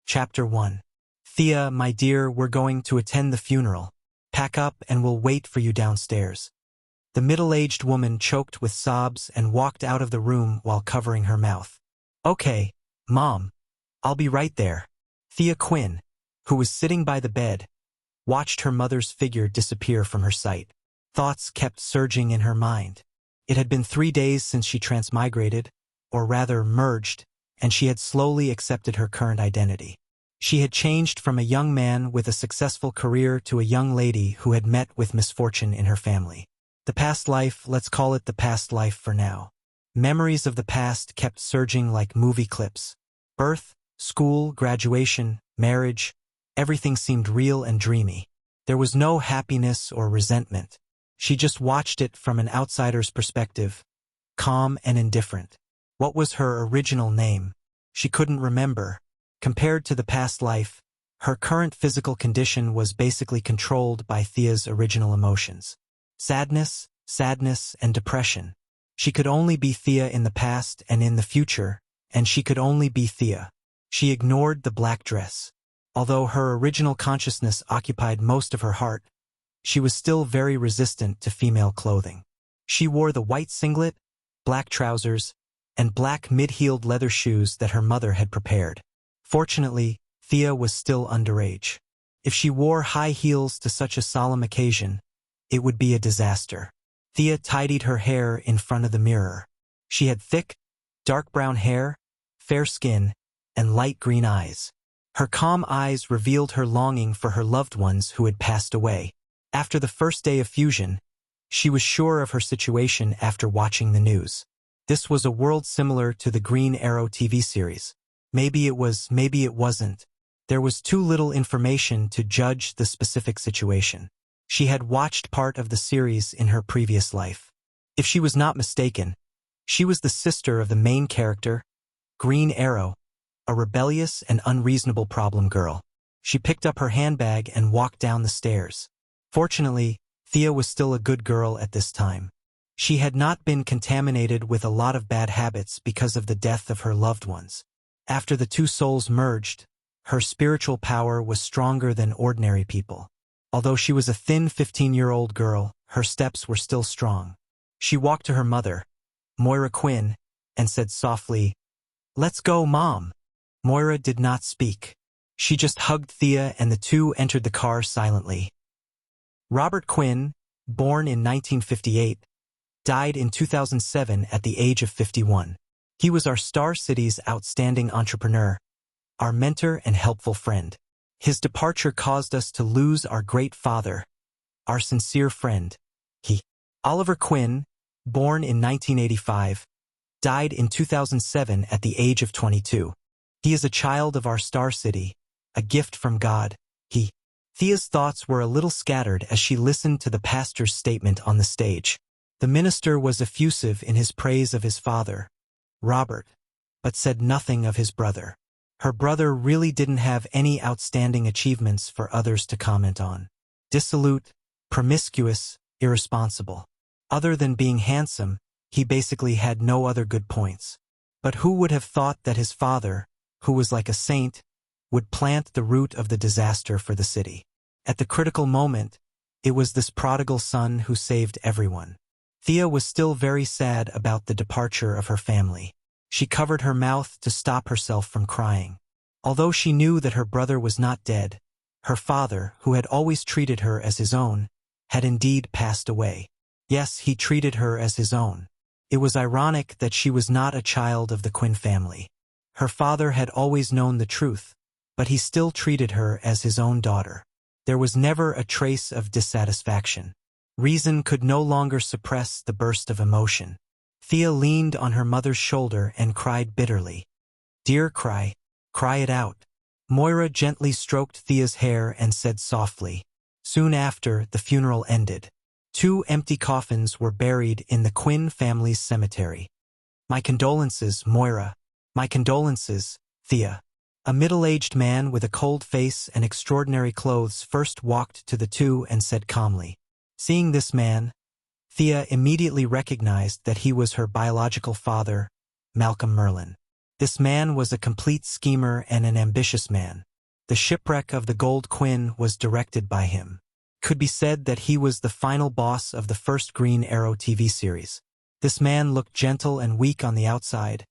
Chapter 1. Thea, my dear, we're going to attend the funeral. Pack up and we'll wait for you downstairs. The middle-aged woman choked with sobs and walked out of the room while covering her mouth. Okay, Mom. I'll be right there. Thea Quinn, who was sitting by the bed, watched her mother's figure disappear from her sight. Thoughts kept surging in her mind. It had been 3 days since she transmigrated, or rather merged, and she had slowly accepted her current identity. She had changed from a young man with a successful career to a young lady who had met with misfortune in her family. The past life, let's call it the past life for now. Memories of the past kept surging like movie clips. Birth, school, graduation, marriage, everything seemed real and dreamy. There was no happiness or resentment. She just watched it from an outsider's perspective, calm and indifferent. What was her original name? She couldn't remember. Compared to the past life, her current physical condition was basically controlled by Thea's original emotions. Sadness, and depression. She could only be Thea in the past and in the future, and she could only be Thea. She ignored the black dress. Although her original consciousness occupied most of her heart, she was still very resistant to female clothing. She wore the white singlet, black trousers, and black mid-heeled leather shoes that her mother had prepared. Fortunately, Thea was still underage. If she wore high heels to such a solemn occasion, it would be a disaster. Thea tidied her hair in front of the mirror. She had thick, dark brown hair, fair skin, and light green eyes. Her calm eyes revealed her longing for her loved ones who had passed away. After the first day of fusion, she was sure of her situation after watching the news. This was a world similar to the Green Arrow TV series. Maybe it was, maybe it wasn't. There was too little information to judge the specific situation. She had watched part of the series in her previous life. If she was not mistaken, she was the sister of the main character, Green Arrow, a rebellious and unreasonable problem girl. She picked up her handbag and walked down the stairs. Fortunately, Thea was still a good girl at this time. She had not been contaminated with a lot of bad habits because of the death of her loved ones. After the two souls merged, her spiritual power was stronger than ordinary people. Although she was a thin 15-year-old girl, her steps were still strong. She walked to her mother, Moira Quinn, and said softly, "Let's go, Mom." Moira did not speak. She just hugged Thea and the two entered the car silently. Robert Quinn, born in 1958, died in 2007 at the age of 51. He was our Star City's outstanding entrepreneur, our mentor and helpful friend. His departure caused us to lose our great father, our sincere friend. Oliver Quinn, born in 1985, died in 2007 at the age of 22. He is a child of our Star City, a gift from God. Thea's thoughts were a little scattered as she listened to the pastor's statement on the stage. The minister was effusive in his praise of his father, Robert, but said nothing of his brother. Her brother really didn't have any outstanding achievements for others to comment on. Dissolute, promiscuous, irresponsible. Other than being handsome, he basically had no other good points. But who would have thought that his father, who was like a saint, would plant the root of the disaster for the city? At the critical moment, it was this prodigal son who saved everyone. Thea was still very sad about the departure of her family. She covered her mouth to stop herself from crying. Although she knew that her brother was not dead, her father, who had always treated her as his own, had indeed passed away. Yes, he treated her as his own. It was ironic that she was not a child of the Quinn family. Her father had always known the truth, but he still treated her as his own daughter. There was never a trace of dissatisfaction. Reason could no longer suppress the burst of emotion. Thea leaned on her mother's shoulder and cried bitterly. "Dear, cry it out." Moira gently stroked Thea's hair and said softly. Soon after, the funeral ended. 2 empty coffins were buried in the Quinn family's cemetery. "My condolences, Moira." "My condolences, Thea." A middle-aged man with a cold face and extraordinary clothes first walked to the two and said calmly. Seeing this man, Thea immediately recognized that he was her biological father, Malcolm Merlin. This man was a complete schemer and an ambitious man. The shipwreck of the Gold Quinn was directed by him. Could be said that he was the final boss of the first Green Arrow TV series. This man looked gentle and weak on the outside,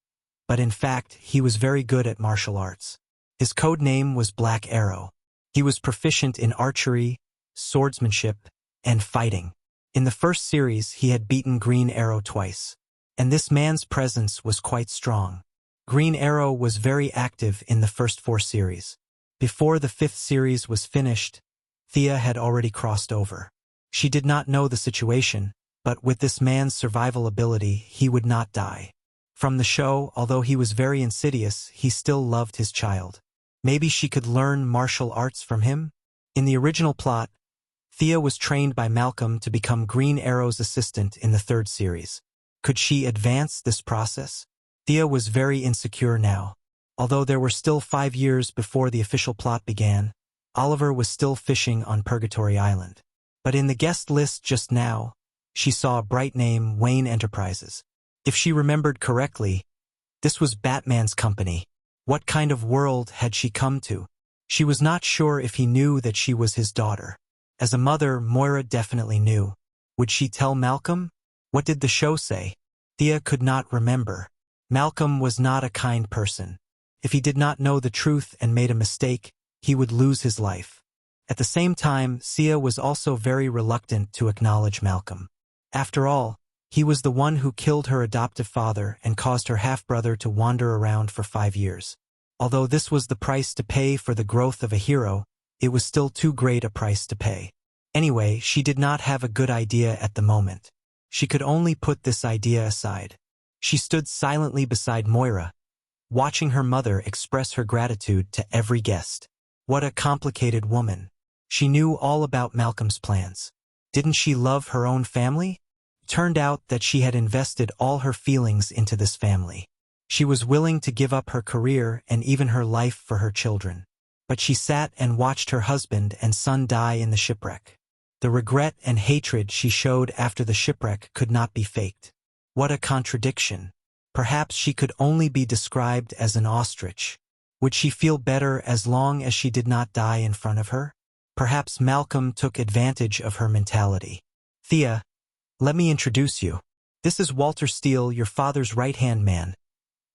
but in fact he was very good at martial arts. His code name was Black Arrow. He was proficient in archery, swordsmanship, and fighting. In the first series he had beaten Green Arrow twice, and this man's presence was quite strong. Green Arrow was very active in the first 4 series. Before the 5th series was finished, Thea had already crossed over. She did not know the situation, but with this man's survival ability, he would not die. From the show, although he was very insidious, he still loved his child. Maybe she could learn martial arts from him? In the original plot, Thea was trained by Malcolm to become Green Arrow's assistant in the 3rd series. Could she advance this process? Thea was very insecure now. Although there were still 5 years before the official plot began, Oliver was still fishing on Purgatory Island. But in the guest list just now, she saw a bright name, Wayne Enterprises. If she remembered correctly, this was Batman's company. What kind of world had she come to? She was not sure if he knew that she was his daughter. As a mother, Moira definitely knew. Would she tell Malcolm? What did the show say? Thea could not remember. Malcolm was not a kind person. If he did not know the truth and made a mistake, he would lose his life. At the same time, Thea was also very reluctant to acknowledge Malcolm. After all, he was the one who killed her adoptive father and caused her half-brother to wander around for 5 years. Although this was the price to pay for the growth of a hero, it was still too great a price to pay. Anyway, she did not have a good idea at the moment. She could only put this idea aside. She stood silently beside Moira, watching her mother express her gratitude to every guest. What a complicated woman. She knew all about Malcolm's plans. Didn't she love her own family? Turned out that she had invested all her feelings into this family. She was willing to give up her career and even her life for her children. But she sat and watched her husband and son die in the shipwreck. The regret and hatred she showed after the shipwreck could not be faked. What a contradiction. Perhaps she could only be described as an ostrich. Would she feel better as long as she did not die in front of her? Perhaps Malcolm took advantage of her mentality. Thea, let me introduce you. This is Walter Steele, your father's right-hand man.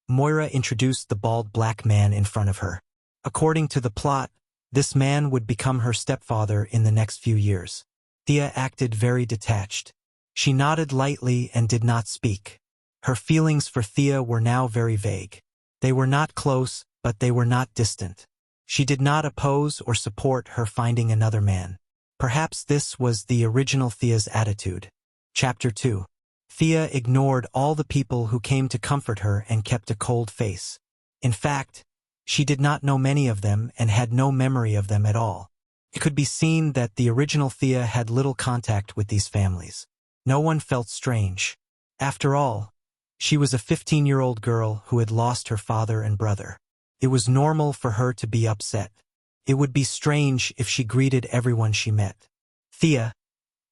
Moira introduced the bald black man in front of her. According to the plot, this man would become her stepfather in the next few years. Thea acted very detached. She nodded lightly and did not speak. Her feelings for Thea were now very vague. They were not close, but they were not distant. She did not oppose or support her finding another man. Perhaps this was the original Thea's attitude. Chapter 2. Thea ignored all the people who came to comfort her and kept a cold face. In fact, she did not know many of them and had no memory of them at all. It could be seen that the original Thea had little contact with these families. No one felt strange. After all, she was a 15-year-old girl who had lost her father and brother. It was normal for her to be upset. It would be strange if she greeted everyone she met. Thea,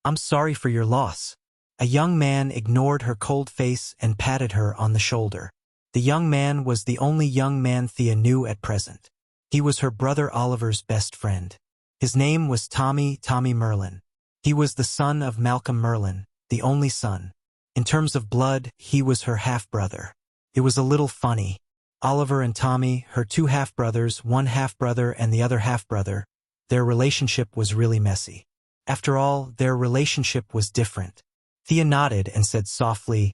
I'm sorry for your loss. A young man ignored her cold face and patted her on the shoulder. The young man was the only young man Thea knew at present. He was her brother Oliver's best friend. His name was Tommy Merlin. He was the son of Malcolm Merlin, the only son. In terms of blood, he was her half-brother. It was a little funny. Oliver and Tommy, her 2 half-brothers, one half-brother and the other half-brother, their relationship was really messy. After all, their relationship was different. Thea nodded and said softly,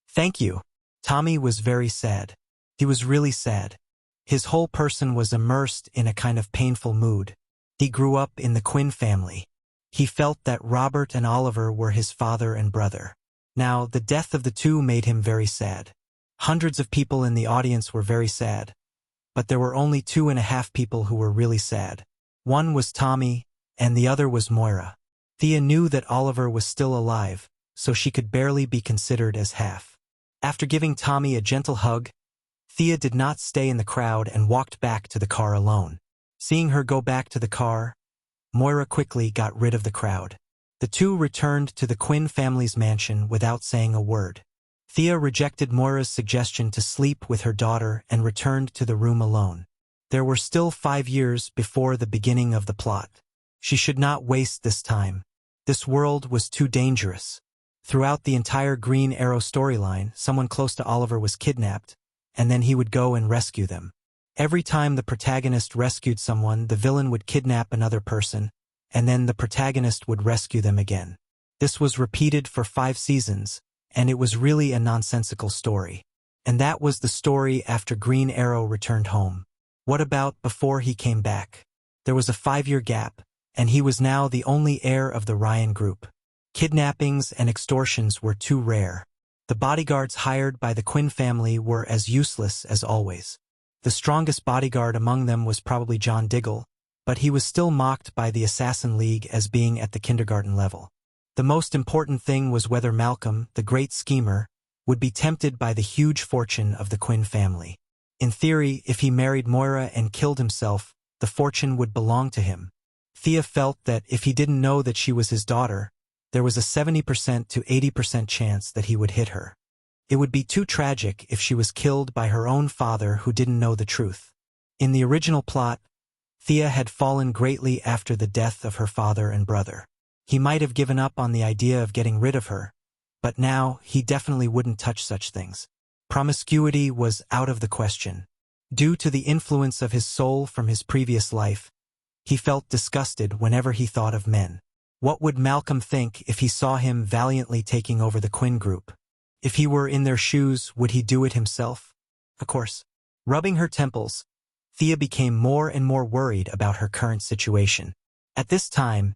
"Thank you." Tommy was very sad. He was really sad. His whole person was immersed in a kind of painful mood. He grew up in the Quinn family. He felt that Robert and Oliver were his father and brother. Now, the death of the two made him very sad. Hundreds of people in the audience were very sad. But there were only 2.5 people who were really sad. One was Tommy, and the other was Moira. Thea knew that Oliver was still alive, so she could barely be considered as half. After giving Tommy a gentle hug, Thea did not stay in the crowd and walked back to the car alone. Seeing her go back to the car, Moira quickly got rid of the crowd. The two returned to the Quinn family's mansion without saying a word. Thea rejected Moira's suggestion to sleep with her daughter and returned to the room alone. There were still 5 years before the beginning of the plot. She should not waste this time. This world was too dangerous. Throughout the entire Green Arrow storyline, someone close to Oliver was kidnapped, and then he would go and rescue them. Every time the protagonist rescued someone, the villain would kidnap another person, and then the protagonist would rescue them again. This was repeated for 5 seasons, and it was really a nonsensical story. And that was the story after Green Arrow returned home. What about before he came back? There was a 5-year gap, and he was now the only heir of the Ryan group. Kidnappings and extortions were too rare. The bodyguards hired by the Quinn family were as useless as always. The strongest bodyguard among them was probably John Diggle, but he was still mocked by the Assassin League as being at the kindergarten level. The most important thing was whether Malcolm, the great schemer, would be tempted by the huge fortune of the Quinn family. In theory, if he married Moira and killed himself, the fortune would belong to him. Thea felt that if he didn't know that she was his daughter, there was a 70% to 80% chance that he would hit her. It would be too tragic if she was killed by her own father who didn't know the truth. In the original plot, Thea had fallen greatly after the death of her father and brother. He might have given up on the idea of getting rid of her, but now he definitely wouldn't touch such things. Promiscuity was out of the question. Due to the influence of his soul from his previous life, he felt disgusted whenever he thought of men. What would Malcolm think if he saw him valiantly taking over the Quinn group? If he were in their shoes, would he do it himself? Of course. Rubbing her temples, Thea became more and more worried about her current situation. At this time,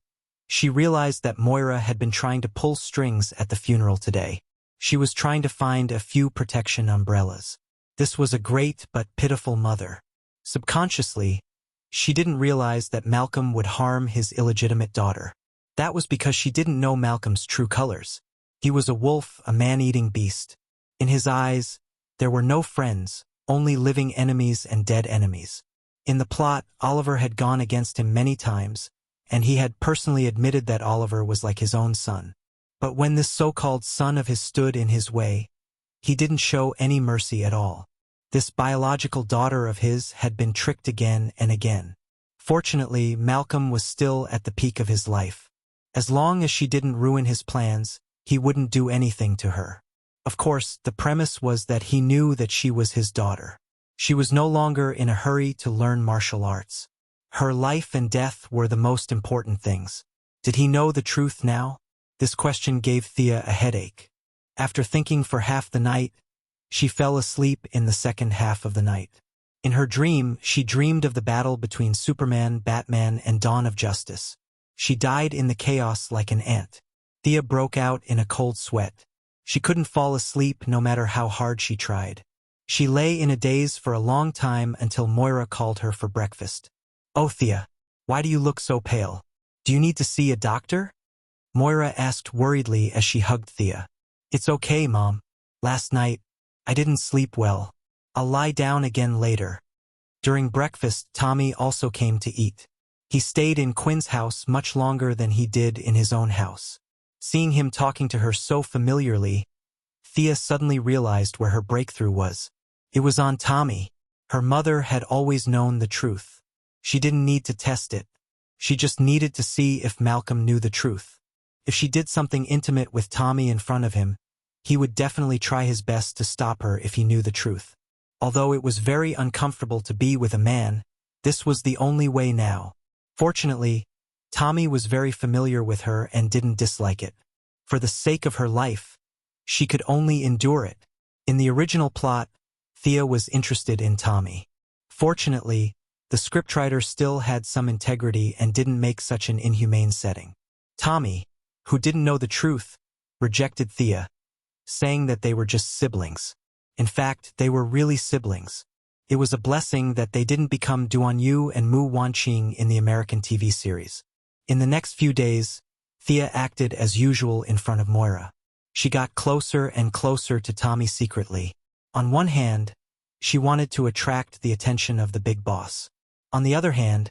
she realized that Moira had been trying to pull strings at the funeral today. She was trying to find a few protection umbrellas. This was a great but pitiful mother. Subconsciously, she didn't realize that Malcolm would harm his illegitimate daughter. That was because she didn't know Malcolm's true colors. He was a wolf, a man-eating beast. In his eyes, there were no friends, only living enemies and dead enemies. In the plot, Oliver had gone against him many times, and he had personally admitted that Oliver was like his own son. But when this so-called son of his stood in his way, he didn't show any mercy at all. This biological daughter of his had been tricked again and again. Fortunately, Malcolm was still at the peak of his life. As long as she didn't ruin his plans, he wouldn't do anything to her. Of course, the premise was that he knew that she was his daughter. She was no longer in a hurry to learn martial arts. Her life and death were the most important things. Did he know the truth now? This question gave Thea a headache. After thinking for half the night, she fell asleep in the second half of the night. In her dream, she dreamed of the battle between Superman, Batman, and Dawn of Justice. She died in the chaos like an ant. Thea broke out in a cold sweat. She couldn't fall asleep no matter how hard she tried. She lay in a daze for a long time until Moira called her for breakfast. "Oh, Thea, why do you look so pale? Do you need to see a doctor?" Moira asked worriedly as she hugged Thea. "It's okay, Mom. Last night, I didn't sleep well. I'll lie down again later." During breakfast, Tommy also came to eat. He stayed in Quinn's house much longer than he did in his own house. Seeing him talking to her so familiarly, Thea suddenly realized where her breakthrough was. It was on Tommy. Her mother had always known the truth. She didn't need to test it. She just needed to see if Malcolm knew the truth. If she did something intimate with Tommy in front of him, he would definitely try his best to stop her if he knew the truth. Although it was very uncomfortable to be with a man, this was the only way now. Fortunately, Tommy was very familiar with her and didn't dislike it. For the sake of her life, she could only endure it. In the original plot, Thea was interested in Tommy. Fortunately, the scriptwriter still had some integrity and didn't make such an inhumane setting. Tommy, who didn't know the truth, rejected Thea, saying that they were just siblings. In fact, they were really siblings. It was a blessing that they didn't become Duan Yu and Mu Wanqing in the American TV series. In the next few days, Thea acted as usual in front of Moira. She got closer and closer to Tommy secretly. On one hand, she wanted to attract the attention of the big boss. On the other hand,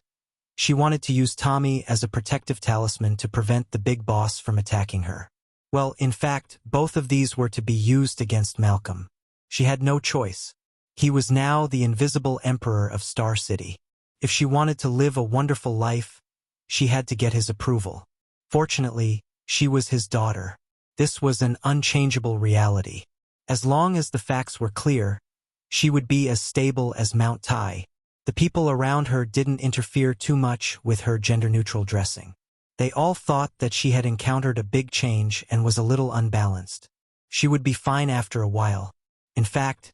she wanted to use Tommy as a protective talisman to prevent the big boss from attacking her. Well, in fact, both of these were to be used against Malcolm. She had no choice. He was now the invisible emperor of Star City. If she wanted to live a wonderful life, she had to get his approval. Fortunately, she was his daughter. This was an unchangeable reality. As long as the facts were clear, she would be as stable as Mount Tai. The people around her didn't interfere too much with her gender-neutral dressing. They all thought that she had encountered a big change and was a little unbalanced. She would be fine after a while. In fact,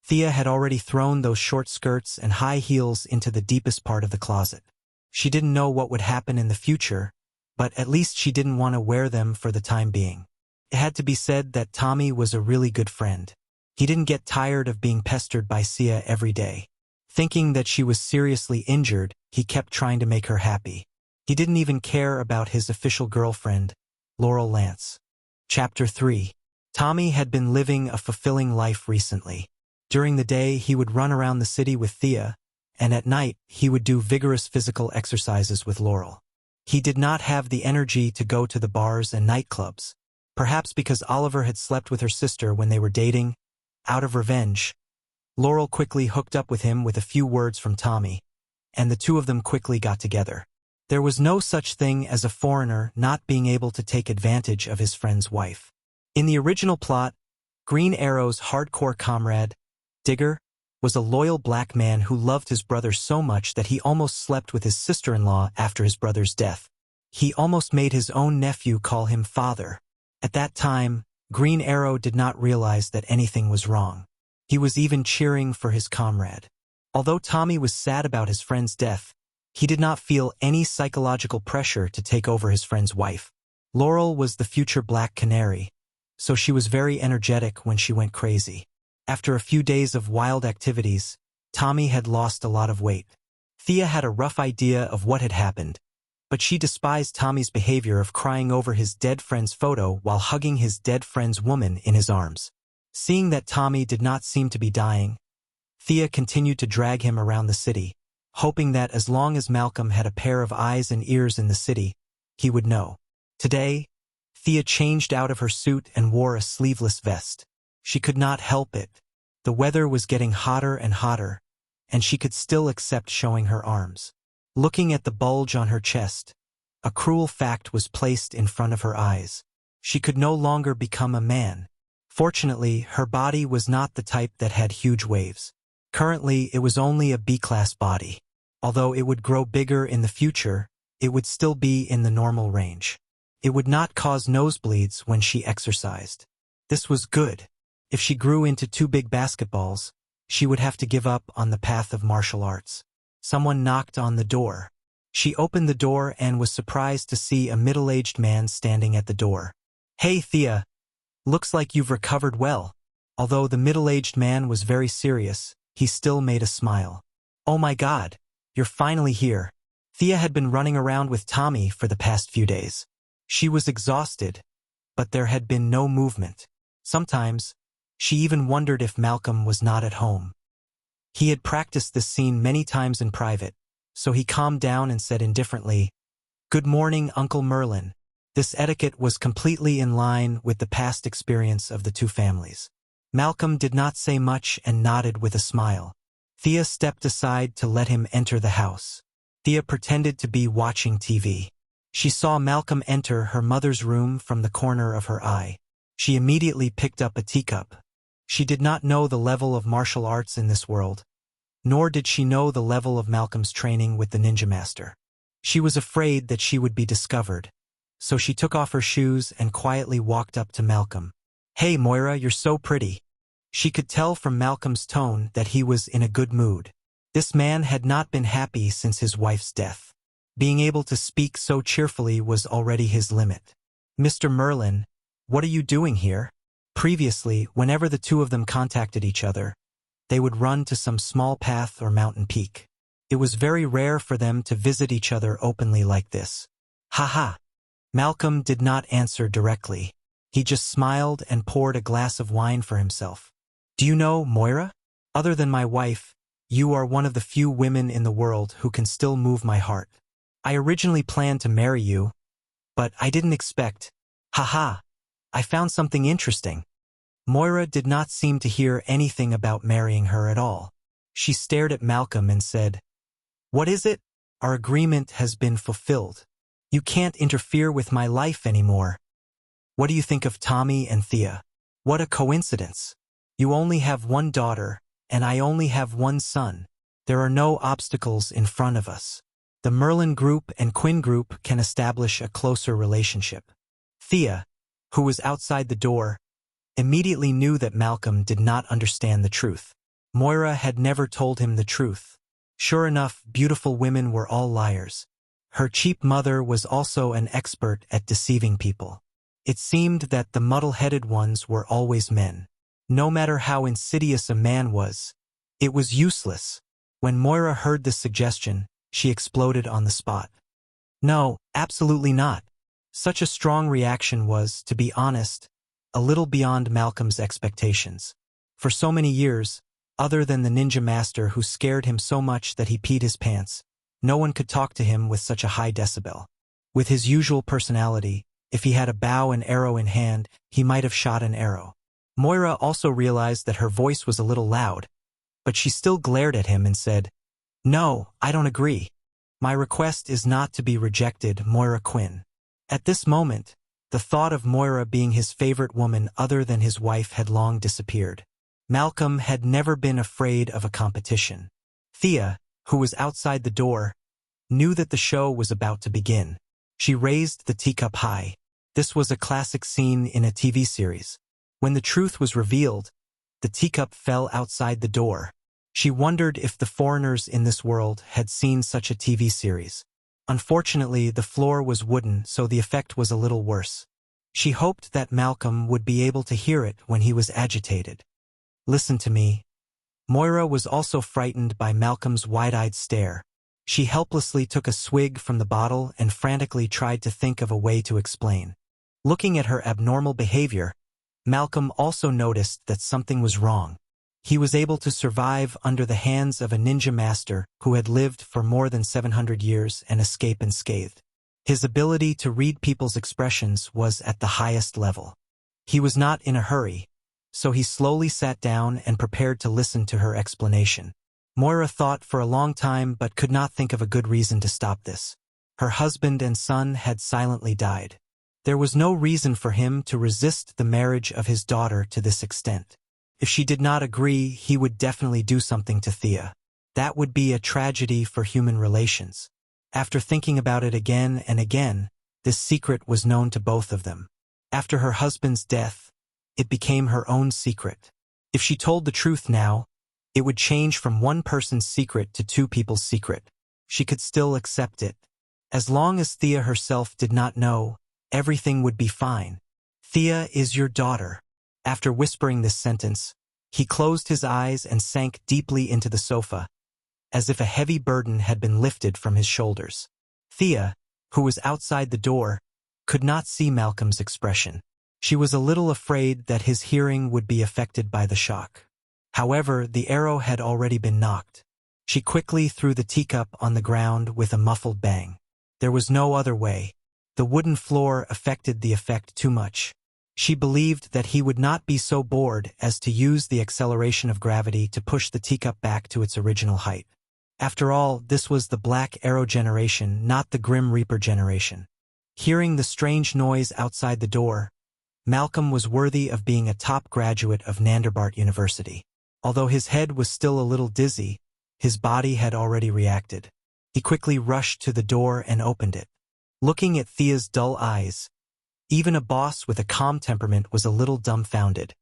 Thea had already thrown those short skirts and high heels into the deepest part of the closet. She didn't know what would happen in the future, but at least she didn't want to wear them for the time being. It had to be said that Tommy was a really good friend. He didn't get tired of being pestered by Sia every day. Thinking that she was seriously injured, he kept trying to make her happy. He didn't even care about his official girlfriend, Laurel Lance. Chapter 3. Tommy had been living a fulfilling life recently. During the day, he would run around the city with Thea, and at night, he would do vigorous physical exercises with Laurel. He did not have the energy to go to the bars and nightclubs. Perhaps because Oliver had slept with her sister when they were dating. Out of revenge, Laurel quickly hooked up with him with a few words from Tommy, and the two of them quickly got together. There was no such thing as a foreigner not being able to take advantage of his friend's wife. In the original plot, Green Arrow's hardcore comrade, Digger, was a loyal black man who loved his brother so much that he almost slept with his sister-in-law after his brother's death. He almost made his own nephew call him father. At that time, Green Arrow did not realize that anything was wrong. He was even cheering for his comrade. Although Tommy was sad about his friend's death, he did not feel any psychological pressure to take over his friend's wife. Laurel was the future Black Canary, so she was very energetic when she went crazy. After a few days of wild activities, Tommy had lost a lot of weight. Thea had a rough idea of what had happened, but she despised Tommy's behavior of crying over his dead friend's photo while hugging his dead friend's woman in his arms. Seeing that Tommy did not seem to be dying, Thea continued to drag him around the city, hoping that as long as Malcolm had a pair of eyes and ears in the city, he would know. Today, Thea changed out of her suit and wore a sleeveless vest. She could not help it. The weather was getting hotter and hotter, and she could still accept showing her arms. Looking at the bulge on her chest, a cruel fact was placed in front of her eyes. She could no longer become a man. Fortunately, her body was not the type that had huge waves. Currently, it was only a B-class body. Although it would grow bigger in the future, it would still be in the normal range. It would not cause nosebleeds when she exercised. This was good. If she grew into 2 big basketballs, she would have to give up on the path of martial arts. Someone knocked on the door. She opened the door and was surprised to see a middle-aged man standing at the door. "Hey, Thea. Looks like you've recovered well." Although the middle-aged man was very serious, he still made a smile. "Oh my God, you're finally here." Thea had been running around with Tommy for the past few days. She was exhausted, but there had been no movement. Sometimes, she even wondered if Malcolm was not at home. He had practiced this scene many times in private, so he calmed down and said indifferently, "Good morning, Uncle Merlin." This etiquette was completely in line with the past experience of the two families. Malcolm did not say much and nodded with a smile. Thea stepped aside to let him enter the house. Thea pretended to be watching TV. She saw Malcolm enter her mother's room from the corner of her eye. She immediately picked up a teacup. She did not know the level of martial arts in this world, nor did she know the level of Malcolm's training with the ninja master. She was afraid that she would be discovered, so she took off her shoes and quietly walked up to Malcolm. "Hey, Moira, you're so pretty." She could tell from Malcolm's tone that he was in a good mood. This man had not been happy since his wife's death. Being able to speak so cheerfully was already his limit. "Mr. Merlin, what are you doing here?" Previously, whenever the two of them contacted each other, they would run to some small path or mountain peak. It was very rare for them to visit each other openly like this. "Ha." Malcolm did not answer directly. He just smiled and poured a glass of wine for himself. "Do you know, Moira? Other than my wife, you are one of the few women in the world who can still move my heart. I originally planned to marry you, but I didn't expect." "Ha." I found something interesting. Moira did not seem to hear anything about marrying her at all. She stared at Malcolm and said, "What is it? Our agreement has been fulfilled. You can't interfere with my life anymore. What do you think of Tommy and Thea? What a coincidence. You only have one daughter, and I only have one son. There are no obstacles in front of us. The Merlin Group and Quinn Group can establish a closer relationship." Thea, who was outside the door, immediately knew that Malcolm did not understand the truth. Moira had never told him the truth. Sure enough, beautiful women were all liars. Her cheap mother was also an expert at deceiving people. It seemed that the muddle-headed ones were always men. No matter how insidious a man was, it was useless. When Moira heard this suggestion, she exploded on the spot. No, absolutely not. Such a strong reaction was, to be honest, a little beyond Malcolm's expectations. For so many years, other than the ninja master who scared him so much that he peed his pants, no one could talk to him with such a high decibel. With his usual personality, if he had a bow and arrow in hand, he might have shot an arrow. Moira also realized that her voice was a little loud, but she still glared at him and said, "No, I don't agree. My request is not to be rejected, Moira Quinn." At this moment, the thought of Moira being his favorite woman other than his wife had long disappeared. Malcolm had never been afraid of a competition. Thea, who was outside the door, knew that the show was about to begin. She raised the teacup high. This was a classic scene in a TV series. When the truth was revealed, the teacup fell outside the door. She wondered if the foreigners in this world had seen such a TV series. Unfortunately, the floor was wooden, so the effect was a little worse. She hoped that Malcolm would be able to hear it when he was agitated. "Listen to me." Moira was also frightened by Malcolm's wide-eyed stare. She helplessly took a swig from the bottle and frantically tried to think of a way to explain. Looking at her abnormal behavior, Malcolm also noticed that something was wrong. He was able to survive under the hands of a ninja master who had lived for more than 700 years and escape unscathed. His ability to read people's expressions was at the highest level. He was not in a hurry, so he slowly sat down and prepared to listen to her explanation. Moira thought for a long time but could not think of a good reason to stop this. Her husband and son had silently died. There was no reason for him to resist the marriage of his daughter to this extent. If she did not agree, he would definitely do something to Thea. That would be a tragedy for human relations. After thinking about it again and again, this secret was known to both of them. After her husband's death, it became her own secret. If she told the truth now, it would change from one person's secret to two people's secret. She could still accept it. As long as Thea herself did not know, everything would be fine. "Thea is your daughter." After whispering this sentence, he closed his eyes and sank deeply into the sofa, as if a heavy burden had been lifted from his shoulders. Thea, who was outside the door, could not see Malcolm's expression. She was a little afraid that his hearing would be affected by the shock. However, the arrow had already been knocked. She quickly threw the teacup on the ground with a muffled bang. There was no other way. The wooden floor affected the effect too much. She believed that he would not be so bored as to use the acceleration of gravity to push the teacup back to its original height. After all, this was the Black Arrow generation, not the Grim Reaper generation. Hearing the strange noise outside the door, Malcolm was worthy of being a top graduate of Nanderbart University. Although his head was still a little dizzy, his body had already reacted. He quickly rushed to the door and opened it. Looking at Thea's dull eyes, even a boss with a calm temperament was a little dumbfounded.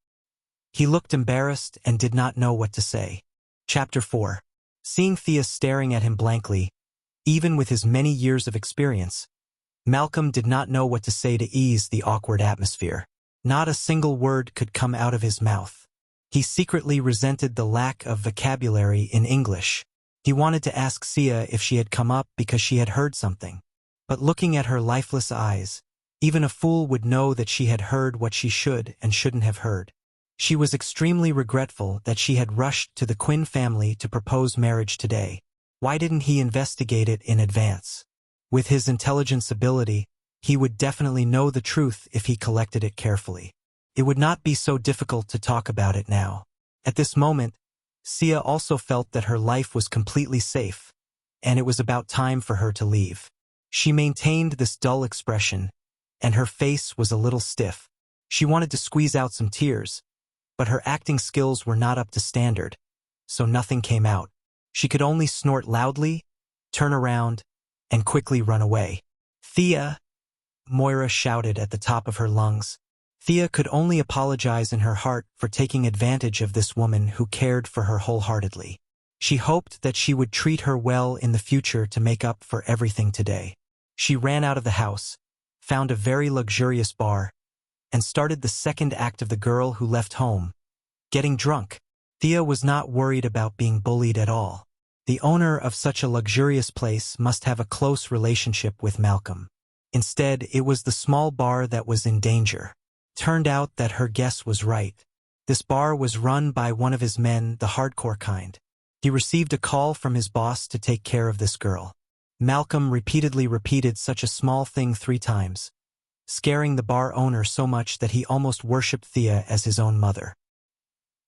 He looked embarrassed and did not know what to say. Chapter 4. Seeing Thea staring at him blankly, even with his many years of experience, Malcolm did not know what to say to ease the awkward atmosphere. Not a single word could come out of his mouth. He secretly resented the lack of vocabulary in English. He wanted to ask Sia if she had come up because she had heard something. But looking at her lifeless eyes, even a fool would know that she had heard what she should and shouldn't have heard. She was extremely regretful that she had rushed to the Quinn family to propose marriage today. Why didn't he investigate it in advance? With his intelligence ability, He would definitely know the truth if he collected it carefully. It would not be so difficult to talk about it now. At this moment, Sia also felt that her life was completely safe, and it was about time for her to leave. She maintained this dull expression, and her face was a little stiff. She wanted to squeeze out some tears, but her acting skills were not up to standard, so nothing came out. She could only snort loudly, turn around, and quickly run away. "Thea!" Moira shouted at the top of her lungs. Thea could only apologize in her heart for taking advantage of this woman who cared for her wholeheartedly. She hoped that she would treat her well in the future to make up for everything today. She ran out of the house, found a very luxurious bar, and started the second act of The Girl Who Left Home, getting drunk. Thea was not worried about being bullied at all. The owner of such a luxurious place must have a close relationship with Malcolm. Instead, it was the small bar that was in danger. Turned out that her guess was right. This bar was run by one of his men, the hardcore kind. He received a call from his boss to take care of this girl. Malcolm repeatedly repeated such a small thing 3 times, scaring the bar owner so much that he almost worshipped Thea as his own mother.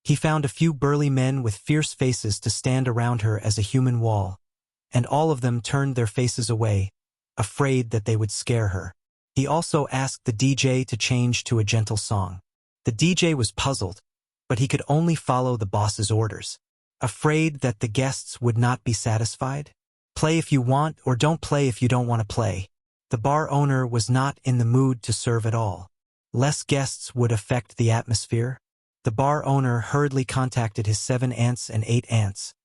He found a few burly men with fierce faces to stand around her as a human wall, and all of them turned their faces away, afraid that they would scare her. He also asked the DJ to change to a gentle song. The DJ was puzzled, but he could only follow the boss's orders. Afraid that the guests would not be satisfied? Play if you want or don't play if you don't want to play. The bar owner was not in the mood to serve at all. Less guests would affect the atmosphere. The bar owner hurriedly contacted his 7 aunts and 8 aunts,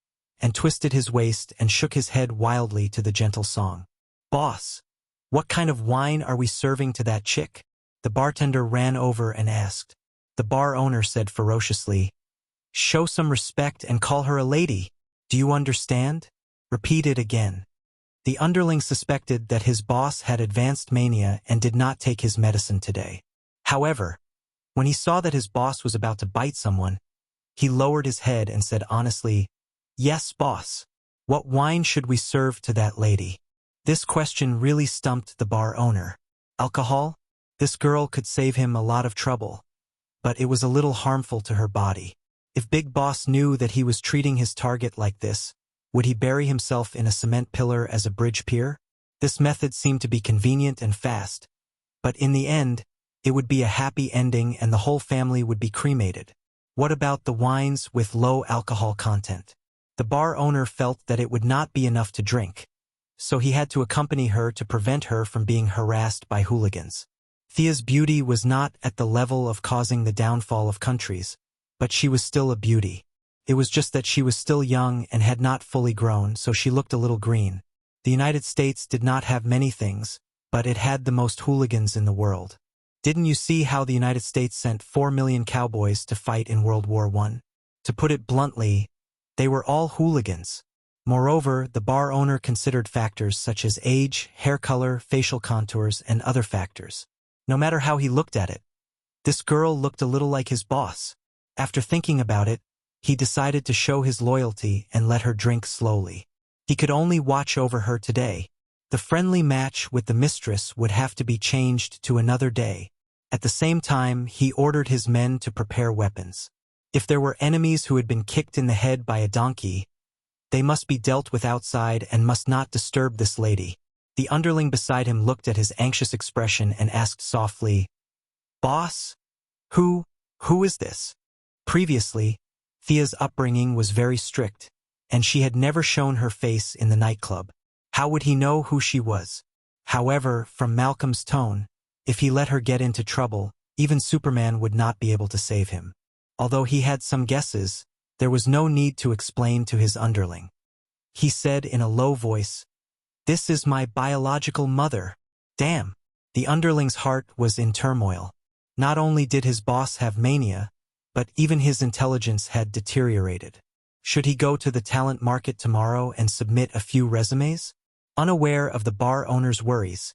and twisted his waist and shook his head wildly to the gentle song. "Boss, what kind of wine are we serving to that chick?" The bartender ran over and asked. The bar owner said ferociously, "Show some respect and call her a lady. Do you understand?" Repeat it again. The underling suspected that his boss had advanced mania and did not take his medicine today. However, when he saw that his boss was about to bite someone, he lowered his head and said honestly, "Yes, boss. What wine should we serve to that lady?" This question really stumped the bar owner. Alcohol? This girl could save him a lot of trouble, but it was a little harmful to her body. If Big Boss knew that he was treating his target like this, would he bury himself in a cement pillar as a bridge pier? This method seemed to be convenient and fast, but in the end, it would be a happy ending and the whole family would be cremated. What about the wines with low alcohol content? The bar owner felt that it would not be enough to drink, so he had to accompany her to prevent her from being harassed by hooligans. Thea's beauty was not at the level of causing the downfall of countries, but she was still a beauty. It was just that she was still young and had not fully grown, so she looked a little green. The United States did not have many things, but it had the most hooligans in the world. Didn't you see how the United States sent 4 million cowboys to fight in World War I? To put it bluntly, they were all hooligans. Moreover, the bar owner considered factors such as age, hair color, facial contours, and other factors. No matter how he looked at it, this girl looked a little like his boss. After thinking about it, he decided to show his loyalty and let her drink slowly. He could only watch over her today. The friendly match with the mistress would have to be changed to another day. At the same time, he ordered his men to prepare weapons. If there were enemies who had been kicked in the head by a donkey, they must be dealt with outside and must not disturb this lady. The underling beside him looked at his anxious expression and asked softly, "Boss? Who is this?" Previously, Thea's upbringing was very strict, and she had never shown her face in the nightclub. How would he know who she was? However, from Malcolm's tone, if he let her get into trouble, even Superman would not be able to save him. Although he had some guesses, there was no need to explain to his underling. He said in a low voice, "This is my biological mother." Damn! The underling's heart was in turmoil. Not only did his boss have mania, but even his intelligence had deteriorated. Should he go to the talent market tomorrow and submit a few resumes? Unaware of the bar owner's worries,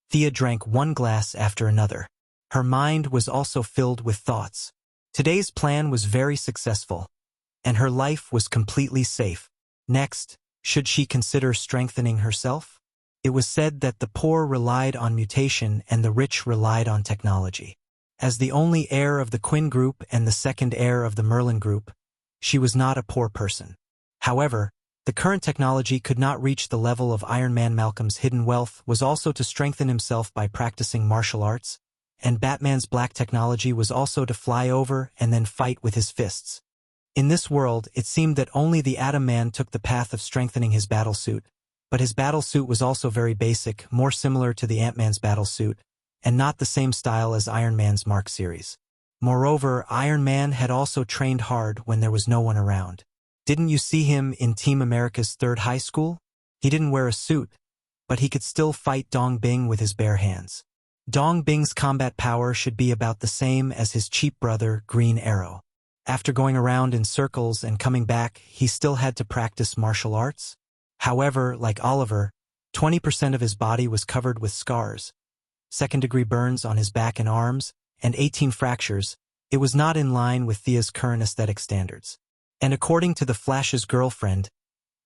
Thea drank one glass after another. Her mind was also filled with thoughts. Today's plan was very successful, and her life was completely safe. Next, should she consider strengthening herself? It was said that the poor relied on mutation and the rich relied on technology. As the only heir of the Quinn group and the second heir of the Merlin group, she was not a poor person. However, the current technology could not reach the level of Iron Man. Malcolm's hidden wealth was also to strengthen himself by practicing martial arts, and Batman's black technology was also to fly over and then fight with his fists. In this world, it seemed that only the Atom Man took the path of strengthening his battlesuit, but his battlesuit was also very basic, more similar to the Ant-Man's battlesuit, and not the same style as Iron Man's Mark series. Moreover, Iron Man had also trained hard when there was no one around. Didn't you see him in Team America's third high school? He didn't wear a suit, but he could still fight Dong Bing with his bare hands. Dong Bing's combat power should be about the same as his cheap brother, Green Arrow. After going around in circles and coming back, he still had to practice martial arts. However, like Oliver, 20% of his body was covered with scars, second-degree burns on his back and arms, and 18 fractures. It was not in line with Thea's current aesthetic standards. And according to the Flash's girlfriend,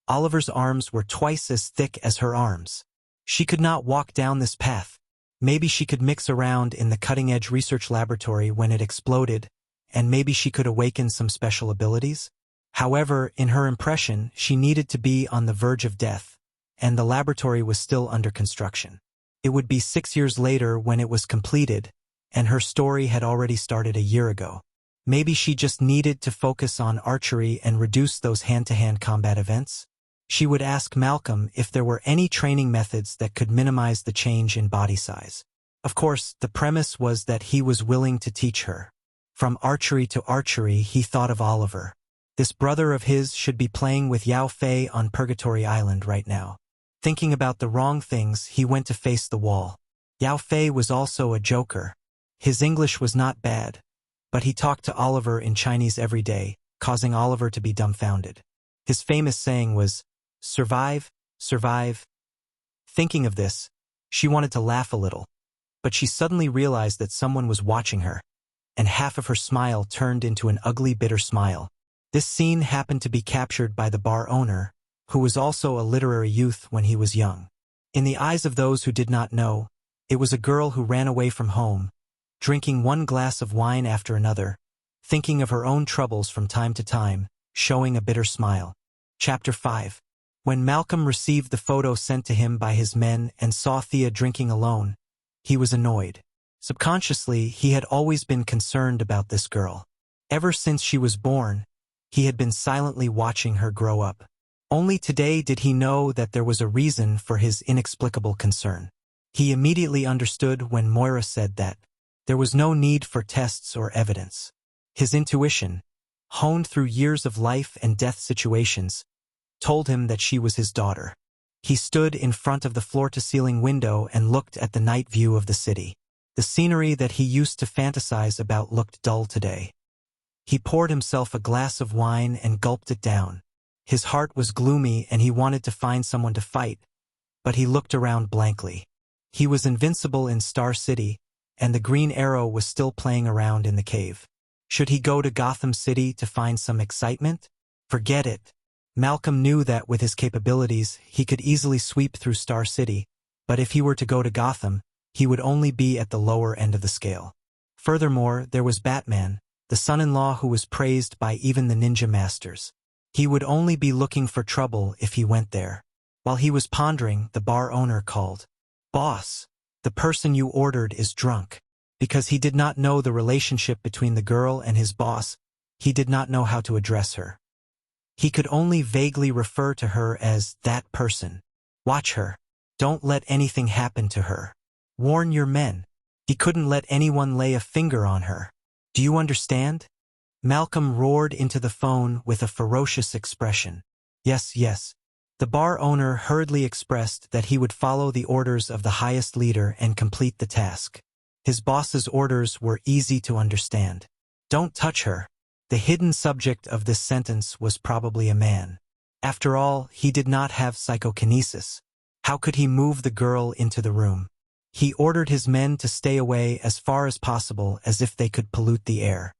Oliver's arms were twice as thick as her arms. She could not walk down this path. Maybe she could mix around in the cutting-edge research laboratory when it exploded, and maybe she could awaken some special abilities. However, in her impression, she needed to be on the verge of death, and the laboratory was still under construction. It would be 6 years later when it was completed, and her story had already started a year ago. Maybe she just needed to focus on archery and reduce those hand-to-hand combat events. She would ask Malcolm if there were any training methods that could minimize the change in body size. Of course, the premise was that he was willing to teach her. From archery to archery, he thought of Oliver. This brother of his should be playing with Yao Fei on Purgatory Island right now. Thinking about the wrong things, he went to face the wall. Yao Fei was also a joker. His English was not bad, but he talked to Oliver in Chinese every day, causing Oliver to be dumbfounded. His famous saying was, "Survive, survive." Thinking of this, she wanted to laugh a little, but she suddenly realized that someone was watching her, and half of her smile turned into an ugly, bitter smile. This scene happened to be captured by the bar owner, who was also a literary youth when he was young. In the eyes of those who did not know, it was a girl who ran away from home, drinking one glass of wine after another, thinking of her own troubles from time to time, showing a bitter smile. Chapter 5. When Malcolm received the photo sent to him by his men and saw Thea drinking alone, he was annoyed. Subconsciously, he had always been concerned about this girl. Ever since she was born, he had been silently watching her grow up. Only today did he know that there was a reason for his inexplicable concern. He immediately understood when Moira said that there was no need for tests or evidence. His intuition, honed through years of life and death situations, told him that she was his daughter. He stood in front of the floor-to-ceiling window and looked at the night view of the city. The scenery that he used to fantasize about looked dull today. He poured himself a glass of wine and gulped it down. His heart was gloomy and he wanted to find someone to fight, but he looked around blankly. He was invincible in Star City, and the Green Arrow was still playing around in the cave. Should he go to Gotham City to find some excitement? Forget it. Malcolm knew that with his capabilities, he could easily sweep through Star City, but if he were to go to Gotham, he would only be at the lower end of the scale. Furthermore, there was Batman, the son-in-law who was praised by even the ninja masters. He would only be looking for trouble if he went there. While he was pondering, the bar owner called. "Boss, the person you ordered is drunk." Because he did not know the relationship between the girl and his boss, he did not know how to address her. He could only vaguely refer to her as that person. Watch her. Don't let anything happen to her. Warn your men. He couldn't let anyone lay a finger on her. Do you understand? Malcolm roared into the phone with a ferocious expression. Yes, yes. The bar owner hurriedly expressed that he would follow the orders of the highest leader and complete the task. His boss's orders were easy to understand. Don't touch her. The hidden subject of this sentence was probably a man. After all, he did not have psychokinesis. How could he move the girl into the room? He ordered his men to stay away as far as possible as if they could pollute the air.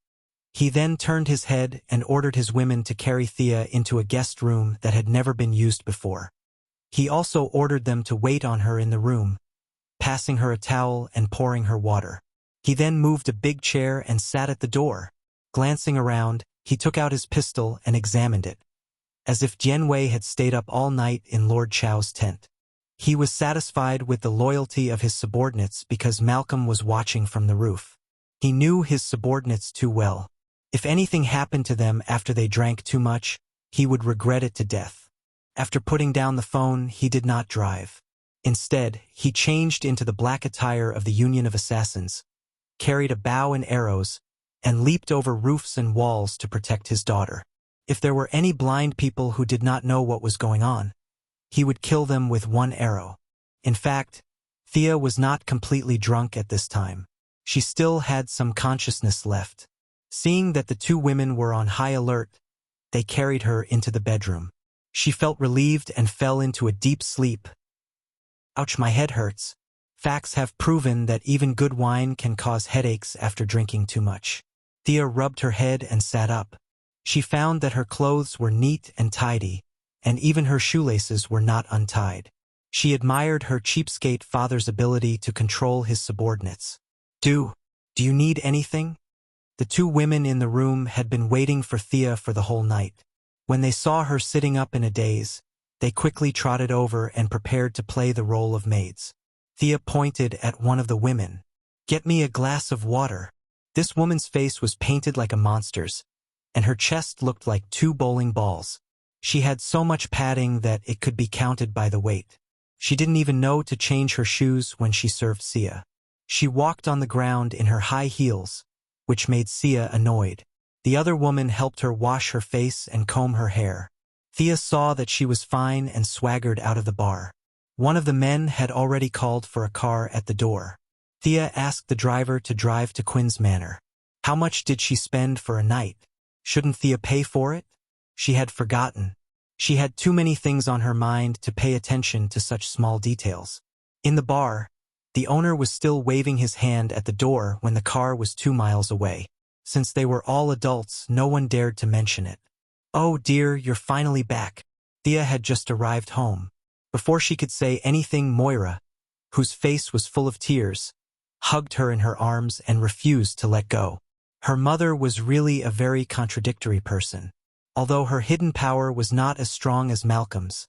He then turned his head and ordered his women to carry Thea into a guest room that had never been used before. He also ordered them to wait on her in the room, passing her a towel and pouring her water. He then moved a big chair and sat at the door. Glancing around, he took out his pistol and examined it, as if Jian Wei had stayed up all night in Lord Chao's tent. He was satisfied with the loyalty of his subordinates because Malcolm was watching from the roof. He knew his subordinates too well. If anything happened to them after they drank too much, he would regret it to death. After putting down the phone, he did not drive. Instead, he changed into the black attire of the Union of Assassins, carried a bow and arrows, and leaped over roofs and walls to protect his daughter. If there were any blind people who did not know what was going on, he would kill them with one arrow. In fact, Thea was not completely drunk at this time. She still had some consciousness left. Seeing that the two women were on high alert, they carried her into the bedroom. She felt relieved and fell into a deep sleep. Ouch, my head hurts. Facts have proven that even good wine can cause headaches after drinking too much. Thea rubbed her head and sat up. She found that her clothes were neat and tidy, and even her shoelaces were not untied. She admired her cheapskate father's ability to control his subordinates. Do you need anything? The two women in the room had been waiting for Thea for the whole night. When they saw her sitting up in a daze, they quickly trotted over and prepared to play the role of maids. Thea pointed at one of the women. "Get me a glass of water." This woman's face was painted like a monster's, and her chest looked like two bowling balls. She had so much padding that it could be counted by the weight. She didn't even know to change her shoes when she served Sia. She walked on the ground in her high heels, which made Sia annoyed. The other woman helped her wash her face and comb her hair. Thea saw that she was fine and swaggered out of the bar. One of the men had already called for a car at the door. Thea asked the driver to drive to Quinn's Manor. How much did she spend for a night? Shouldn't Thea pay for it? She had forgotten. She had too many things on her mind to pay attention to such small details. In the bar, the owner was still waving his hand at the door when the car was 2 miles away. Since they were all adults, no one dared to mention it. "Oh dear, you're finally back." Thea had just arrived home. Before she could say anything, Moira, whose face was full of tears, hugged her in her arms and refused to let go. Her mother was really a very contradictory person. Although her hidden power was not as strong as Malcolm's,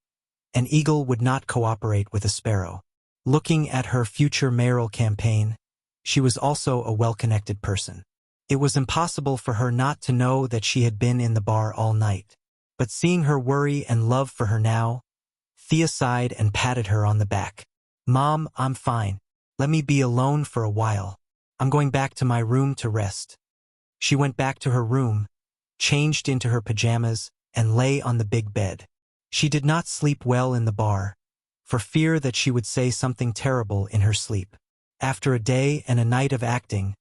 an eagle would not cooperate with a sparrow. Looking at her future mayoral campaign, she was also a well-connected person. It was impossible for her not to know that she had been in the bar all night. But seeing her worry and love for her now, Thea sighed and patted her on the back. "Mom, I'm fine. Let me be alone for a while. I'm going back to my room to rest." She went back to her room, changed into her pajamas, and lay on the big bed. She did not sleep well in the bar, for fear that she would say something terrible in her sleep. After a day and a night of acting,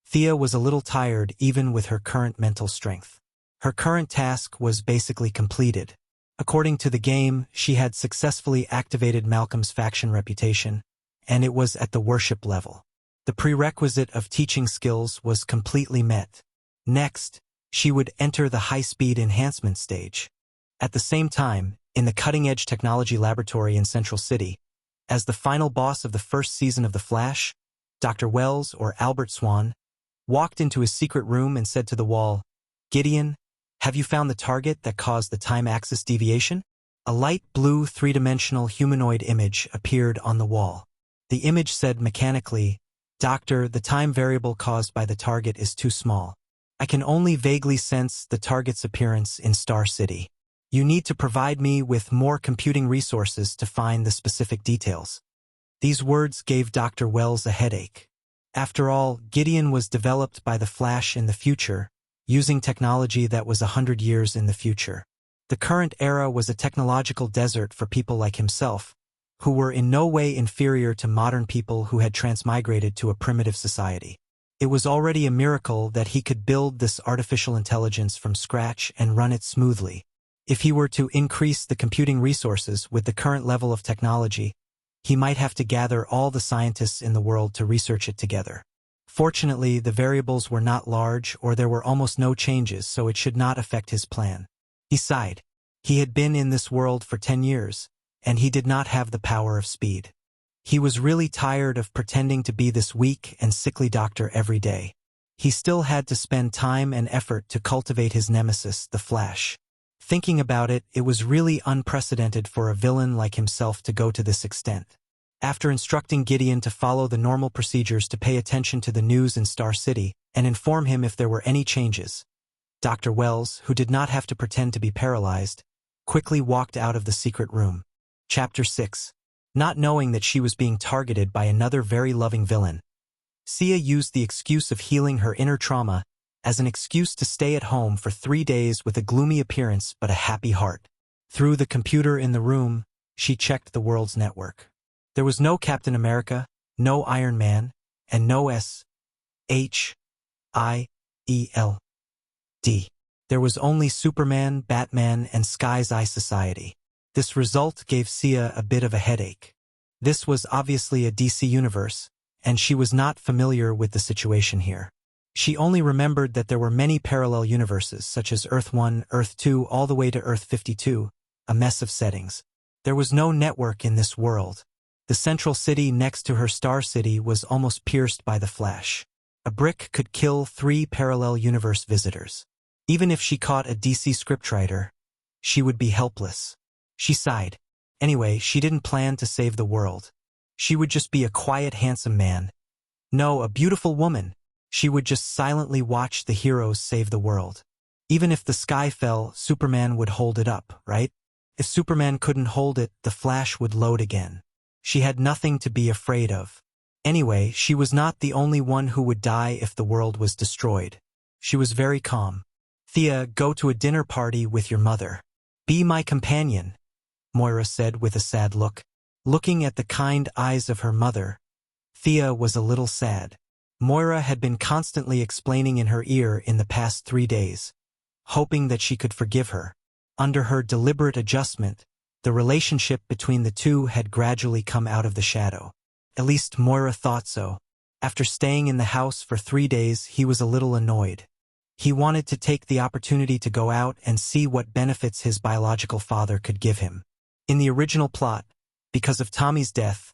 Thea was a little tired even with her current mental strength. Her current task was basically completed. According to the game, she had successfully activated Malcolm's faction reputation, and it was at the worship level. The prerequisite of teaching skills was completely met. Next, she would enter the high-speed enhancement stage. At the same time, in the cutting-edge technology laboratory in Central City, as the final boss of the first season of The Flash, Dr. Wells, or Albert Swan, walked into his secret room and said to the wall, "Gideon, have you found the target that caused the time-axis deviation?" A light blue three-dimensional humanoid image appeared on the wall. The image said mechanically, "Doctor, the time variable caused by the target is too small. I can only vaguely sense the target's appearance in Star City. You need to provide me with more computing resources to find the specific details." These words gave Dr. Wells a headache. After all, Gideon was developed by the Flash in the future, using technology that was 100 years in the future. The current era was a technological desert for people like himself, who were in no way inferior to modern people who had transmigrated to a primitive society. It was already a miracle that he could build this artificial intelligence from scratch and run it smoothly. If he were to increase the computing resources with the current level of technology, he might have to gather all the scientists in the world to research it together. Fortunately, the variables were not large or there were almost no changes, so it should not affect his plan. He sighed. He had been in this world for 10 years, and he did not have the power of speed. He was really tired of pretending to be this weak and sickly doctor every day. He still had to spend time and effort to cultivate his nemesis, the Flash. Thinking about it, it was really unprecedented for a villain like himself to go to this extent. After instructing Gideon to follow the normal procedures to pay attention to the news in Star City and inform him if there were any changes, Dr. Wells, who did not have to pretend to be paralyzed, quickly walked out of the secret room. Chapter 6. Not knowing that she was being targeted by another very loving villain, Sia used the excuse of healing her inner trauma as an excuse to stay at home for 3 days with a gloomy appearance but a happy heart. Through the computer in the room, she checked the world's network. There was no Captain America, no Iron Man, and no S.H.I.E.L.D. There was only Superman, Batman, and Sky's Eye Society. This result gave Sia a bit of a headache. This was obviously a DC universe, and she was not familiar with the situation here. She only remembered that there were many parallel universes, such as Earth 1, Earth 2, all the way to Earth 52, a mess of settings. There was no network in this world. The central city next to her Star City was almost pierced by the Flash. A brick could kill 3 parallel universe visitors. Even if she caught a DC scriptwriter, she would be helpless. She sighed. Anyway, she didn't plan to save the world. She would just be a quiet, handsome man. No, a beautiful woman. She would just silently watch the heroes save the world. Even if the sky fell, Superman would hold it up, right? If Superman couldn't hold it, the Flash would load again. She had nothing to be afraid of. Anyway, she was not the only one who would die if the world was destroyed. She was very calm. Thea, go to a dinner party with your mother. Be my companion, Moira said with a sad look. Looking at the kind eyes of her mother, Thea was a little sad. Moira had been constantly explaining in her ear in the past 3 days, hoping that she could forgive her. Under her deliberate adjustment, the relationship between the two had gradually come out of the shadow. At least Moira thought so. After staying in the house for 3 days, he was a little annoyed. He wanted to take the opportunity to go out and see what benefits his biological father could give him. In the original plot, because of Tommy's death,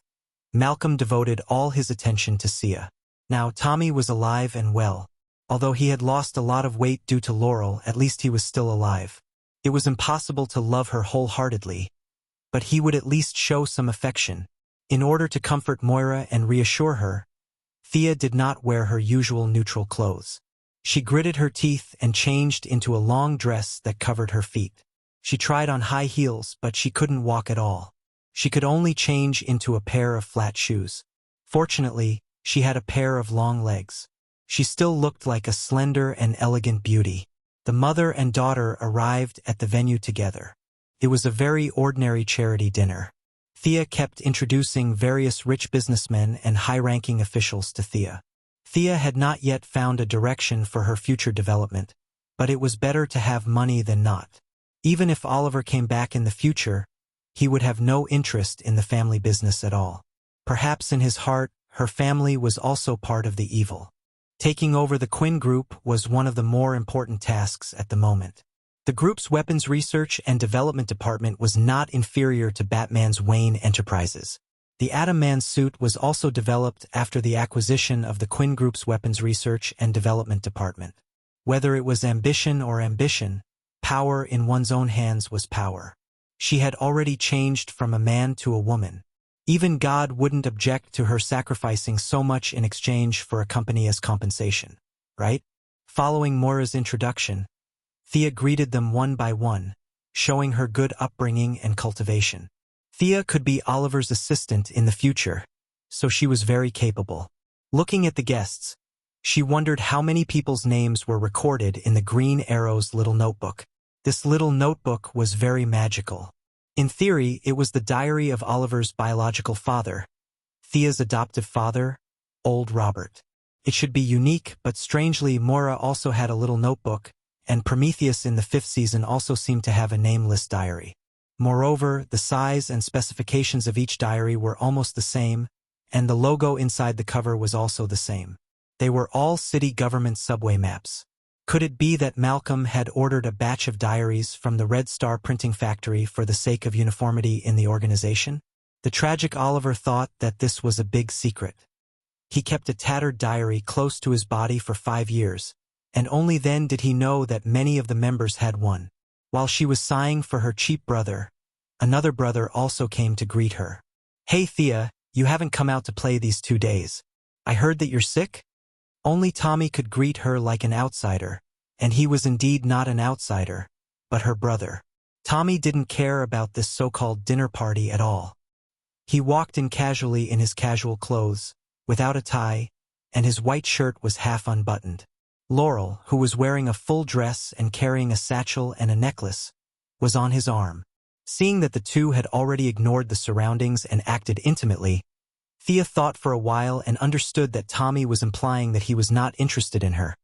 Malcolm devoted all his attention to Sia. Now Tommy was alive and well. Although he had lost a lot of weight due to Laurel, at least he was still alive. It was impossible to love her wholeheartedly, but he would at least show some affection. In order to comfort Moira and reassure her, Thea did not wear her usual neutral clothes. She gritted her teeth and changed into a long dress that covered her feet. She tried on high heels, but she couldn't walk at all. She could only change into a pair of flat shoes. Fortunately, she had a pair of long legs. She still looked like a slender and elegant beauty. The mother and daughter arrived at the venue together. It was a very ordinary charity dinner. Thea kept introducing various rich businessmen and high-ranking officials to Thea. Thea had not yet found a direction for her future development, but it was better to have money than not. Even if Oliver came back in the future, he would have no interest in the family business at all. Perhaps in his heart, her family was also part of the evil. Taking over the Quinn Group was one of the more important tasks at the moment. The group's weapons research and development department was not inferior to Batman's Wayne Enterprises. The Atom Man suit was also developed after the acquisition of the Quinn Group's weapons research and development department. Whether it was ambition or ambition, power in one's own hands was power. She had already changed from a man to a woman. Even God wouldn't object to her sacrificing so much in exchange for a company as compensation, right? Following Moira's introduction, Thea greeted them one by one, showing her good upbringing and cultivation. Thea could be Oliver's assistant in the future, so she was very capable. Looking at the guests, she wondered how many people's names were recorded in the Green Arrow's little notebook. This little notebook was very magical. In theory, it was the diary of Oliver's biological father, Thea's adoptive father, Old Robert. It should be unique, but strangely, Moira also had a little notebook, and Prometheus in the 5th season also seemed to have a nameless diary. Moreover, the size and specifications of each diary were almost the same, and the logo inside the cover was also the same. They were all city government subway maps. Could it be that Malcolm had ordered a batch of diaries from the Red Star printing factory for the sake of uniformity in the organization? The tragic Oliver thought that this was a big secret. He kept a tattered diary close to his body for 5 years, and only then did he know that many of the members had one. While she was sighing for her cheap brother, another brother also came to greet her. "Hey Thea, you haven't come out to play these 2 days. I heard that you're sick?" Only Tommy could greet her like an outsider, and he was indeed not an outsider, but her brother. Tommy didn't care about this so-called dinner party at all. He walked in casually in his casual clothes, without a tie, and his white shirt was half unbuttoned. Laurel, who was wearing a full dress and carrying a satchel and a necklace, was on his arm. Seeing that the two had already ignored the surroundings and acted intimately, Thea thought for a while and understood that Tommy was implying that he was not interested in her,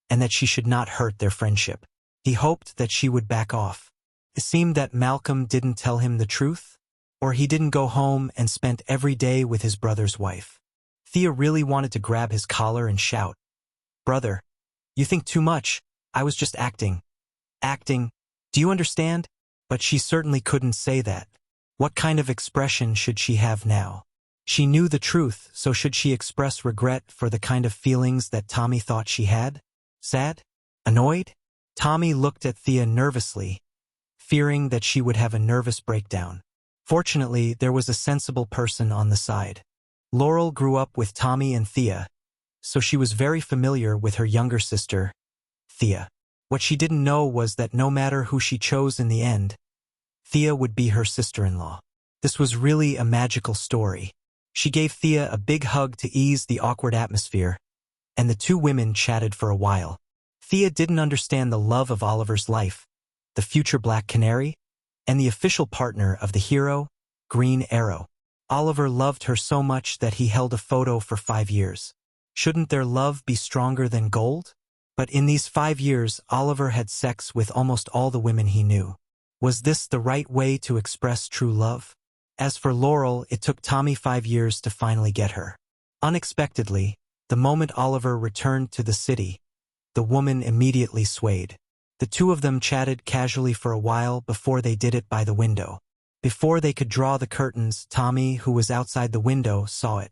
and that she should not hurt their friendship. He hoped that she would back off. It seemed that Malcolm didn't tell him the truth, or he didn't go home and spent every day with his brother's wife. Thea really wanted to grab his collar and shout, "Brother, you think too much. I was just acting. Acting. Do you understand?" But she certainly couldn't say that. What kind of expression should she have now? She knew the truth, so should she express regret for the kind of feelings that Tommy thought she had? Sad? Annoyed? Tommy looked at Thea nervously, fearing that she would have a nervous breakdown. Fortunately, there was a sensible person on the side. Laurel grew up with Tommy and Thea, so she was very familiar with her younger sister, Thea. What she didn't know was that no matter who she chose in the end, Thea would be her sister-in-law. This was really a magical story. She gave Thea a big hug to ease the awkward atmosphere, and the two women chatted for a while. Thea didn't understand the love of Oliver's life, the future Black Canary, and the official partner of the hero, Green Arrow. Oliver loved her so much that he held a photo for 5 years. Shouldn't their love be stronger than gold? But in these 5 years, Oliver had sex with almost all the women he knew. Was this the right way to express true love? As for Laurel, it took Tommy 5 years to finally get her. Unexpectedly, the moment Oliver returned to the city, the woman immediately swayed. The two of them chatted casually for a while before they did it by the window. Before they could draw the curtains, Tommy, who was outside the window, saw it.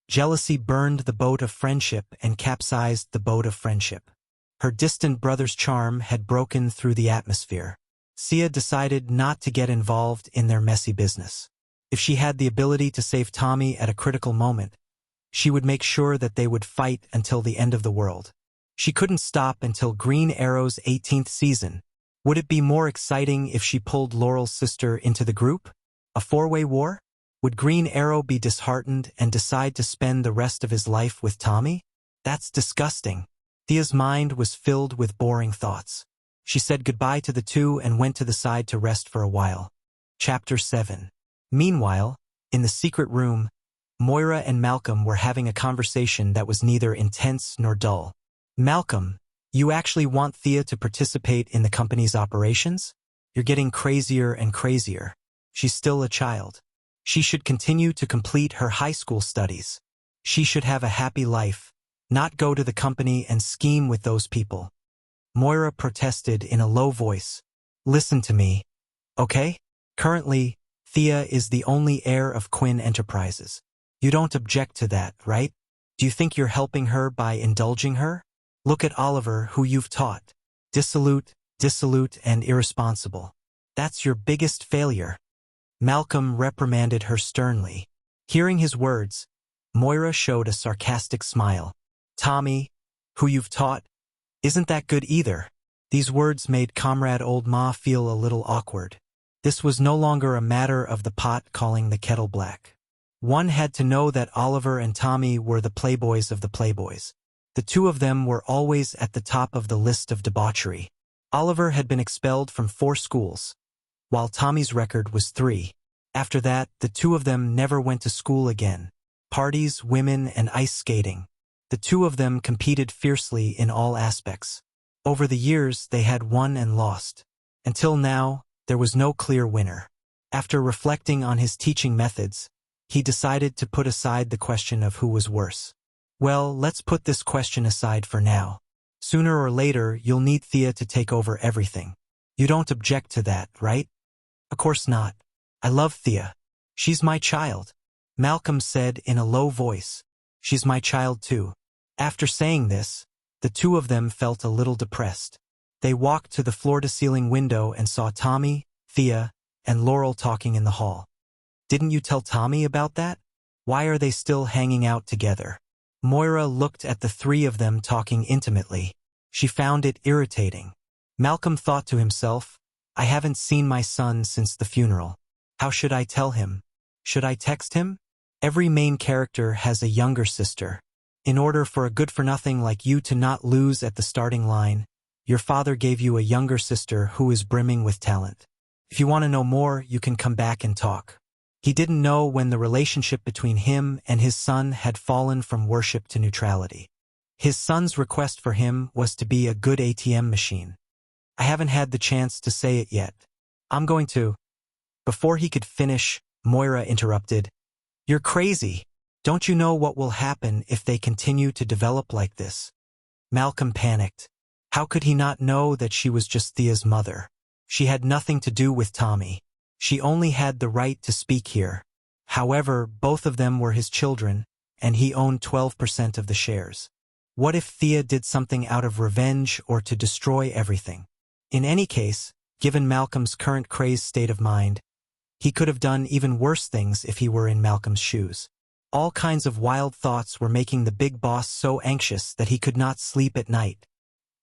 Jealousy burned the boat of friendship and capsized the boat of friendship. Her distant brother's charm had broken through the atmosphere. Thea decided not to get involved in their messy business. If she had the ability to save Tommy at a critical moment, she would make sure that they would fight until the end of the world. She couldn't stop until Green Arrow's 18th season. Would it be more exciting if she pulled Laurel's sister into the group? A 4-way war? Would Green Arrow be disheartened and decide to spend the rest of his life with Tommy? That's disgusting. Thea's mind was filled with boring thoughts. She said goodbye to the two and went to the side to rest for a while. Chapter 7. Meanwhile, in the secret room, Moira and Malcolm were having a conversation that was neither intense nor dull. "Malcolm, you actually want Thea to participate in the company's operations? You're getting crazier and crazier. She's still a child. She should continue to complete her high school studies. She should have a happy life, not go to the company and scheme with those people." Moira protested in a low voice. "Listen to me, okay? Currently, Thea is the only heir of Quinn Enterprises. You don't object to that, right? Do you think you're helping her by indulging her? Look at Oliver, who you've taught. Dissolute, and irresponsible. That's your biggest failure." Malcolm reprimanded her sternly. Hearing his words, Moira showed a sarcastic smile. "Tommy, who you've taught, isn't that good either." These words made Comrade Old Ma feel a little awkward. This was no longer a matter of the pot calling the kettle black. One had to know that Oliver and Tommy were the playboys of the playboys. The two of them were always at the top of the list of debauchery. Oliver had been expelled from 4 schools, while Tommy's record was 3. After that, the two of them never went to school again. Parties, women, and ice skating. The two of them competed fiercely in all aspects. Over the years, they had won and lost. Until now, there was no clear winner. After reflecting on his teaching methods, he decided to put aside the question of who was worse. Well, let's put this question aside for now. Sooner or later, you'll need Thea to take over everything. You don't object to that, right? Of course not. I love Thea. She's my child. Malcolm said in a low voice. She's my child too. After saying this, the two of them felt a little depressed. They walked to the floor-to-ceiling window and saw Tommy, Thea, and Laurel talking in the hall. Didn't you tell Tommy about that? Why are they still hanging out together? Moira looked at the three of them talking intimately. She found it irritating. Malcolm thought to himself, I haven't seen my son since the funeral. How should I tell him? Should I text him? Every main character has a younger sister. In order for a good-for-nothing like you to not lose at the starting line, your father gave you a younger sister who is brimming with talent. If you want to know more, you can come back and talk. He didn't know when the relationship between him and his son had fallen from worship to neutrality. His son's request for him was to be a good ATM machine. I haven't had the chance to say it yet. I'm going to. Before he could finish, Moira interrupted. You're crazy. Don't you know what will happen if they continue to develop like this? Malcolm panicked. How could he not know that she was just Thea's mother? She had nothing to do with Tommy. She only had the right to speak here. However, both of them were his children, and he owned 12% of the shares. What if Thea did something out of revenge or to destroy everything? In any case, given Malcolm's current crazed state of mind, he could have done even worse things if he were in Malcolm's shoes. All kinds of wild thoughts were making the big boss so anxious that he could not sleep at night.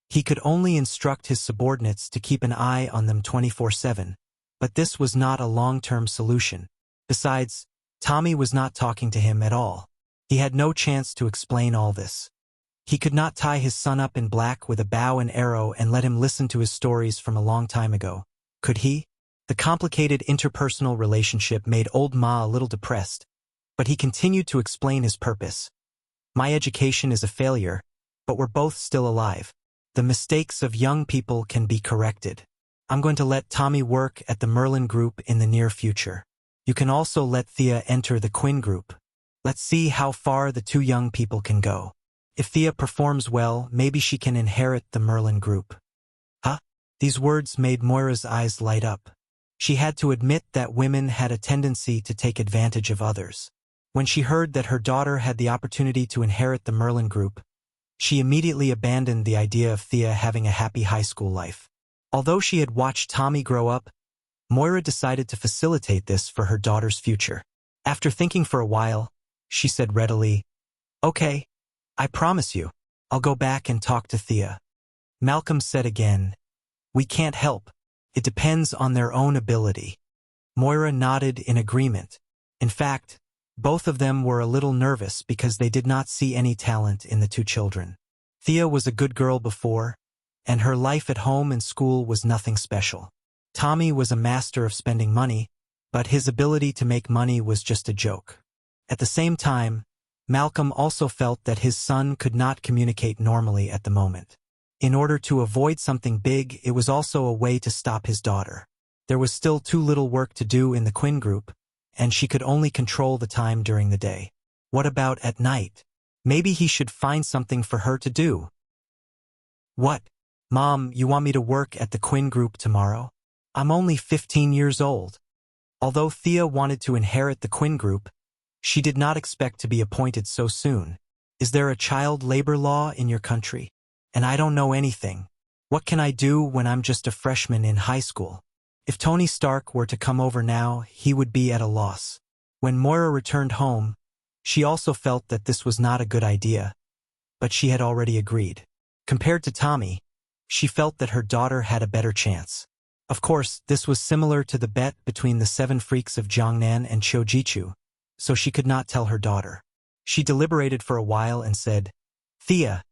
He could only instruct his subordinates to keep an eye on them 24/7, but this was not a long-term solution. Besides, Tommy was not talking to him at all. He had no chance to explain all this. He could not tie his son up in black with a bow and arrow and let him listen to his stories from a long time ago. Could he? The complicated interpersonal relationship made old Ma a little depressed, but he continued to explain his purpose. My education is a failure, but we're both still alive. The mistakes of young people can be corrected. I'm going to let Tommy work at the Merlin Group in the near future. You can also let Thea enter the Quinn Group. Let's see how far the two young people can go. If Thea performs well, maybe she can inherit the Merlin Group. Huh? These words made Moira's eyes light up. She had to admit that women had a tendency to take advantage of others. When she heard that her daughter had the opportunity to inherit the Merlin Group, she immediately abandoned the idea of Thea having a happy high school life. Although she had watched Tommy grow up, Moira decided to facilitate this for her daughter's future. After thinking for a while, she said readily, Okay, I promise you, I'll go back and talk to Thea. Malcolm said again, We can't help. It depends on their own ability. Moira nodded in agreement. In fact, both of them were a little nervous because they did not see any talent in the two children. Thea was a good girl before, and her life at home and school was nothing special. Tommy was a master of spending money, but his ability to make money was just a joke. At the same time, Malcolm also felt that his son could not communicate normally at the moment. In order to avoid something big, it was also a way to stop his daughter. There was still too little work to do in the Quinn Group, and she could only control the time during the day. What about at night? Maybe he should find something for her to do. What? Mom, you want me to work at the Quinn Group tomorrow? I'm only 15 years old. Although Thea wanted to inherit the Quinn Group, she did not expect to be appointed so soon. Is there a child labor law in your country? And I don't know anything. What can I do when I'm just a freshman in high school? If Tony Stark were to come over now, he would be at a loss. When Moira returned home, she also felt that this was not a good idea, but she had already agreed. Compared to Tommy, she felt that her daughter had a better chance. Of course, this was similar to the bet between the 7 freaks of Jiangnan and Chojichu, so she could not tell her daughter. She deliberated for a while and said, Thea,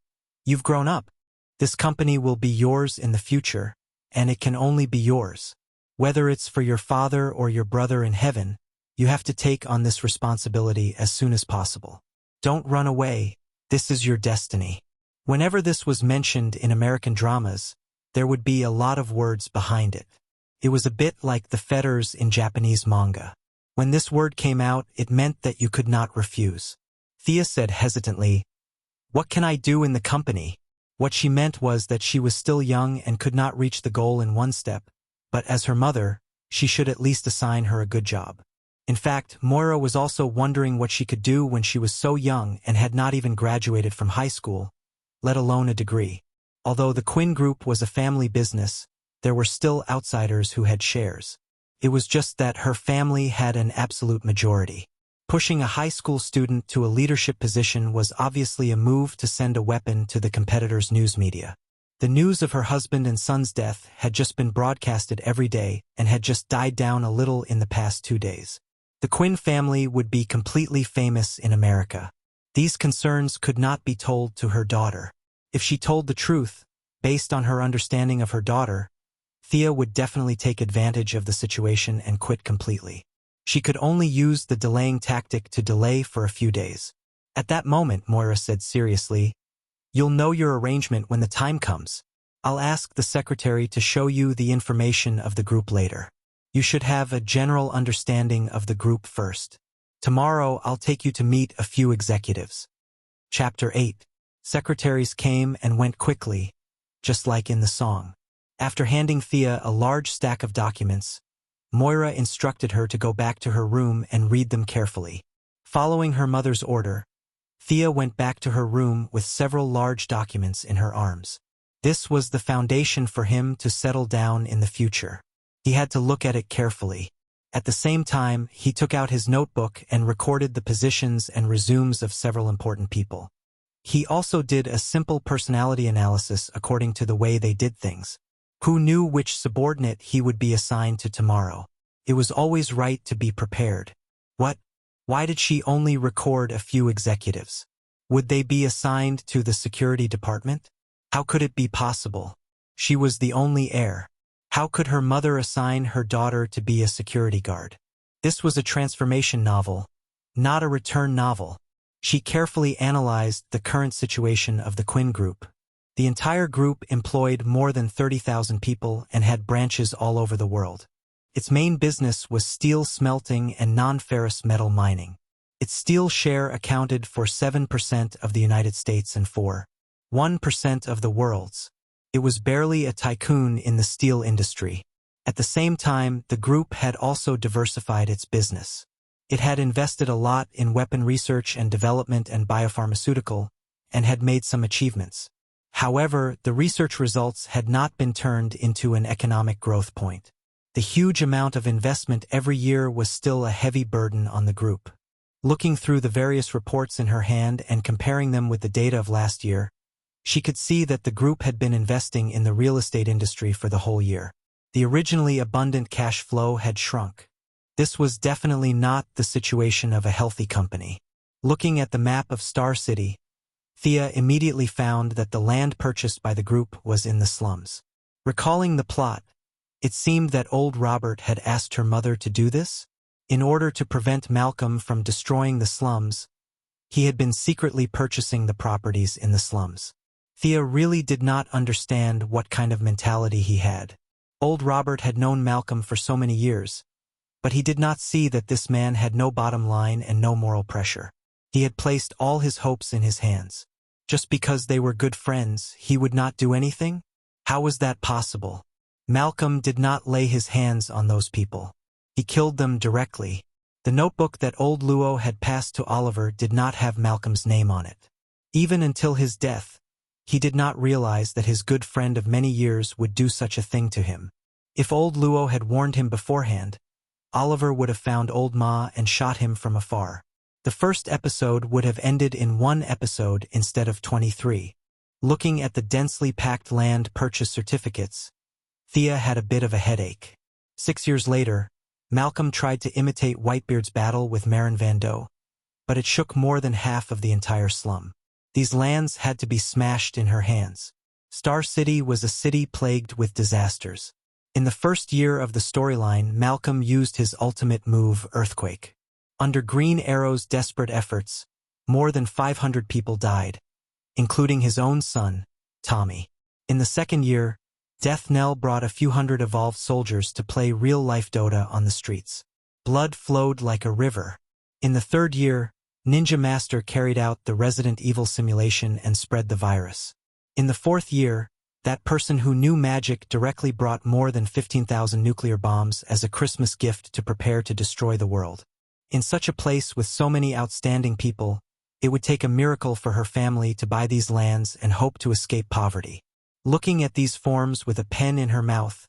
you've grown up. This company will be yours in the future, and it can only be yours. Whether it's for your father or your brother in heaven, you have to take on this responsibility as soon as possible. Don't run away. This is your destiny. Whenever this was mentioned in American dramas, there would be a lot of words behind it. It was a bit like the fetters in Japanese manga. When this word came out, it meant that you could not refuse. Thea said hesitantly, What can I do in the company? What she meant was that she was still young and could not reach the goal in one step, but as her mother, she should at least assign her a good job. In fact, Moira was also wondering what she could do when she was so young and had not even graduated from high school, let alone a degree. Although the Quinn Group was a family business, there were still outsiders who had shares. It was just that her family had an absolute majority. Pushing a high school student to a leadership position was obviously a move to send a weapon to the competitor's news media. The news of her husband and son's death had just been broadcasted every day and had just died down a little in the past 2 days. The Quinn family would be completely famous in America. These concerns could not be told to her daughter. If she told the truth, based on her understanding of her daughter, Thea would definitely take advantage of the situation and quit completely. She could only use the delaying tactic to delay for a few days. At that moment, Moira said seriously, "You'll know your arrangement when the time comes. I'll ask the secretary to show you the information of the group later. You should have a general understanding of the group first. Tomorrow I'll take you to meet a few executives." Chapter 8. Secretaries came and went quickly, just like in the song. After handing Thea a large stack of documents, Moira instructed her to go back to her room and read them carefully. Following her mother's order, Thea went back to her room with several large documents in her arms. This was the foundation for him to settle down in the future. He had to look at it carefully. At the same time, he took out his notebook and recorded the positions and resumes of several important people. He also did a simple personality analysis according to the way they did things. Who knew which subordinate he would be assigned to tomorrow? It was always right to be prepared. What? Why did she only record a few executives? Would they be assigned to the security department? How could it be possible? She was the only heir. How could her mother assign her daughter to be a security guard? This was a transformation novel, not a return novel. She carefully analyzed the current situation of the Quinn Group. The entire group employed more than 30,000 people and had branches all over the world. Its main business was steel smelting and non-ferrous metal mining. Its steel share accounted for 7% of the United States and 1% of the world's. It was barely a tycoon in the steel industry. At the same time, the group had also diversified its business. It had invested a lot in weapon research and development and biopharmaceutical, and had made some achievements. However, the research results had not been turned into an economic growth point. The huge amount of investment every year was still a heavy burden on the group. Looking through the various reports in her hand and comparing them with the data of last year, she could see that the group had been investing in the real estate industry for the whole year. The originally abundant cash flow had shrunk. This was definitely not the situation of a healthy company. Looking at the map of Star City, Thea immediately found that the land purchased by the group was in the slums. Recalling the plot, it seemed that old Robert had asked her mother to do this. In order to prevent Malcolm from destroying the slums, he had been secretly purchasing the properties in the slums. Thea really did not understand what kind of mentality he had. Old Robert had known Malcolm for so many years, but he did not see that this man had no bottom line and no moral pressure. He had placed all his hopes in his hands. Just because they were good friends, he would not do anything? How was that possible? Malcolm did not lay his hands on those people. He killed them directly. The notebook that old Luo had passed to Oliver did not have Malcolm's name on it. Even until his death, he did not realize that his good friend of many years would do such a thing to him. If old Luo had warned him beforehand, Oliver would have found old Ma and shot him from afar. The first episode would have ended in 1 episode instead of 23. Looking at the densely packed land purchase certificates, Thea had a bit of a headache. 6 years later, Malcolm tried to imitate Whitebeard's battle with Marin Van Doe, but it shook more than half of the entire slum. These lands had to be smashed in her hands. Star City was a city plagued with disasters. In the first year of the storyline, Malcolm used his ultimate move, Earthquake. Under Green Arrow's desperate efforts, more than 500 people died, including his own son, Tommy. In the second year, Death Knell brought a few hundred evolved soldiers to play real-life Dota on the streets. Blood flowed like a river. In the third year, Ninja Master carried out the Resident Evil simulation and spread the virus. In the 4th year, that person who knew magic directly brought more than 15,000 nuclear bombs as a Christmas gift to prepare to destroy the world. In such a place with so many outstanding people, it would take a miracle for her family to buy these lands and hope to escape poverty. Looking at these forms with a pen in her mouth,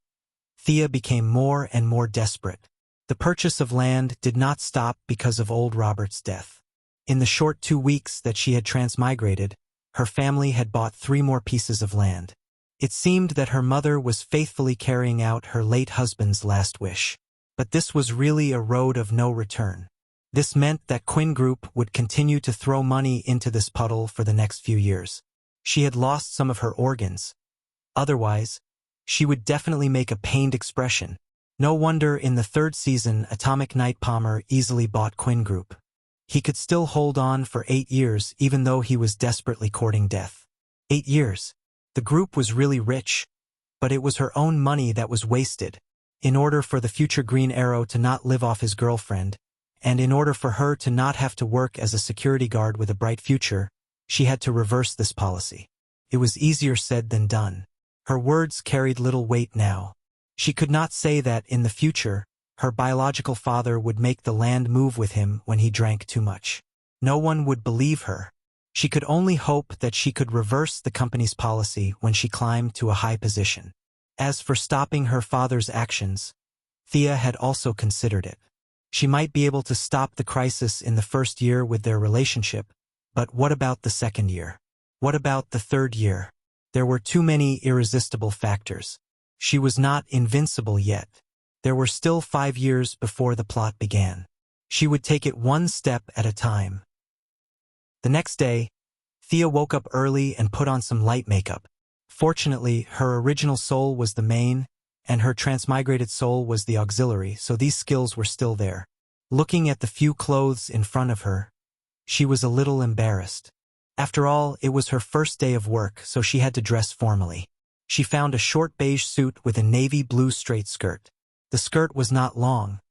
Thea became more and more desperate. The purchase of land did not stop because of old Robert's death. In the short 2 weeks that she had transmigrated, her family had bought 3 more pieces of land. It seemed that her mother was faithfully carrying out her late husband's last wish. But this was really a road of no return. This meant that Quinn Group would continue to throw money into this puddle for the next few years. She had lost some of her organs. Otherwise, she would definitely make a pained expression. No wonder in the 3rd season Atomic Night Palmer easily bought Quinn Group. He could still hold on for 8 years even though he was desperately courting death. 8 years. The group was really rich, but it was her own money that was wasted. In order for the future Green Arrow to not live off his girlfriend, and in order for her to not have to work as a security guard with a bright future, she had to reverse this policy. It was easier said than done. Her words carried little weight now. She could not say that, in the future, her biological father would make the land move with him when he drank too much. No one would believe her. She could only hope that she could reverse the company's policy when she climbed to a high position. As for stopping her father's actions, Thea had also considered it. She might be able to stop the crisis in the 1st year with their relationship, but what about the 2nd year? What about the 3rd year? There were too many irresistible factors. She was not invincible yet. There were still 5 years before the plot began. She would take it one step at a time. The next day, Thea woke up early and put on some light makeup. Fortunately, her original soul was the main, and her transmigrated soul was the auxiliary, so these skills were still there. Looking at the few clothes in front of her, she was a little embarrassed. After all, it was her first day of work, so she had to dress formally. She found a short beige suit with a navy blue straight skirt. The skirt was not long,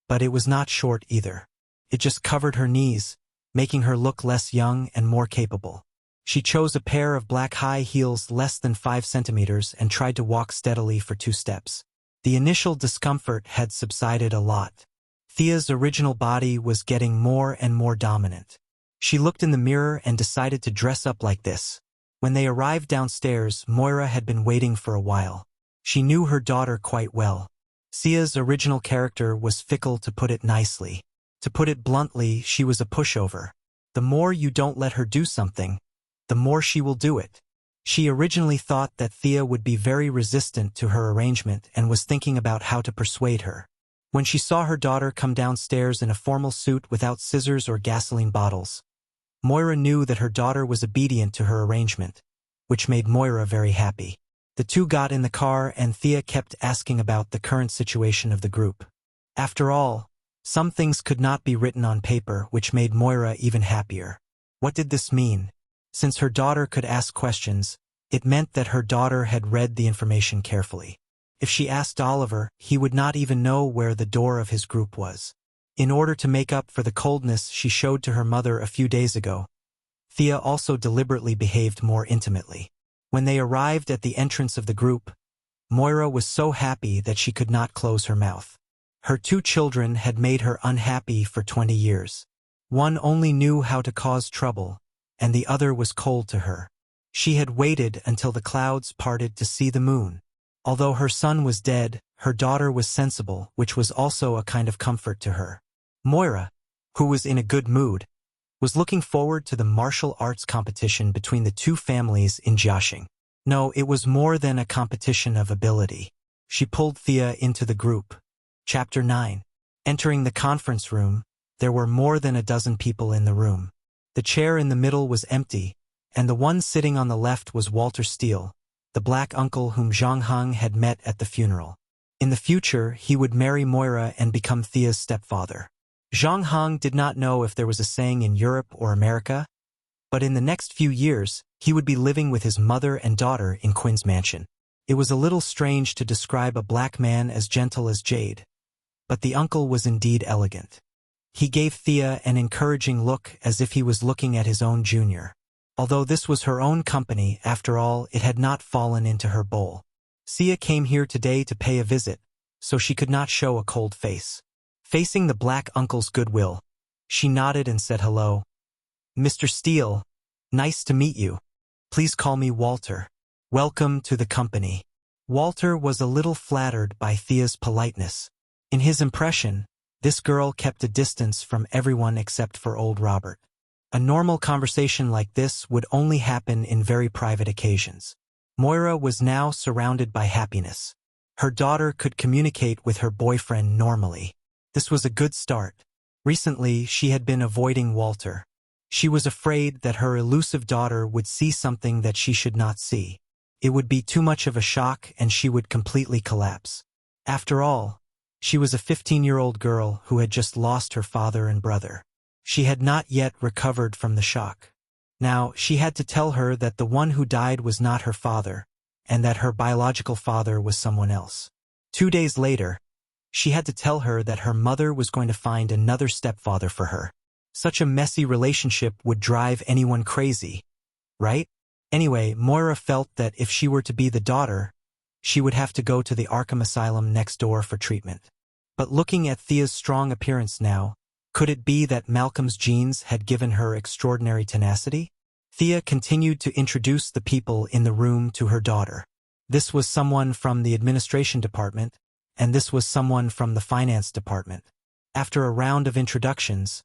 but it was not short either. It just covered her knees, making her look less young and more capable. She chose a pair of black high heels less than 5 centimeters and tried to walk steadily for 2 steps. The initial discomfort had subsided a lot. Thea's original body was getting more and more dominant. She looked in the mirror and decided to dress up like this. When they arrived downstairs, Moira had been waiting for a while. She knew her daughter quite well. Sia's original character was fickle, to put it nicely. To put it bluntly, she was a pushover. The more you don't let her do something, the more she will do it. She originally thought that Thea would be very resistant to her arrangement and was thinking about how to persuade her. When she saw her daughter come downstairs in a formal suit without scissors or gasoline bottles, Moira knew that her daughter was obedient to her arrangement, which made Moira very happy. The two got in the car and Thea kept asking about the current situation of the group. After all, some things could not be written on paper, which made Moira even happier. What did this mean? Since her daughter could ask questions, it meant that her daughter had read the information carefully. If she asked Oliver, he would not even know where the door of his group was. In order to make up for the coldness she showed to her mother a few days ago, Thea also deliberately behaved more intimately. When they arrived at the entrance of the group, Moira was so happy that she could not close her mouth. Her 2 children had made her unhappy for 20 years. One only knew how to cause trouble, and the other was cold to her. She had waited until the clouds parted to see the moon. Although her son was dead, her daughter was sensible, which was also a kind of comfort to her. Moira, who was in a good mood, was looking forward to the martial arts competition between the 2 families in Jiaxing. No, it was more than a competition of ability. She pulled Thea into the group. Chapter 9. Entering the conference room, there were more than a dozen people in the room. The chair in the middle was empty, and the one sitting on the left was Walter Steele, the black uncle whom Zhang Heng had met at the funeral. In the future, he would marry Moira and become Thea's stepfather. Zhang Heng did not know if there was a saying in Europe or America, but in the next few years, he would be living with his mother and daughter in Quinn's mansion. It was a little strange to describe a black man as gentle as jade, but the uncle was indeed elegant. He gave Thea an encouraging look as if he was looking at his own junior. Although this was her own company, after all, it had not fallen into her bowl. Sia came here today to pay a visit, so she could not show a cold face. Facing the black uncle's goodwill, she nodded and said hello. Mr. Steele, nice to meet you. Please call me Walter. Welcome to the company. Walter was a little flattered by Thea's politeness. In his impression, this girl kept a distance from everyone except for old Robert. A normal conversation like this would only happen in very private occasions. Moira was now surrounded by happiness. Her daughter could communicate with her boyfriend normally. This was a good start. Recently, she had been avoiding Walter. She was afraid that her elusive daughter would see something that she should not see. It would be too much of a shock and she would completely collapse. After all, she was a 15-year-old girl who had just lost her father and brother. She had not yet recovered from the shock. Now, she had to tell her that the one who died was not her father, and that her biological father was someone else. 2 days later, she had to tell her that her mother was going to find another stepfather for her. Such a messy relationship would drive anyone crazy, right? Anyway, Moira felt that if she were to be the daughter, she would have to go to the Arkham Asylum next door for treatment. But looking at Thea's strong appearance now, could it be that Malcolm's genes had given her extraordinary tenacity? Thea continued to introduce the people in the room to her daughter. This was someone from the administration department, and this was someone from the finance department. After a round of introductions,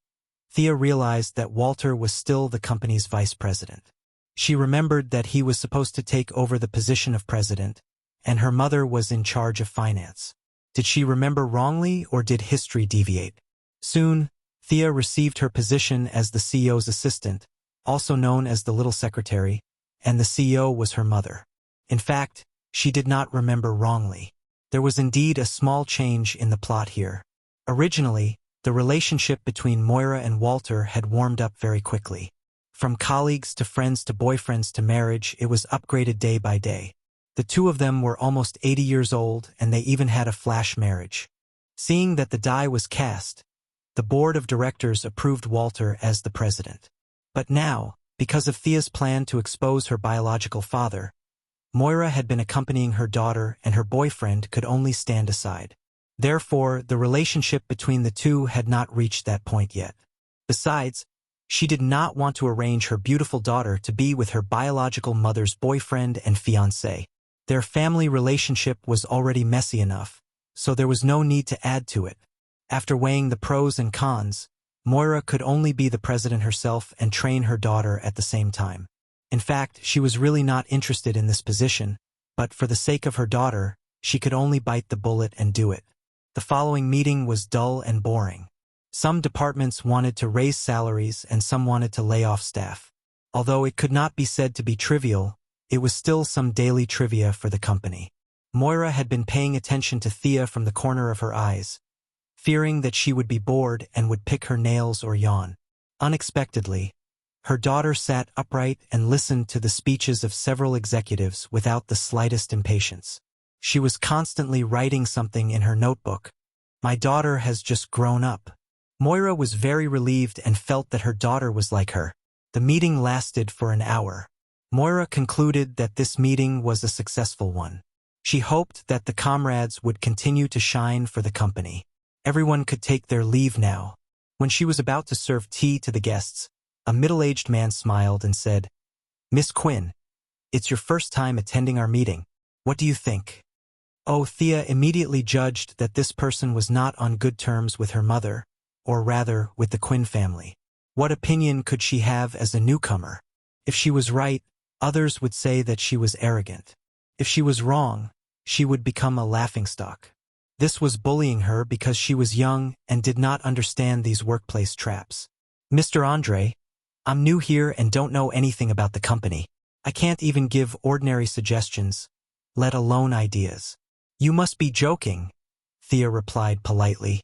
Thea realized that Walter was still the company's vice president. She remembered that he was supposed to take over the position of president, and her mother was in charge of finance. Did she remember wrongly, or did history deviate? Soon, Thea received her position as the CEO's assistant, also known as the little secretary, and the CEO was her mother. In fact, she did not remember wrongly. There was indeed a small change in the plot here. Originally, the relationship between Moira and Walter had warmed up very quickly. From colleagues to friends to boyfriends to marriage, it was upgraded day by day. The two of them were almost 80 years old, and they even had a flash marriage. Seeing that the die was cast, the board of directors approved Walter as the president. But now, because of Thea's plan to expose her biological father, Moira had been accompanying her daughter and her boyfriend could only stand aside. Therefore, the relationship between the two had not reached that point yet. Besides, she did not want to arrange her beautiful daughter to be with her biological mother's boyfriend and fiancé. Their family relationship was already messy enough, so there was no need to add to it. After weighing the pros and cons, Moira could only be the president herself and train her daughter at the same time. In fact, she was really not interested in this position, but for the sake of her daughter, she could only bite the bullet and do it. The following meeting was dull and boring. Some departments wanted to raise salaries and some wanted to lay off staff. Although it could not be said to be trivial, it was still some daily trivia for the company. Moira had been paying attention to Thea from the corner of her eyes, fearing that she would be bored and would pick her nails or yawn. Unexpectedly, her daughter sat upright and listened to the speeches of several executives without the slightest impatience. She was constantly writing something in her notebook. My daughter has just grown up. Moira was very relieved and felt that her daughter was like her. The meeting lasted for an hour. Moira concluded that this meeting was a successful one. She hoped that the comrades would continue to shine for the company. Everyone could take their leave now. When she was about to serve tea to the guests, a middle-aged man smiled and said, "Miss Quinn, it's your first time attending our meeting. What do you think?" Oh, Thea immediately judged that this person was not on good terms with her mother, or rather, with the Quinn family. What opinion could she have as a newcomer? If she was right, others would say that she was arrogant. If she was wrong, she would become a laughingstock. This was bullying her because she was young and did not understand these workplace traps. "Mr. Andre, I'm new here and don't know anything about the company. I can't even give ordinary suggestions, let alone ideas." "You must be joking," Thea replied politely.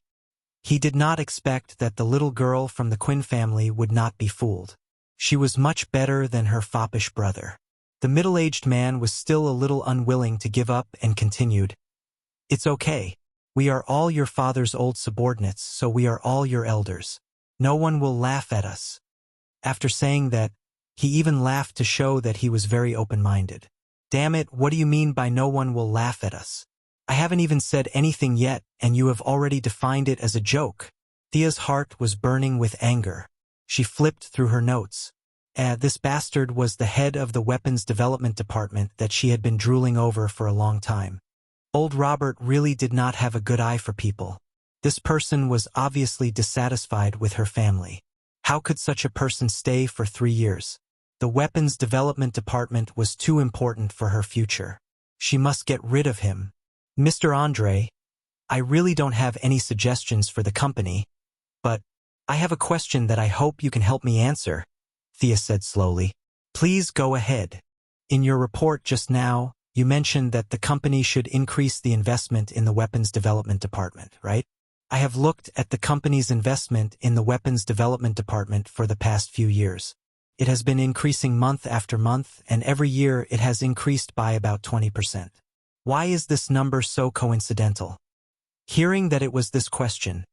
He did not expect that the little girl from the Quinn family would not be fooled. She was much better than her foppish brother. The middle-aged man was still a little unwilling to give up and continued, "It's okay. We are all your father's old subordinates, so we are all your elders. No one will laugh at us." After saying that, He even laughed to show that he was very open-minded. Damn it, what do you mean by no one will laugh at us? I haven't even said anything yet, and you have already defined it as a joke. Thea's heart was burning with anger. She flipped through her notes. This bastard was the head of the weapons development department that she had been drooling over for a long time. Old Robert really did not have a good eye for people. This person was obviously dissatisfied with her family. How could such a person stay for 3 years? The weapons development department was too important for her future. She must get rid of him. Mr. Andre, I really don't have any suggestions for the company, but I have a question that I hope you can help me answer, Thea said slowly. Please go ahead. In your report just now, you mentioned that the company should increase the investment in the weapons development department, right? I have looked at the company's investment in the weapons development department for the past few years. It has been increasing month after month, and every year it has increased by about 20%. Why is this number so coincidental? Hearing that it was this question,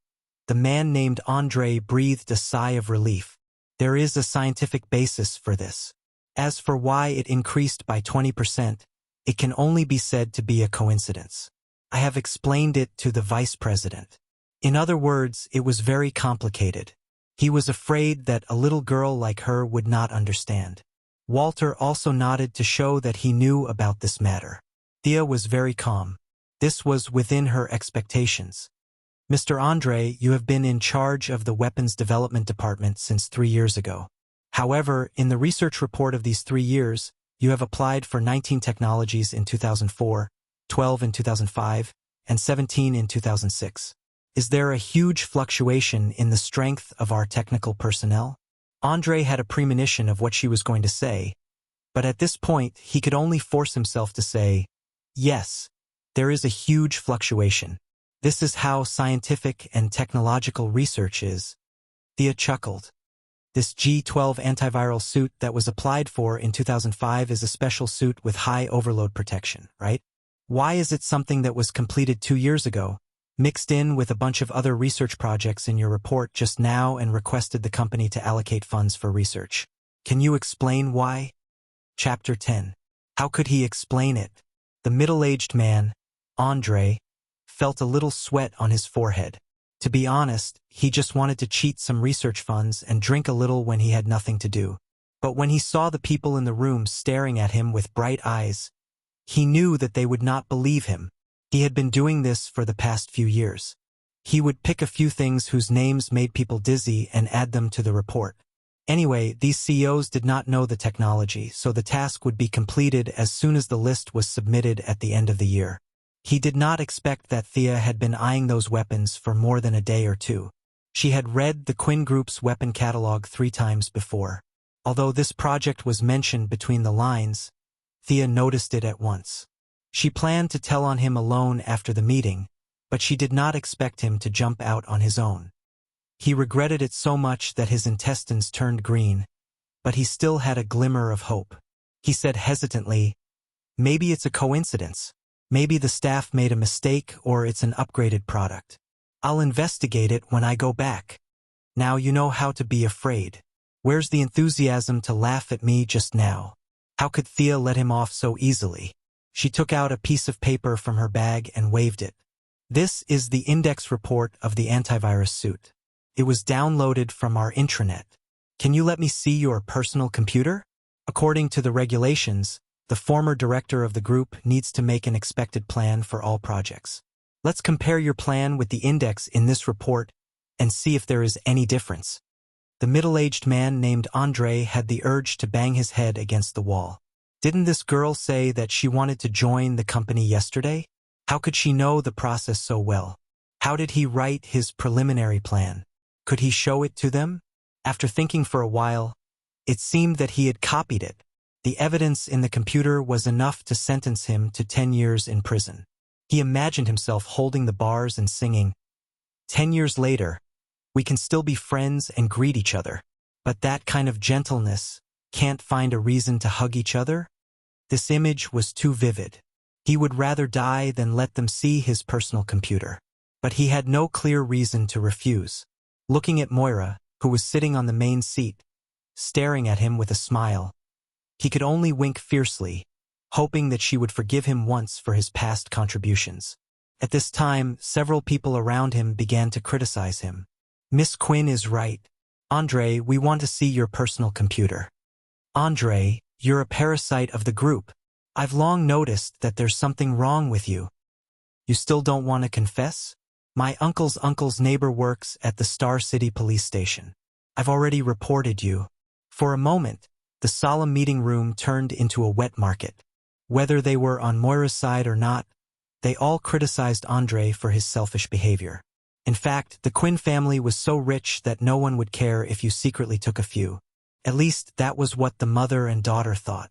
the man named Andre breathed a sigh of relief. There is a scientific basis for this. As for why it increased by 20%, it can only be said to be a coincidence. I have explained it to the vice president. In other words, it was very complicated. He was afraid that a little girl like her would not understand. Walter also nodded to show that he knew about this matter. Thea was very calm. This was within her expectations. Mr. Andre, you have been in charge of the weapons development department since 3 years ago. However, in the research report of these 3 years, you have applied for 19 technologies in 2004, 12 in 2005, and 17 in 2006. Is there a huge fluctuation in the strength of our technical personnel? Andre had a premonition of what she was going to say, but at this point he could only force himself to say, yes, there is a huge fluctuation. This is how scientific and technological research is. Thea chuckled. This G12 antiviral suit that was applied for in 2005 is a special suit with high overload protection, right? Why is it something that was completed 2 years ago, mixed in with a bunch of other research projects in your report just now and requested the company to allocate funds for research? Can you explain why? Chapter 10. How could he explain it? The middle-aged man, Andre, felt a little sweat on his forehead. To be honest, he just wanted to cheat some research funds and drink a little when he had nothing to do. But when he saw the people in the room staring at him with bright eyes, he knew that they would not believe him. He had been doing this for the past few years. He would pick a few things whose names made people dizzy and add them to the report. Anyway, these CEOs did not know the technology, so the task would be completed as soon as the list was submitted at the end of the year. He did not expect that Thea had been eyeing those weapons for more than a day or two. She had read the Quinn Group's weapon catalog 3 times before. Although this project was mentioned between the lines, Thea noticed it at once. She planned to tell on him alone after the meeting, but she did not expect him to jump out on his own. He regretted it so much that his intestines turned green, but he still had a glimmer of hope. He said hesitantly, maybe it's a coincidence. Maybe the staff made a mistake or it's an upgraded product. I'll investigate it when I go back. Now you know how to be afraid. Where's the enthusiasm to laugh at me just now? How could Thea let him off so easily? She took out a piece of paper from her bag and waved it. This is the index report of the antivirus suit. It was downloaded from our intranet. Can you let me see your personal computer? According to the regulations, the former director of the group needs to make an expected plan for all projects. Let's compare your plan with the index in this report and see if there is any difference. The middle-aged man named Andre had the urge to bang his head against the wall. Didn't this girl say that she wanted to join the company yesterday? How could she know the process so well? How did he write his preliminary plan? Could he show it to them? After thinking for a while, it seemed that he had copied it. The evidence in the computer was enough to sentence him to 10 years in prison. He imagined himself holding the bars and singing, 10 years later, we can still be friends and greet each other. But that kind of gentleness, can't find a reason to hug each other? This image was too vivid. He would rather die than let them see his personal computer. But he had no clear reason to refuse. Looking at Moira, who was sitting on the main seat, staring at him with a smile. He could only wink fiercely, hoping that she would forgive him once for his past contributions. At this time, several people around him began to criticize him. Miss Quinn is right. Andre, we want to see your personal computer. Andre, you're a parasite of the group. I've long noticed that there's something wrong with you. You still don't want to confess? My uncle's neighbor works at the Star City police station. I've already reported you. For a moment, the solemn meeting room turned into a wet market. Whether they were on Moira's side or not, they all criticized Andre for his selfish behavior. In fact, the Quinn family was so rich that no one would care if you secretly took a few. At least that was what the mother and daughter thought.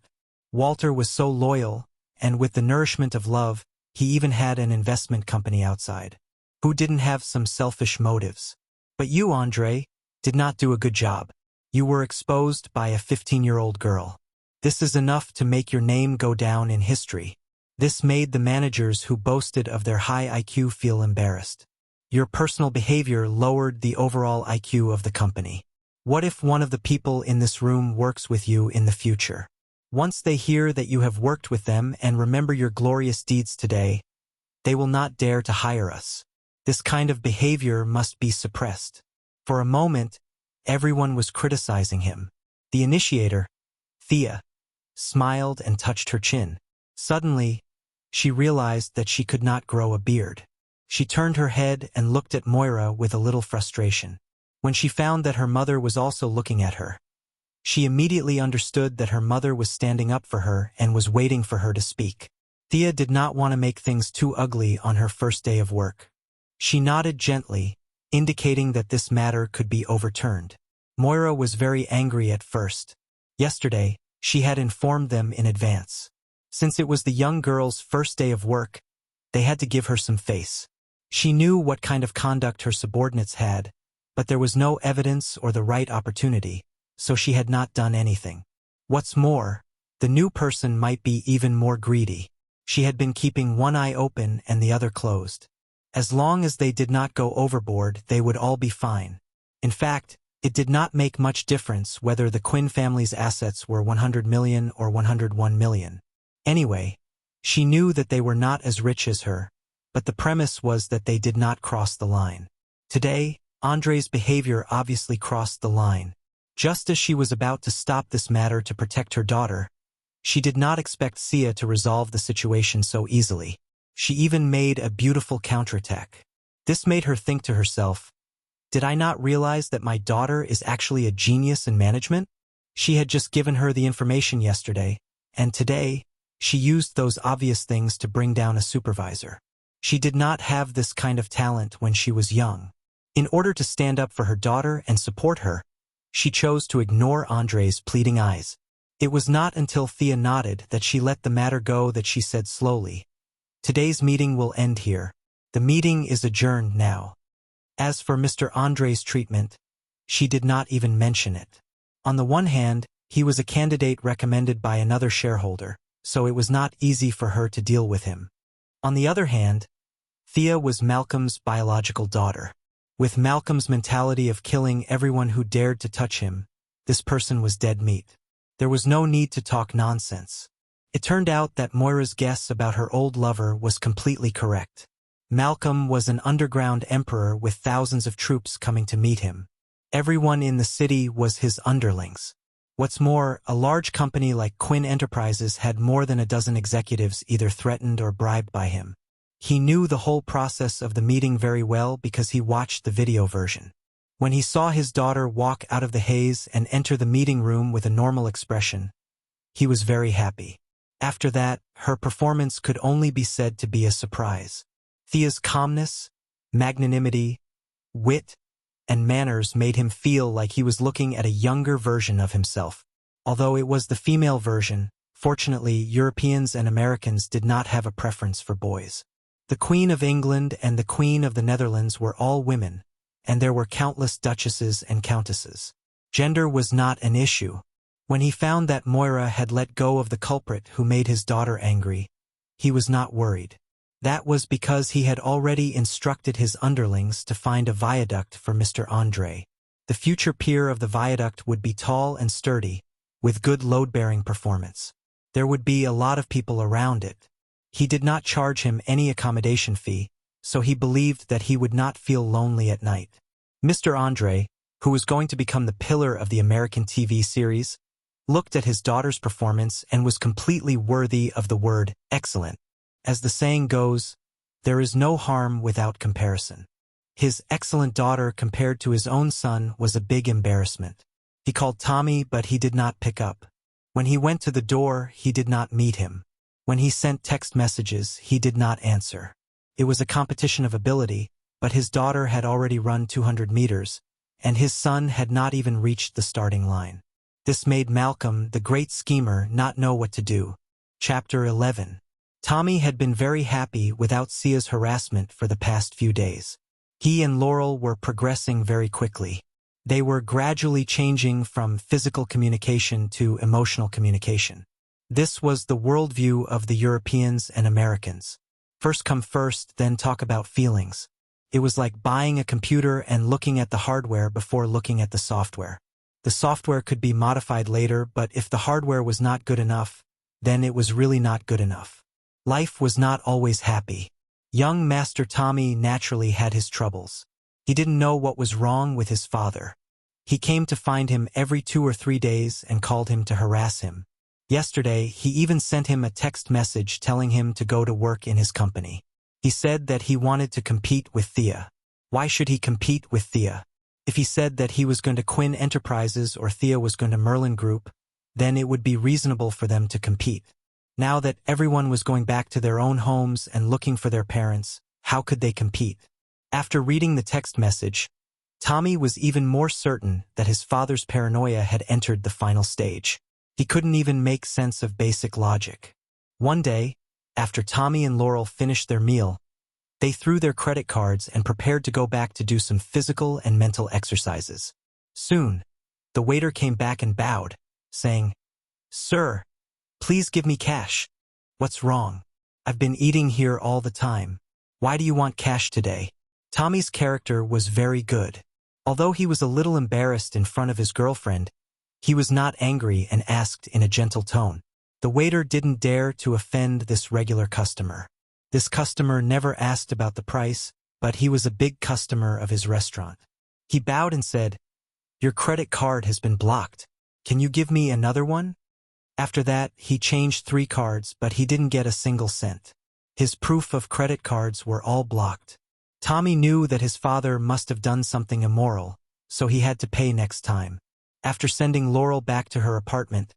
Walter was so loyal, and with the nourishment of love, he even had an investment company outside. Who didn't have some selfish motives? But you, Andre, did not do a good job. You were exposed by a 15-year-old girl. This is enough to make your name go down in history. This made the managers who boasted of their high IQ feel embarrassed. Your personal behavior lowered the overall IQ of the company. What if one of the people in this room works with you in the future? Once they hear that you have worked with them and remember your glorious deeds today, they will not dare to hire us. This kind of behavior must be suppressed. For a moment, everyone was criticizing him. The initiator, Thea, smiled and touched her chin. Suddenly, she realized that she could not grow a beard. She turned her head and looked at Moira with a little frustration. When she found that her mother was also looking at her, she immediately understood that her mother was standing up for her and was waiting for her to speak. Thea did not want to make things too ugly on her first day of work. She nodded gently, indicating that this matter could be overturned. Moira was very angry at first. Yesterday, she had informed them in advance. Since it was the young girl's first day of work, they had to give her some face. She knew what kind of conduct her subordinates had, but there was no evidence or the right opportunity, so she had not done anything. What's more, the new person might be even more greedy. She had been keeping one eye open and the other closed. As long as they did not go overboard, they would all be fine. In fact, it did not make much difference whether the Quinn family's assets were 100 million or 101 million. Anyway, she knew that they were not as rich as her, but the premise was that they did not cross the line. Today, Andre's behavior obviously crossed the line. Just as she was about to stop this matter to protect her daughter, she did not expect Sia to resolve the situation so easily. She even made a beautiful counterattack. This made her think to herself, did I not realize that my daughter is actually a genius in management? She had just given her the information yesterday, and today, she used those obvious things to bring down a supervisor. She did not have this kind of talent when she was young. In order to stand up for her daughter and support her, she chose to ignore Andre's pleading eyes. It was not until Thea nodded that she let the matter go that she said slowly, today's meeting will end here. The meeting is adjourned now. As for Mr. Andre's treatment, she did not even mention it. On the one hand, he was a candidate recommended by another shareholder, so it was not easy for her to deal with him. On the other hand, Thea was Malcolm's biological daughter. With Malcolm's mentality of killing everyone who dared to touch him, this person was dead meat. There was no need to talk nonsense. It turned out that Moira's guess about her old lover was completely correct. Malcolm was an underground emperor with thousands of troops coming to meet him. Everyone in the city was his underlings. What's more, a large company like Quinn Enterprises had more than a dozen executives either threatened or bribed by him. He knew the whole process of the meeting very well because he watched the video version. When he saw his daughter walk out of the haze and enter the meeting room with a normal expression, he was very happy. After that, her performance could only be said to be a surprise. Thea's calmness, magnanimity, wit, and manners made him feel like he was looking at a younger version of himself. Although it was the female version, fortunately, Europeans and Americans did not have a preference for boys. The Queen of England and the Queen of the Netherlands were all women, and there were countless duchesses and countesses. Gender was not an issue. When he found that Moira had let go of the culprit who made his daughter angry, he was not worried. That was because he had already instructed his underlings to find a viaduct for Mr. Andre. The future pier of the viaduct would be tall and sturdy, with good load-bearing performance. There would be a lot of people around it. He did not charge him any accommodation fee, so he believed that he would not feel lonely at night. Mr. Andre, who was going to become the pillar of the American TV series, looked at his daughter's performance and was completely worthy of the word excellent. As the saying goes, there is no harm without comparison. His excellent daughter compared to his own son was a big embarrassment. He called Tommy, but he did not pick up. When he went to the door, he did not meet him. When he sent text messages, he did not answer. It was a competition of ability, but his daughter had already run 200 meters, and his son had not even reached the starting line. This made Malcolm, the great schemer, not know what to do. Chapter 11. Tommy had been very happy without Sia's harassment for the past few days. He and Laurel were progressing very quickly. They were gradually changing from physical communication to emotional communication. This was the worldview of the Europeans and Americans. First come first, then talk about feelings. It was like buying a computer and looking at the hardware before looking at the software. The software could be modified later, but if the hardware was not good enough, then it was really not good enough. Life was not always happy. Young Master Tommy naturally had his troubles. He didn't know what was wrong with his father. He came to find him every 2 or 3 days and called him to harass him. Yesterday, he even sent him a text message telling him to go to work in his company. He said that he wanted to compete with Thea. Why should he compete with Thea? If he said that he was going to Quinn Enterprises or Thea was going to Merlin Group, then it would be reasonable for them to compete. Now that everyone was going back to their own homes and looking for their parents, how could they compete? After reading the text message, Tommy was even more certain that his father's paranoia had entered the final stage. He couldn't even make sense of basic logic. One day, after Tommy and Laurel finished their meal, they threw their credit cards and prepared to go back to do some physical and mental exercises. Soon, the waiter came back and bowed, saying, "Sir, please give me cash." "What's wrong? I've been eating here all the time. Why do you want cash today?" Tommy's character was very good. Although he was a little embarrassed in front of his girlfriend, he was not angry and asked in a gentle tone. The waiter didn't dare to offend this regular customer. This customer never asked about the price, but he was a big customer of his restaurant. He bowed and said, "Your credit card has been blocked. Can you give me another one?" After that, he changed 3 cards, but he didn't get a single cent. His proof of credit cards were all blocked. Tommy knew that his father must have done something immoral, so he had to pay next time. After sending Laurel back to her apartment,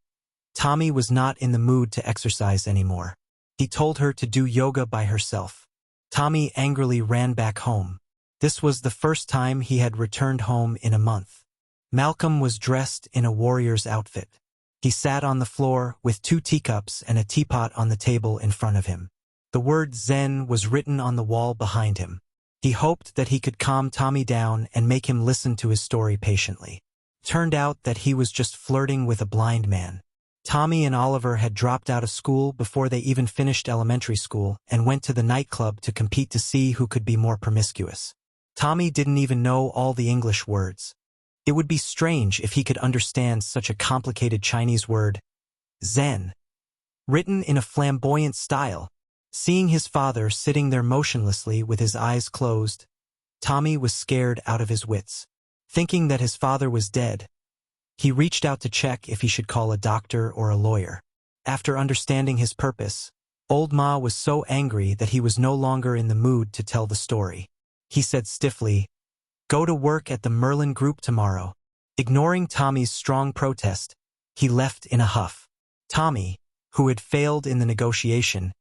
Tommy was not in the mood to exercise anymore. He told her to do yoga by herself. Tommy angrily ran back home. This was the first time he had returned home in a month. Malcolm was dressed in a warrior's outfit. He sat on the floor with 2 teacups and a teapot on the table in front of him. The word Zen was written on the wall behind him. He hoped that he could calm Tommy down and make him listen to his story patiently. Turned out that he was just flirting with a blind man. Tommy and Oliver had dropped out of school before they even finished elementary school and went to the nightclub to compete to see who could be more promiscuous. Tommy didn't even know all the English words. It would be strange if he could understand such a complicated Chinese word, Zen, written in a flamboyant style. Seeing his father sitting there motionlessly with his eyes closed, Tommy was scared out of his wits. Thinking that his father was dead, he reached out to check if he should call a doctor or a lawyer. After understanding his purpose, Old Ma was so angry that he was no longer in the mood to tell the story. He said stiffly, "Go to work at the Merlin Group tomorrow." Ignoring Tommy's strong protest, he left in a huff. Tommy, who had failed in the negotiation,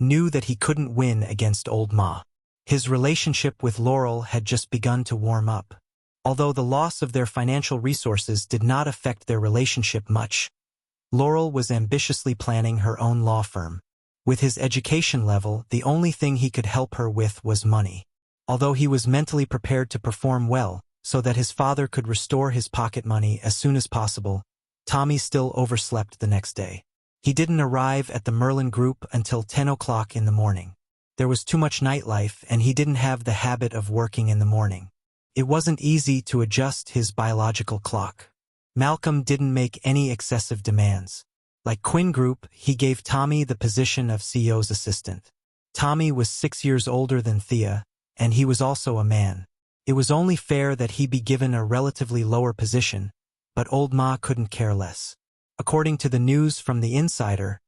knew that he couldn't win against Old Ma. His relationship with Laurel had just begun to warm up. Although the loss of their financial resources did not affect their relationship much, Laurel was ambitiously planning her own law firm. With his education level, the only thing he could help her with was money. Although he was mentally prepared to perform well, so that his father could restore his pocket money as soon as possible, Tommy still overslept the next day. He didn't arrive at the Merlin Group until 10 o'clock in the morning. There was too much nightlife, and he didn't have the habit of working in the morning. It wasn't easy to adjust his biological clock. Malcolm didn't make any excessive demands. Like Quinn Group, he gave Tommy the position of CEO's assistant. Tommy was 6 years older than Thea, and he was also a man. It was only fair that he be given a relatively lower position, but old Ma couldn't care less. According to the news from the insider,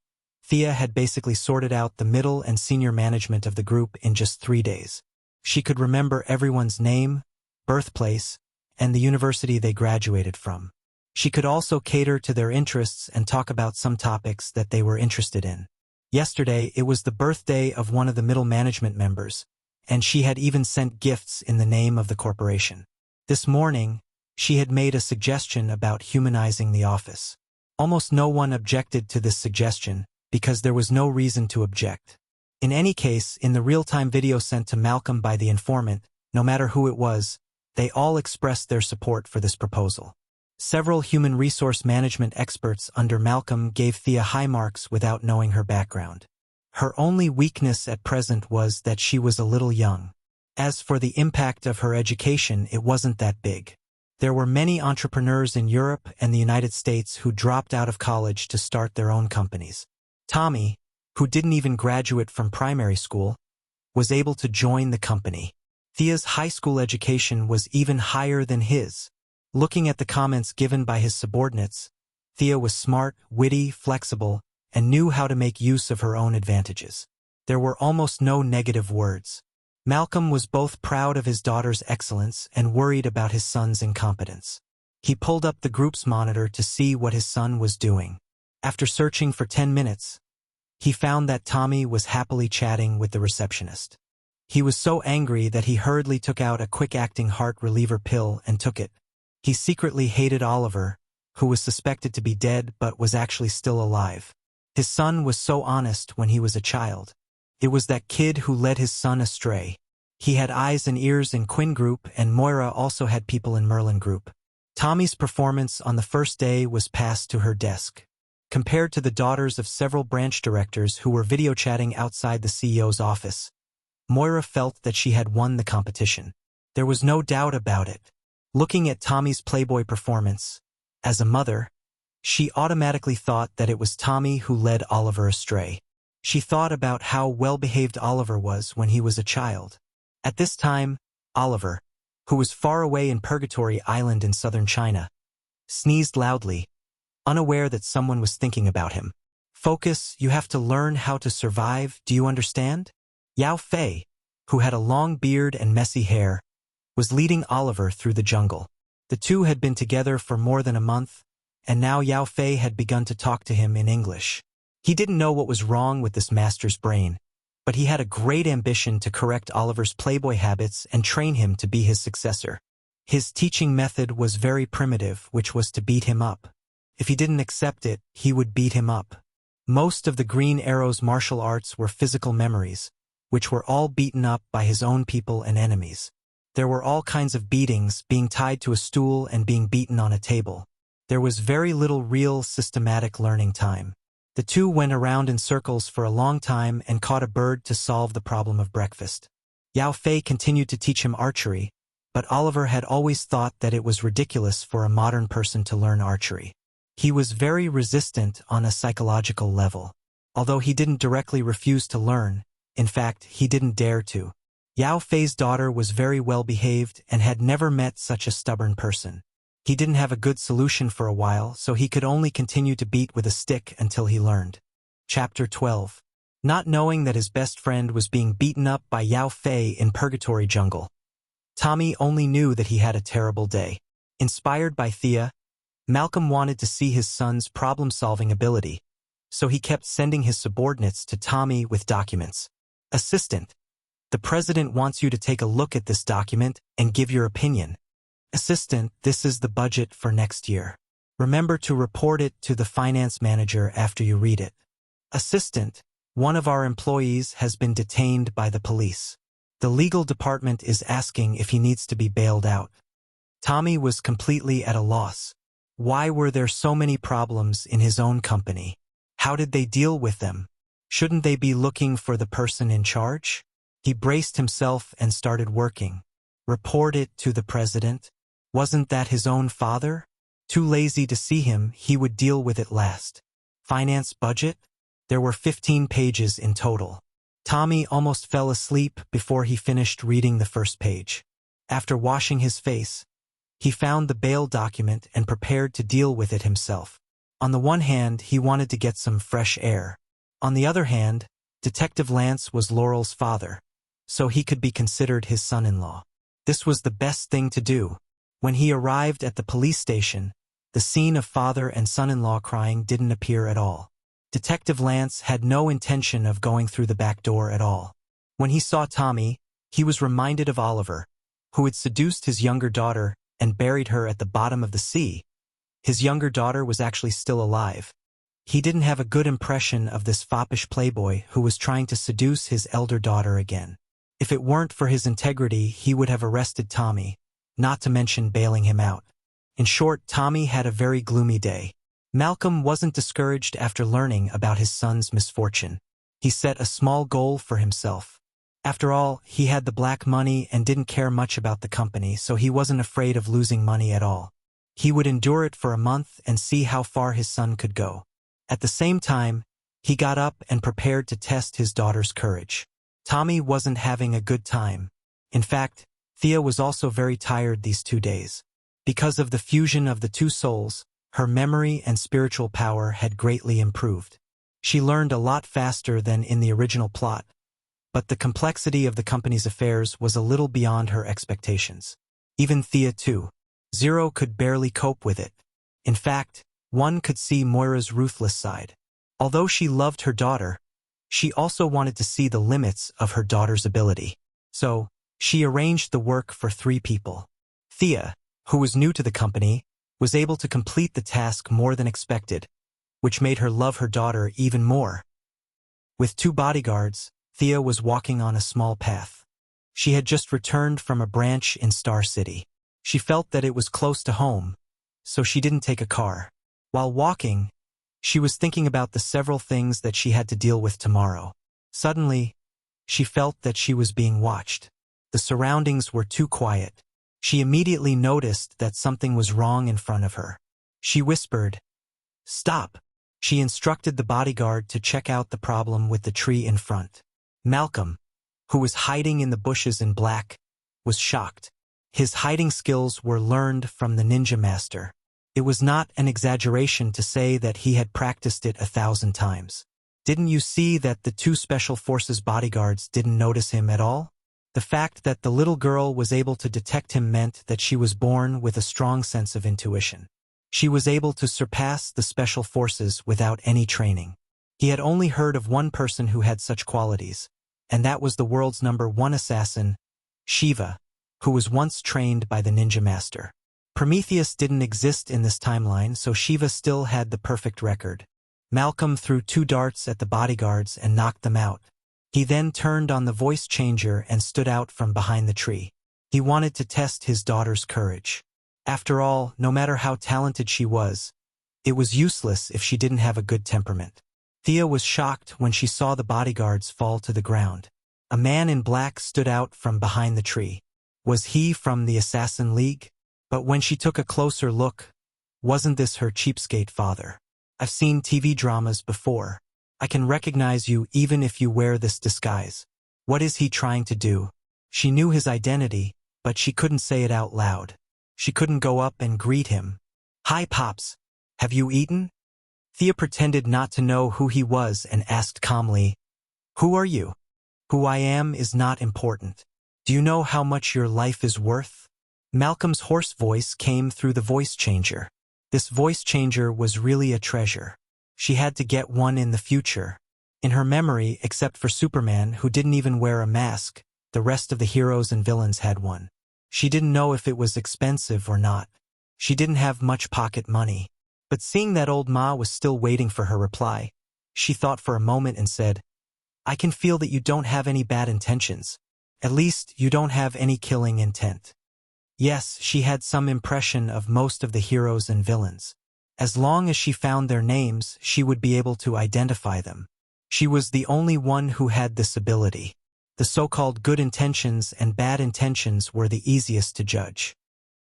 Thea had basically sorted out the middle and senior management of the group in just 3 days. She could remember everyone's name, birthplace, and the university they graduated from. She could also cater to their interests and talk about some topics that they were interested in. Yesterday, it was the birthday of one of the middle management members, and she had even sent gifts in the name of the corporation. This morning, she had made a suggestion about humanizing the office. Almost no one objected to this suggestion, because there was no reason to object. In any case, in the real-time video sent to Malcolm by the informant, no matter who it was, they all expressed their support for this proposal. Several human resource management experts under Malcolm gave Thea high marks without knowing her background. Her only weakness at present was that she was a little young. As for the impact of her education, it wasn't that big. There were many entrepreneurs in Europe and the United States who dropped out of college to start their own companies. Tommy, who didn't even graduate from primary school, was able to join the company. Thea's high school education was even higher than his. Looking at the comments given by his subordinates, Thea was smart, witty, flexible, and knew how to make use of her own advantages. There were almost no negative words. Malcolm was both proud of his daughter's excellence and worried about his son's incompetence. He pulled up the group's monitor to see what his son was doing. After searching for 10 minutes, he found that Tommy was happily chatting with the receptionist. He was so angry that he hurriedly took out a quick-acting heart reliever pill and took it. He secretly hated Oliver, who was suspected to be dead but was actually still alive. His son was so honest when he was a child. It was that kid who led his son astray. He had eyes and ears in Quinn Group, and Moira also had people in Merlin Group. Tommy's performance on the first day was passed to her desk. Compared to the daughters of several branch directors who were video chatting outside the CEO's office, Moira felt that she had won the competition. There was no doubt about it. Looking at Tommy's Playboy performance, as a mother, she automatically thought that it was Tommy who led Oliver astray. She thought about how well-behaved Oliver was when he was a child. At this time, Oliver, who was far away in Purgatory Island in southern China, sneezed loudly, unaware that someone was thinking about him. Focus, you have to learn how to survive, do you understand? Yao Fei, who had a long beard and messy hair, was leading Oliver through the jungle. The two had been together for more than a month, and now Yao Fei had begun to talk to him in English. He didn't know what was wrong with this master's brain, but he had a great ambition to correct Oliver's Playboy habits and train him to be his successor. His teaching method was very primitive, which was to beat him up. If he didn't accept it, he would beat him up. Most of the Green Arrow's martial arts were physical memories, which were all beaten up by his own people and enemies. There were all kinds of beatings, being tied to a stool and being beaten on a table. There was very little real systematic learning time. The two went around in circles for a long time and caught a bird to solve the problem of breakfast. Yao Fei continued to teach him archery, but Oliver had always thought that it was ridiculous for a modern person to learn archery. He was very resistant on a psychological level. Although he didn't directly refuse to learn, in fact, he didn't dare to. Yao Fei's daughter was very well behaved and had never met such a stubborn person. He didn't have a good solution for a while, so he could only continue to beat with a stick until he learned. Chapter 12. Not knowing that his best friend was being beaten up by Yao Fei in Purgatory Jungle, Tommy only knew that he had a terrible day. Inspired by Thea, Malcolm wanted to see his son's problem-solving ability, so he kept sending his subordinates to Tommy with documents. Assistant, the president wants you to take a look at this document and give your opinion. Assistant, this is the budget for next year. Remember to report it to the finance manager after you read it. Assistant, one of our employees has been detained by the police. The legal department is asking if he needs to be bailed out. Tommy was completely at a loss. Why were there so many problems in his own company? How did they deal with them? Shouldn't they be looking for the person in charge? He braced himself and started working. Report it to the president? Wasn't that his own father? Too lazy to see him, he would deal with it last. Finance budget? There were 15 pages in total. Tommy almost fell asleep before he finished reading the first page. After washing his face, he found the bail document and prepared to deal with it himself. On the one hand, he wanted to get some fresh air. On the other hand, Detective Lance was Laurel's father, so he could be considered his son-in-law. This was the best thing to do. When he arrived at the police station, the scene of father and son-in-law crying didn't appear at all. Detective Lance had no intention of going through the back door at all. When he saw Tommy, he was reminded of Oliver, who had seduced his younger daughter and buried her at the bottom of the sea. His younger daughter was actually still alive. He didn't have a good impression of this foppish playboy who was trying to seduce his elder daughter again. If it weren't for his integrity, he would have arrested Tommy, not to mention bailing him out. In short, Tommy had a very gloomy day. Malcolm wasn't discouraged after learning about his son's misfortune. He set a small goal for himself. After all, he had the black money and didn't care much about the company, so he wasn't afraid of losing money at all. He would endure it for a month and see how far his son could go. At the same time, he got up and prepared to test his daughter's courage. Tommy wasn't having a good time. In fact, Thea was also very tired these 2 days. Because of the fusion of the two souls, her memory and spiritual power had greatly improved. She learned a lot faster than in the original plot, but the complexity of the company's affairs was a little beyond her expectations. Even Thea, too. Zero could barely cope with it. In fact, one could see Moira's ruthless side. Although she loved her daughter, she also wanted to see the limits of her daughter's ability. So, she arranged the work for 3 people. Thea, who was new to the company, was able to complete the task more than expected, which made her love her daughter even more. With 2 bodyguards, Thea was walking on a small path. She had just returned from a branch in Star City. She felt that it was close to home, so she didn't take a car. While walking, she was thinking about the several things that she had to deal with tomorrow. Suddenly, she felt that she was being watched. The surroundings were too quiet. She immediately noticed that something was wrong in front of her. She whispered, "Stop." She instructed the bodyguard to check out the problem with the tree in front. Malcolm, who was hiding in the bushes in black, was shocked. His hiding skills were learned from the ninja master. It was not an exaggeration to say that he had practiced it 1,000 times. Didn't you see that the 2 special forces bodyguards didn't notice him at all? The fact that the little girl was able to detect him meant that she was born with a strong sense of intuition. She was able to surpass the special forces without any training. He had only heard of one person who had such qualities, and that was the world's #1 assassin, Shiva, who was once trained by the ninja master. Prometheus didn't exist in this timeline, so Shiva still had the perfect record. Malcolm threw 2 darts at the bodyguards and knocked them out. He then turned on the voice changer and stood out from behind the tree. He wanted to test his daughter's courage. After all, no matter how talented she was, it was useless if she didn't have a good temperament. Thea was shocked when she saw the bodyguards fall to the ground. A man in black stood out from behind the tree. Was he from the Assassin League? But when she took a closer look, wasn't this her cheapskate father? I've seen TV dramas before. I can recognize you even if you wear this disguise. What is he trying to do? She knew his identity, but she couldn't say it out loud. She couldn't go up and greet him. "Hi, Pops. Have you eaten?" Thea pretended not to know who he was and asked calmly, "Who are you?" "Who I am is not important. Do you know how much your life is worth?" Malcolm's hoarse voice came through the voice changer. This voice changer was really a treasure. She had to get one in the future. In her memory, except for Superman, who didn't even wear a mask, the rest of the heroes and villains had one. She didn't know if it was expensive or not. She didn't have much pocket money. But seeing that old Ma was still waiting for her reply, she thought for a moment and said, "I can feel that you don't have any bad intentions. At least, you don't have any killing intent." Yes, she had some impression of most of the heroes and villains. As long as she found their names, she would be able to identify them. She was the only one who had this ability. The so-called good intentions and bad intentions were the easiest to judge.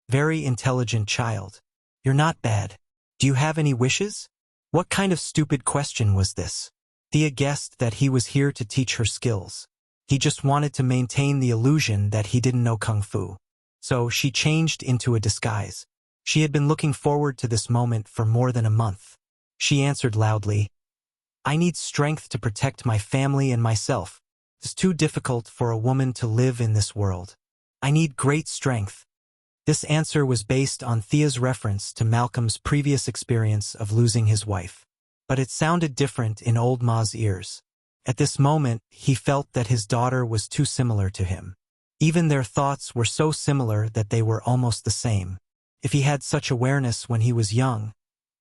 Very intelligent child. You're not bad. Do you have any wishes? What kind of stupid question was this? Thea guessed that he was here to teach her skills. He just wanted to maintain the illusion that he didn't know kung fu. So she changed into a disguise. She had been looking forward to this moment for more than a month. She answered loudly, I need strength to protect my family and myself. It's too difficult for a woman to live in this world. I need great strength. This answer was based on Thea's reference to Malcolm's previous experience of losing his wife. But it sounded different in old Ma's ears. At this moment, he felt that his daughter was too similar to him. Even their thoughts were so similar that they were almost the same. If he had such awareness when he was young,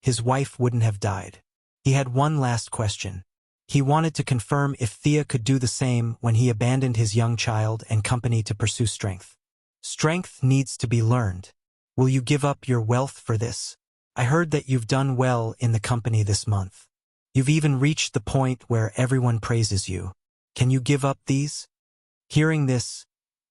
his wife wouldn't have died. He had one last question. He wanted to confirm if Thea could do the same when he abandoned his young child and company to pursue strength. Strength needs to be learned. Will you give up your wealth for this? I heard that you've done well in the company this month. You've even reached the point where everyone praises you. Can you give up these? Hearing this,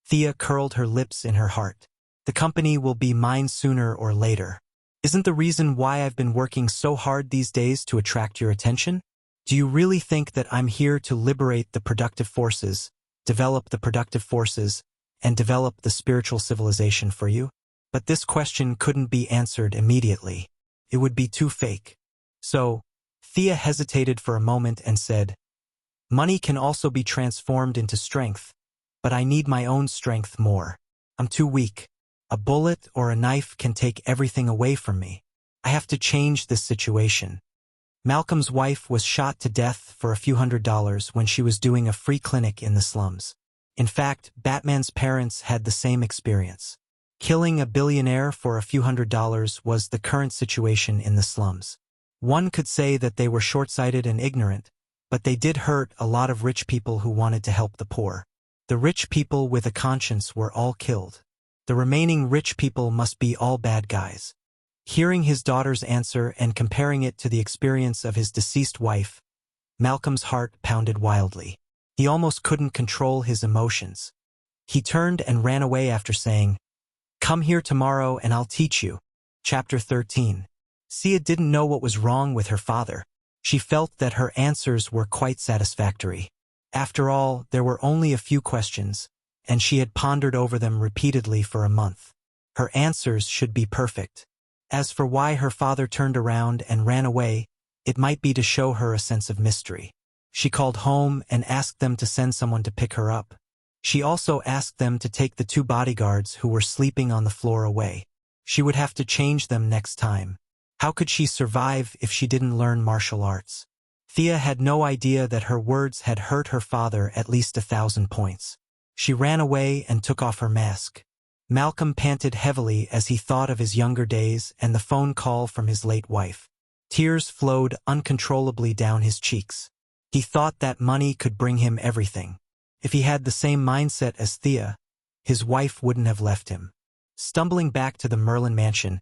Thea curled her lips in her heart. The company will be mine sooner or later. Isn't the reason why I've been working so hard these days to attract your attention? Do you really think that I'm here to liberate the productive forces, develop the productive forces, and develop the spiritual civilization for you? But this question couldn't be answered immediately. It would be too fake. So, Thea hesitated for a moment and said, Money can also be transformed into strength, but I need my own strength more. I'm too weak. A bullet or a knife can take everything away from me. I have to change this situation. Malcolm's wife was shot to death for a few $100s when she was doing a free clinic in the slums. In fact, Batman's parents had the same experience. Killing a billionaire for a few $100s was the current situation in the slums. One could say that they were short-sighted and ignorant, but they did hurt a lot of rich people who wanted to help the poor. The rich people with a conscience were all killed. The remaining rich people must be all bad guys. Hearing his daughter's answer and comparing it to the experience of his deceased wife, Malcolm's heart pounded wildly. He almost couldn't control his emotions. He turned and ran away after saying, Come here tomorrow and I'll teach you. Chapter 13. Sia didn't know what was wrong with her father. She felt that her answers were quite satisfactory. After all, there were only a few questions, and she had pondered over them repeatedly for a month. Her answers should be perfect. As for why her father turned around and ran away, it might be to show her a sense of mystery. She called home and asked them to send someone to pick her up. She also asked them to take the 2 bodyguards who were sleeping on the floor away. She would have to change them next time. How could she survive if she didn't learn martial arts? Thea had no idea that her words had hurt her father at least 1,000 points. She ran away and took off her mask. Malcolm panted heavily as he thought of his younger days and the phone call from his late wife. Tears flowed uncontrollably down his cheeks. He thought that money could bring him everything. If he had the same mindset as Thea, his wife wouldn't have left him. Stumbling back to the Merlin mansion,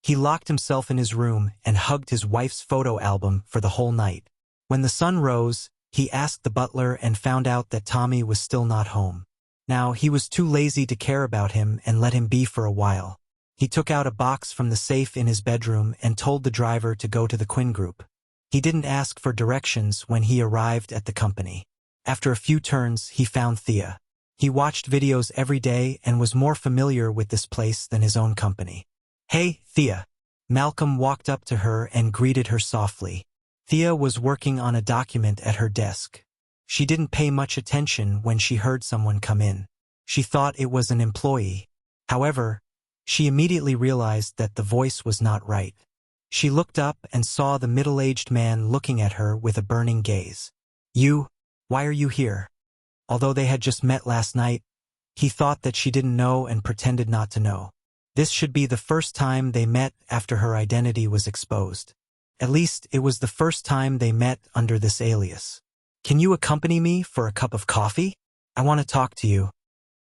he locked himself in his room and hugged his wife's photo album for the whole night. When the sun rose, he asked the butler and found out that Tommy was still not home. Now, he was too lazy to care about him and let him be for a while. He took out a box from the safe in his bedroom and told the driver to go to the Quinn Group. He didn't ask for directions when he arrived at the company. After a few turns, he found Thea. He watched videos every day and was more familiar with this place than his own company. Hey, Thea. Malcolm walked up to her and greeted her softly. Thea was working on a document at her desk. She didn't pay much attention when she heard someone come in. She thought it was an employee. However, she immediately realized that the voice was not right. She looked up and saw the middle-aged man looking at her with a burning gaze. Why are you here? Although they had just met last night, he thought that she didn't know and pretended not to know. This should be the first time they met after her identity was exposed. At least it was the first time they met under this alias. Can you accompany me for a cup of coffee? I want to talk to you,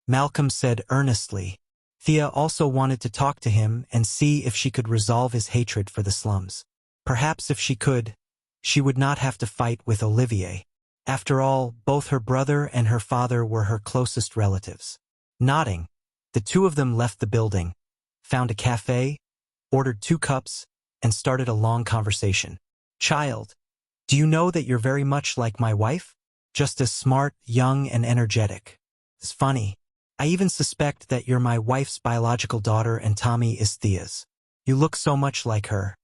Malcolm said earnestly. Thea also wanted to talk to him and see if she could resolve his hatred for the slums. Perhaps if she could, she would not have to fight with Olivier. After all, both her brother and her father were her closest relatives. Nodding, the two of them left the building, found a cafe, ordered 2 cups, and started a long conversation. "Child, do you know that you're very much like my wife? Just as smart, young, and energetic. It's funny. I even suspect that you're my wife's biological daughter and Tommy is Thea's. You look so much like her."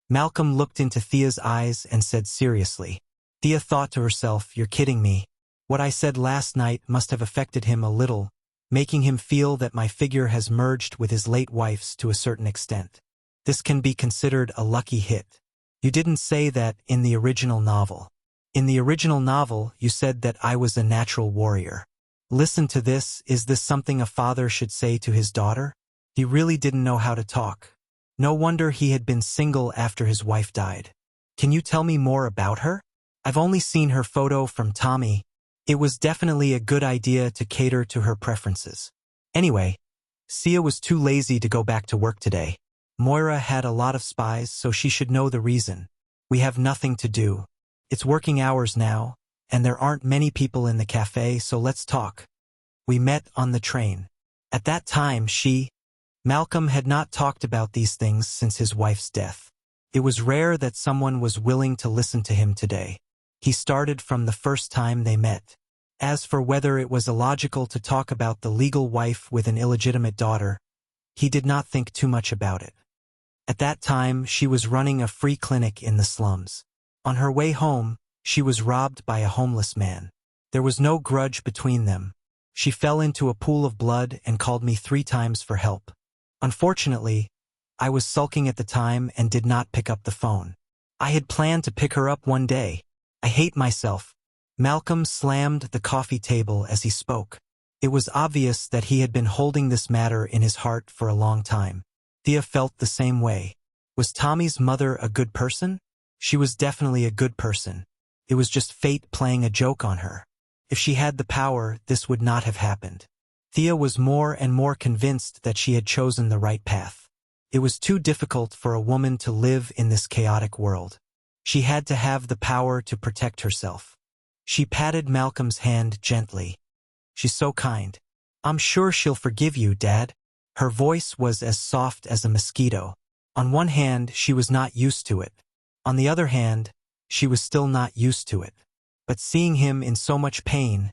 Malcolm looked into Thea's eyes and said seriously. Thea thought to herself, "You're kidding me. What I said last night must have affected him a little, making him feel that my figure has merged with his late wife's to a certain extent. This can be considered a lucky hit. You didn't say that in the original novel. In the original novel, you said that I was a natural warrior. Listen to this, is this something a father should say to his daughter?" He really didn't know how to talk. No wonder he had been single after his wife died. "Can you tell me more about her? I've only seen her photo from Tommy. It was definitely a good idea to cater to her preferences. Anyway, Sia was too lazy to go back to work today. Moira had a lot of spies, so she should know the reason. We have nothing to do. It's working hours now, and there aren't many people in the cafe, so let's talk. We met on the train. At that time, Malcolm had not talked about these things since his wife's death. It was rare that someone was willing to listen to him today. He started from the first time they met. As for whether it was illogical to talk about the legal wife with an illegitimate daughter, he did not think too much about it. At that time, she was running a free clinic in the slums. On her way home, she was robbed by a homeless man. There was no grudge between them. She fell into a pool of blood and called me 3 times for help. Unfortunately, I was sulking at the time and did not pick up the phone. I had planned to pick her up one day. I hate myself. Malcolm slammed the coffee table as he spoke. It was obvious that he had been holding this matter in his heart for a long time. Thea felt the same way. Was Tommy's mother a good person? She was definitely a good person. It was just fate playing a joke on her. If she had the power, this would not have happened. Thea was more and more convinced that she had chosen the right path. It was too difficult for a woman to live in this chaotic world. She had to have the power to protect herself. She patted Malcolm's hand gently. "She's so kind. I'm sure she'll forgive you, Dad." Her voice was as soft as a mosquito. On one hand, she was not used to it. On the other hand, she was still not used to it. But seeing him in so much pain,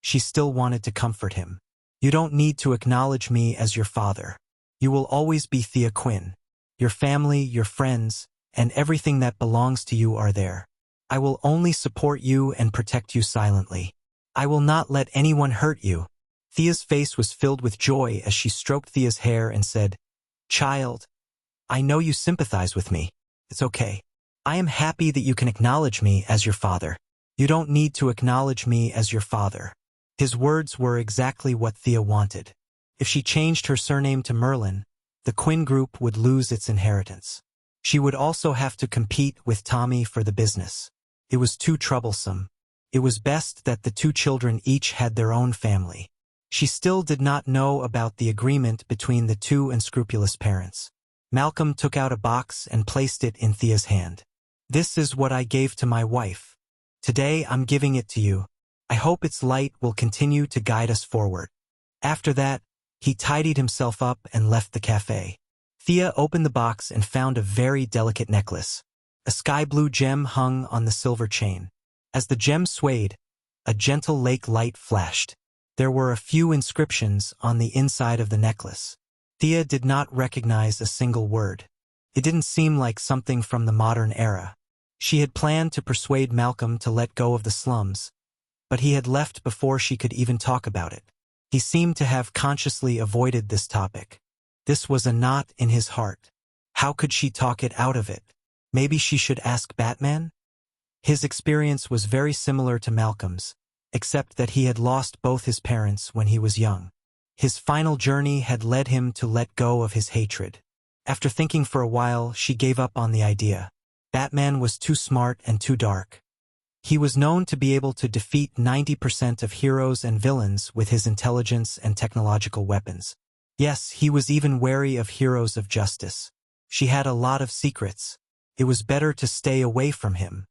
she still wanted to comfort him. "You don't need to acknowledge me as your father. You will always be Thea Quinn. Your family, your friends, and everything that belongs to you are there. I will only support you and protect you silently. I will not let anyone hurt you." Thea's face was filled with joy as she stroked Thea's hair and said, "Child, I know you sympathize with me. It's okay. I am happy that you can acknowledge me as your father. You don't need to acknowledge me as your father." His words were exactly what Thea wanted. If she changed her surname to Merlin, the Quinn group would lose its inheritance. She would also have to compete with Tommy for the business. It was too troublesome. It was best that the 2 children each had their own family. She still did not know about the agreement between the 2 unscrupulous parents. Malcolm took out a box and placed it in Thea's hand. "This is what I gave to my wife. Today I'm giving it to you. I hope its light will continue to guide us forward." After that, he tidied himself up and left the cafe. Thea opened the box and found a very delicate necklace. A sky-blue gem hung on the silver chain. As the gem swayed, a gentle lake light flashed. There were a few inscriptions on the inside of the necklace. Thea did not recognize a single word. It didn't seem like something from the modern era. She had planned to persuade Malcolm to let go of the slums, but he had left before she could even talk about it. He seemed to have consciously avoided this topic. This was a knot in his heart. How could she talk it out of it? Maybe she should ask Batman? His experience was very similar to Malcolm's, except that he had lost both his parents when he was young. His final journey had led him to let go of his hatred. After thinking for a while, she gave up on the idea. Batman was too smart and too dark. He was known to be able to defeat 90% of heroes and villains with his intelligence and technological weapons. Yes, he was even wary of heroes of justice. She had a lot of secrets. It was better to stay away from him.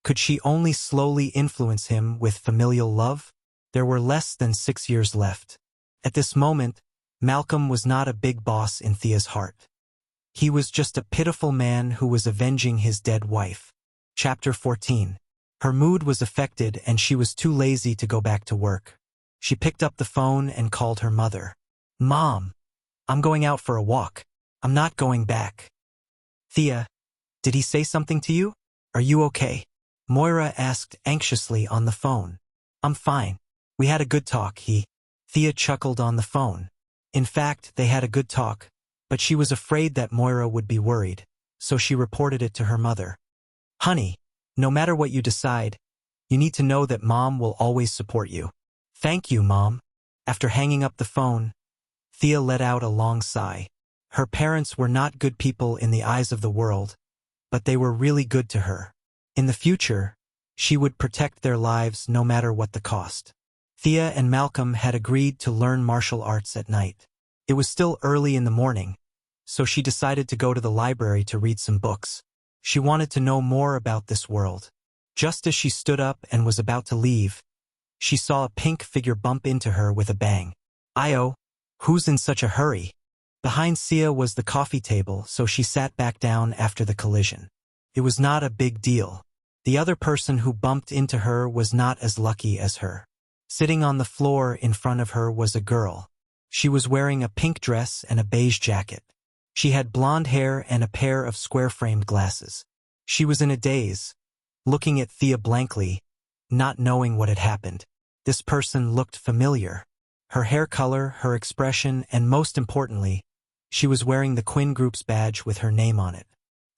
Could she only slowly influence him with familial love? There were less than 6 years left. At this moment, Malcolm was not a big boss in Thea's heart. He was just a pitiful man who was avenging his dead wife. Chapter 14. Her mood was affected and she was too lazy to go back to work. She picked up the phone and called her mother. "Mom, I'm going out for a walk. I'm not going back." "Thea, did he say something to you? Are you okay?" Moira asked anxiously on the phone. "I'm fine. We had a good talk, Thea chuckled on the phone. In fact, they had a good talk, but she was afraid that Moira would be worried, so she reported it to her mother. "Honey, no matter what you decide, you need to know that Mom will always support you." "Thank you, Mom." After hanging up the phone, Thea let out a long sigh. Her parents were not good people in the eyes of the world, but they were really good to her. In the future, she would protect their lives no matter what the cost. Thea and Malcolm had agreed to learn martial arts at night. It was still early in the morning, so she decided to go to the library to read some books. She wanted to know more about this world. Just as she stood up and was about to leave, she saw a pink figure bump into her with a bang. "Io, who's in such a hurry?" Behind Sia was the coffee table, so she sat back down after the collision. It was not a big deal. The other person who bumped into her was not as lucky as her. Sitting on the floor in front of her was a girl. She was wearing a pink dress and a beige jacket. She had blonde hair and a pair of square-framed glasses. She was in a daze, looking at Thea blankly, not knowing what had happened. This person looked familiar. Her hair color, her expression, and most importantly, she was wearing the Quinn Group's badge with her name on it.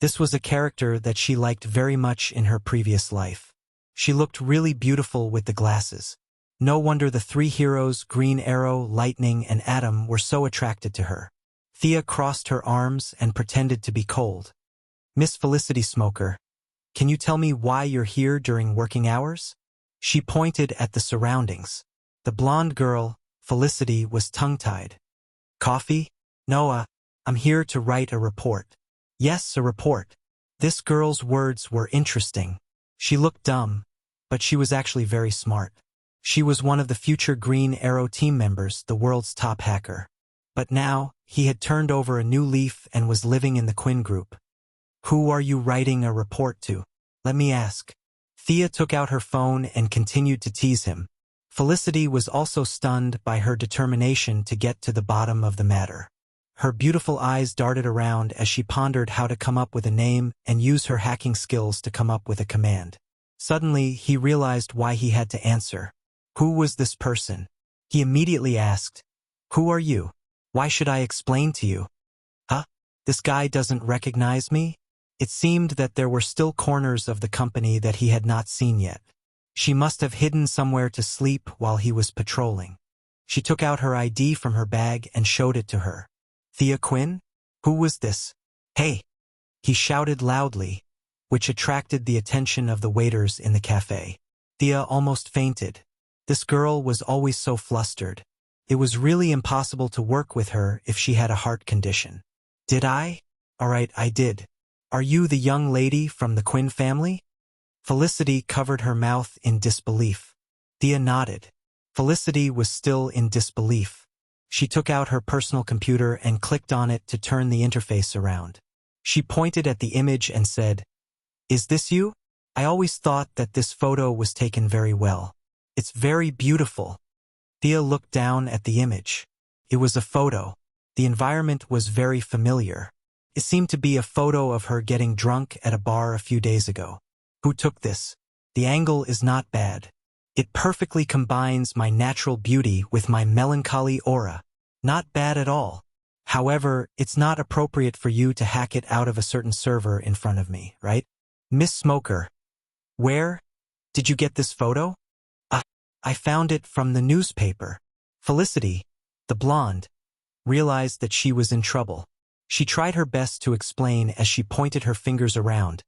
This was a character that she liked very much in her previous life. She looked really beautiful with the glasses. No wonder the three heroes, Green Arrow, Lightning, and Atom, were so attracted to her. Thea crossed her arms and pretended to be cold. "Miss Felicity Smoker, can you tell me why you're here during working hours?" She pointed at the surroundings. The blonde girl, Felicity, was tongue-tied. "Coffee? No, I'm here to write a report." "Yes, a report." This girl's words were interesting. She looked dumb, but she was actually very smart. She was one of the future Green Arrow team members, the world's top hacker. But now, he had turned over a new leaf and was living in the Quinn Group. "Who are you writing a report to? Let me ask." Thea took out her phone and continued to tease him. Felicity was also stunned by her determination to get to the bottom of the matter. Her beautiful eyes darted around as she pondered how to come up with a name and use her hacking skills to come up with a command. Suddenly, he realized why he had to answer. Who was this person? He immediately asked, "Who are you? Why should I explain to you?" "Huh? This guy doesn't recognize me?" It seemed that there were still corners of the company that he had not seen yet. She must have hidden somewhere to sleep while he was patrolling. She took out her ID from her bag and showed it to her. "Thea Quinn? Who was this?" "Hey!" he shouted loudly, which attracted the attention of the waiters in the cafe. Thea almost fainted. This girl was always so flustered. It was really impossible to work with her if she had a heart condition. "Did I? All right, I did. Are you the young lady from the Quinn family?" Felicity covered her mouth in disbelief. Thea nodded. Felicity was still in disbelief. She took out her personal computer and clicked on it to turn the interface around. She pointed at the image and said, "Is this you? I always thought that this photo was taken very well. It's very beautiful." Thea looked down at the image. It was a photo. The environment was very familiar. It seemed to be a photo of her getting drunk at a bar a few days ago. "Who took this? The angle is not bad. It perfectly combines my natural beauty with my melancholy aura. Not bad at all. However, it's not appropriate for you to hack it out of a certain server in front of me, right? Miss Smoker, where did you get this photo?" I found it from the newspaper." Felicity, the blonde, realized that she was in trouble. She tried her best to explain as she pointed her fingers around,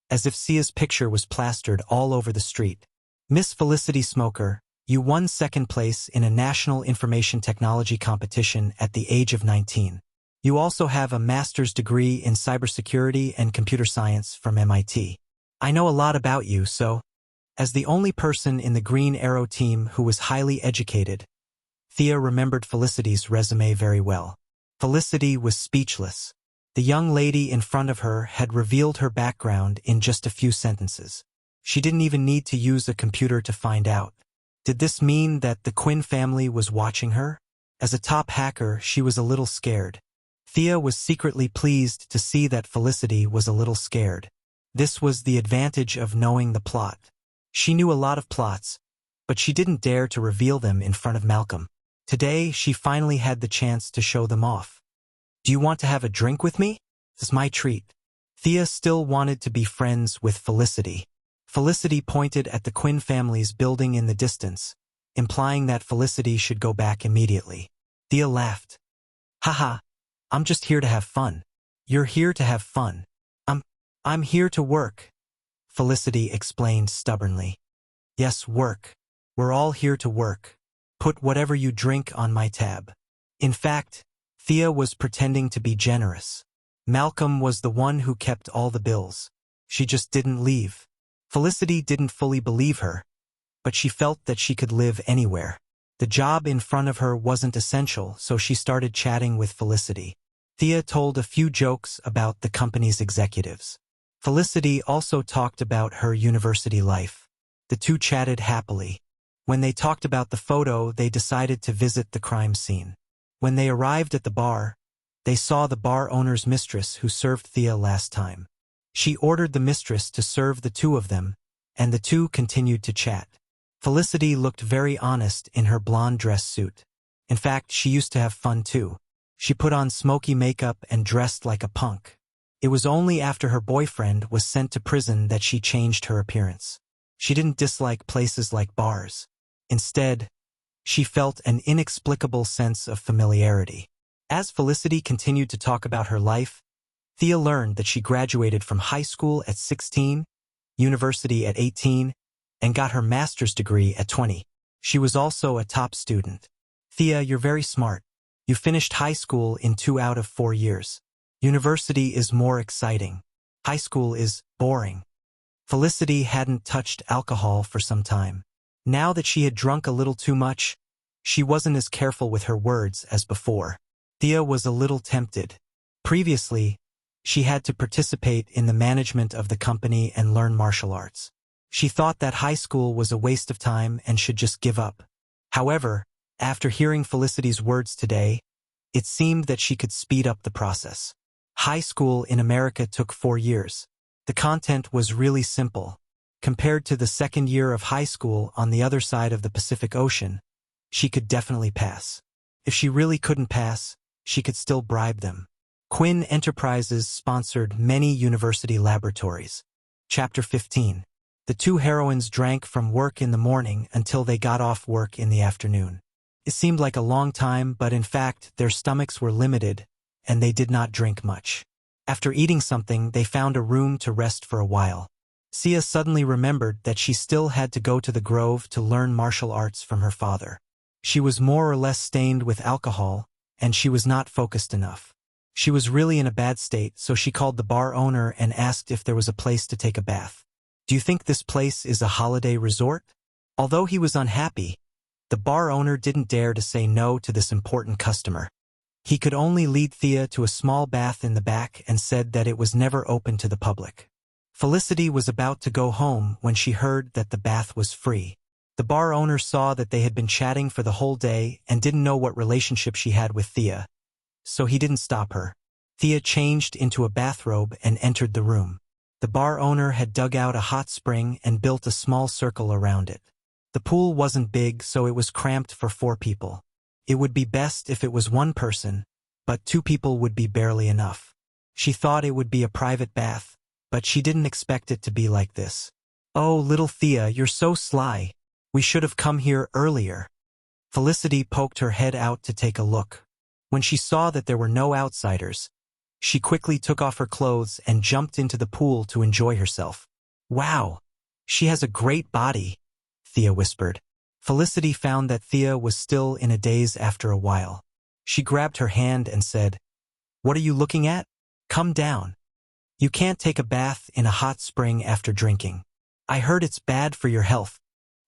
as if Sia's picture was plastered all over the street. "Miss Felicity Smoker, you won second place in a national information technology competition at the age of 19. You also have a master's degree in cybersecurity and computer science from MIT. I know a lot about you, so, as the only person in the Green Arrow team who was highly educated, Thea remembered Felicity's resume very well. Felicity was speechless. The young lady in front of her had revealed her background in just a few sentences. She didn't even need to use a computer to find out. Did this mean that the Quinn family was watching her? As a top hacker, she was a little scared. Thea was secretly pleased to see that Felicity was a little scared. This was the advantage of knowing the plot. She knew a lot of plots, but she didn't dare to reveal them in front of Malcolm. Today, she finally had the chance to show them off. Do you want to have a drink with me? This is my treat. Thea still wanted to be friends with Felicity. Felicity pointed at the Quinn family's building in the distance, implying that Felicity should go back immediately. Thea laughed. Haha, I'm just here to have fun. You're here to have fun. I'm here to work, Felicity explained stubbornly. Yes, work. We're all here to work. Put whatever you drink on my tab. In fact, Thea was pretending to be generous. Malcolm was the one who kept all the bills. She just didn't leave. Felicity didn't fully believe her, but she felt that she could live anywhere. The job in front of her wasn't essential, so she started chatting with Felicity. Thea told a few jokes about the company's executives. Felicity also talked about her university life. The two chatted happily. When they talked about the photo, they decided to visit the crime scene. When they arrived at the bar, they saw the bar owner's mistress who served Thea last time. She ordered the mistress to serve the two of them, and the two continued to chat. Felicity looked very honest in her blonde dress suit. In fact, she used to have fun too. She put on smoky makeup and dressed like a punk. It was only after her boyfriend was sent to prison that she changed her appearance. She didn't dislike places like bars. Instead, she felt an inexplicable sense of familiarity. As Felicity continued to talk about her life, Thea learned that she graduated from high school at 16, university at 18, and got her master's degree at 20. She was also a top student. Thea, you're very smart. You finished high school in 2 out of 4 years. University is more exciting. High school is boring. Felicity hadn't touched alcohol for some time. Now that she had drunk a little too much, she wasn't as careful with her words as before. Thea was a little tempted. Previously, she had to participate in the management of the company and learn martial arts. She thought that high school was a waste of time and should just give up. However, after hearing Felicity's words today, it seemed that she could speed up the process. High school in America took 4 years. The content was really simple. Compared to the second year of high school on the other side of the Pacific Ocean, she could definitely pass. If she really couldn't pass, she could still bribe them. Quinn Enterprises sponsored many university laboratories. Chapter 15. The two heroines drank from work in the morning until they got off work in the afternoon. It seemed like a long time, but in fact, their stomachs were limited, and they did not drink much. After eating something, they found a room to rest for a while. Sia suddenly remembered that she still had to go to the Grove to learn martial arts from her father. She was more or less stained with alcohol, and she was not focused enough. She was really in a bad state, so she called the bar owner and asked if there was a place to take a bath. Do you think this place is a holiday resort? Although he was unhappy, the bar owner didn't dare to say no to this important customer. He could only lead Thea to a small bath in the back and said that it was never open to the public. Felicity was about to go home when she heard that the bath was free. The bar owner saw that they had been chatting for the whole day and didn't know what relationship she had with Thea, so he didn't stop her. Thea changed into a bathrobe and entered the room. The bar owner had dug out a hot spring and built a small circle around it. The pool wasn't big, so it was cramped for 4 people. It would be best if it was 1 person, but 2 people would be barely enough. She thought it would be a private bath, but she didn't expect it to be like this. Oh, little Thea, you're so sly. We should have come here earlier. Felicity poked her head out to take a look. When she saw that there were no outsiders, she quickly took off her clothes and jumped into the pool to enjoy herself. Wow, she has a great body, Thea whispered. Felicity found that Thea was still in a daze after a while. She grabbed her hand and said, "What are you looking at? Come down. You can't take a bath in a hot spring after drinking. I heard it's bad for your health.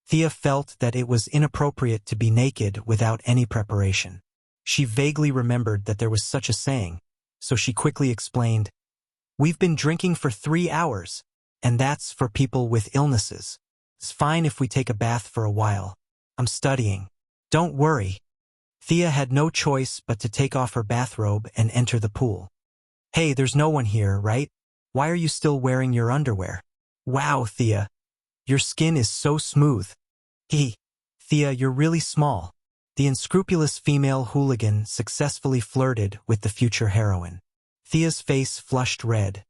Thea felt that it was inappropriate to be naked without any preparation. She vaguely remembered that there was such a saying, so she quickly explained, "We've been drinking for 3 hours, and that's for people with illnesses. It's fine if we take a bath for a while. I'm studying. Don't worry." Thea had no choice but to take off her bathrobe and enter the pool. "Hey, there's no one here, right? Why are you still wearing your underwear? Wow, Thea. Your skin is so smooth." Thea, you're really small." The unscrupulous female hooligan successfully flirted with the future heroine. Thea's face flushed red,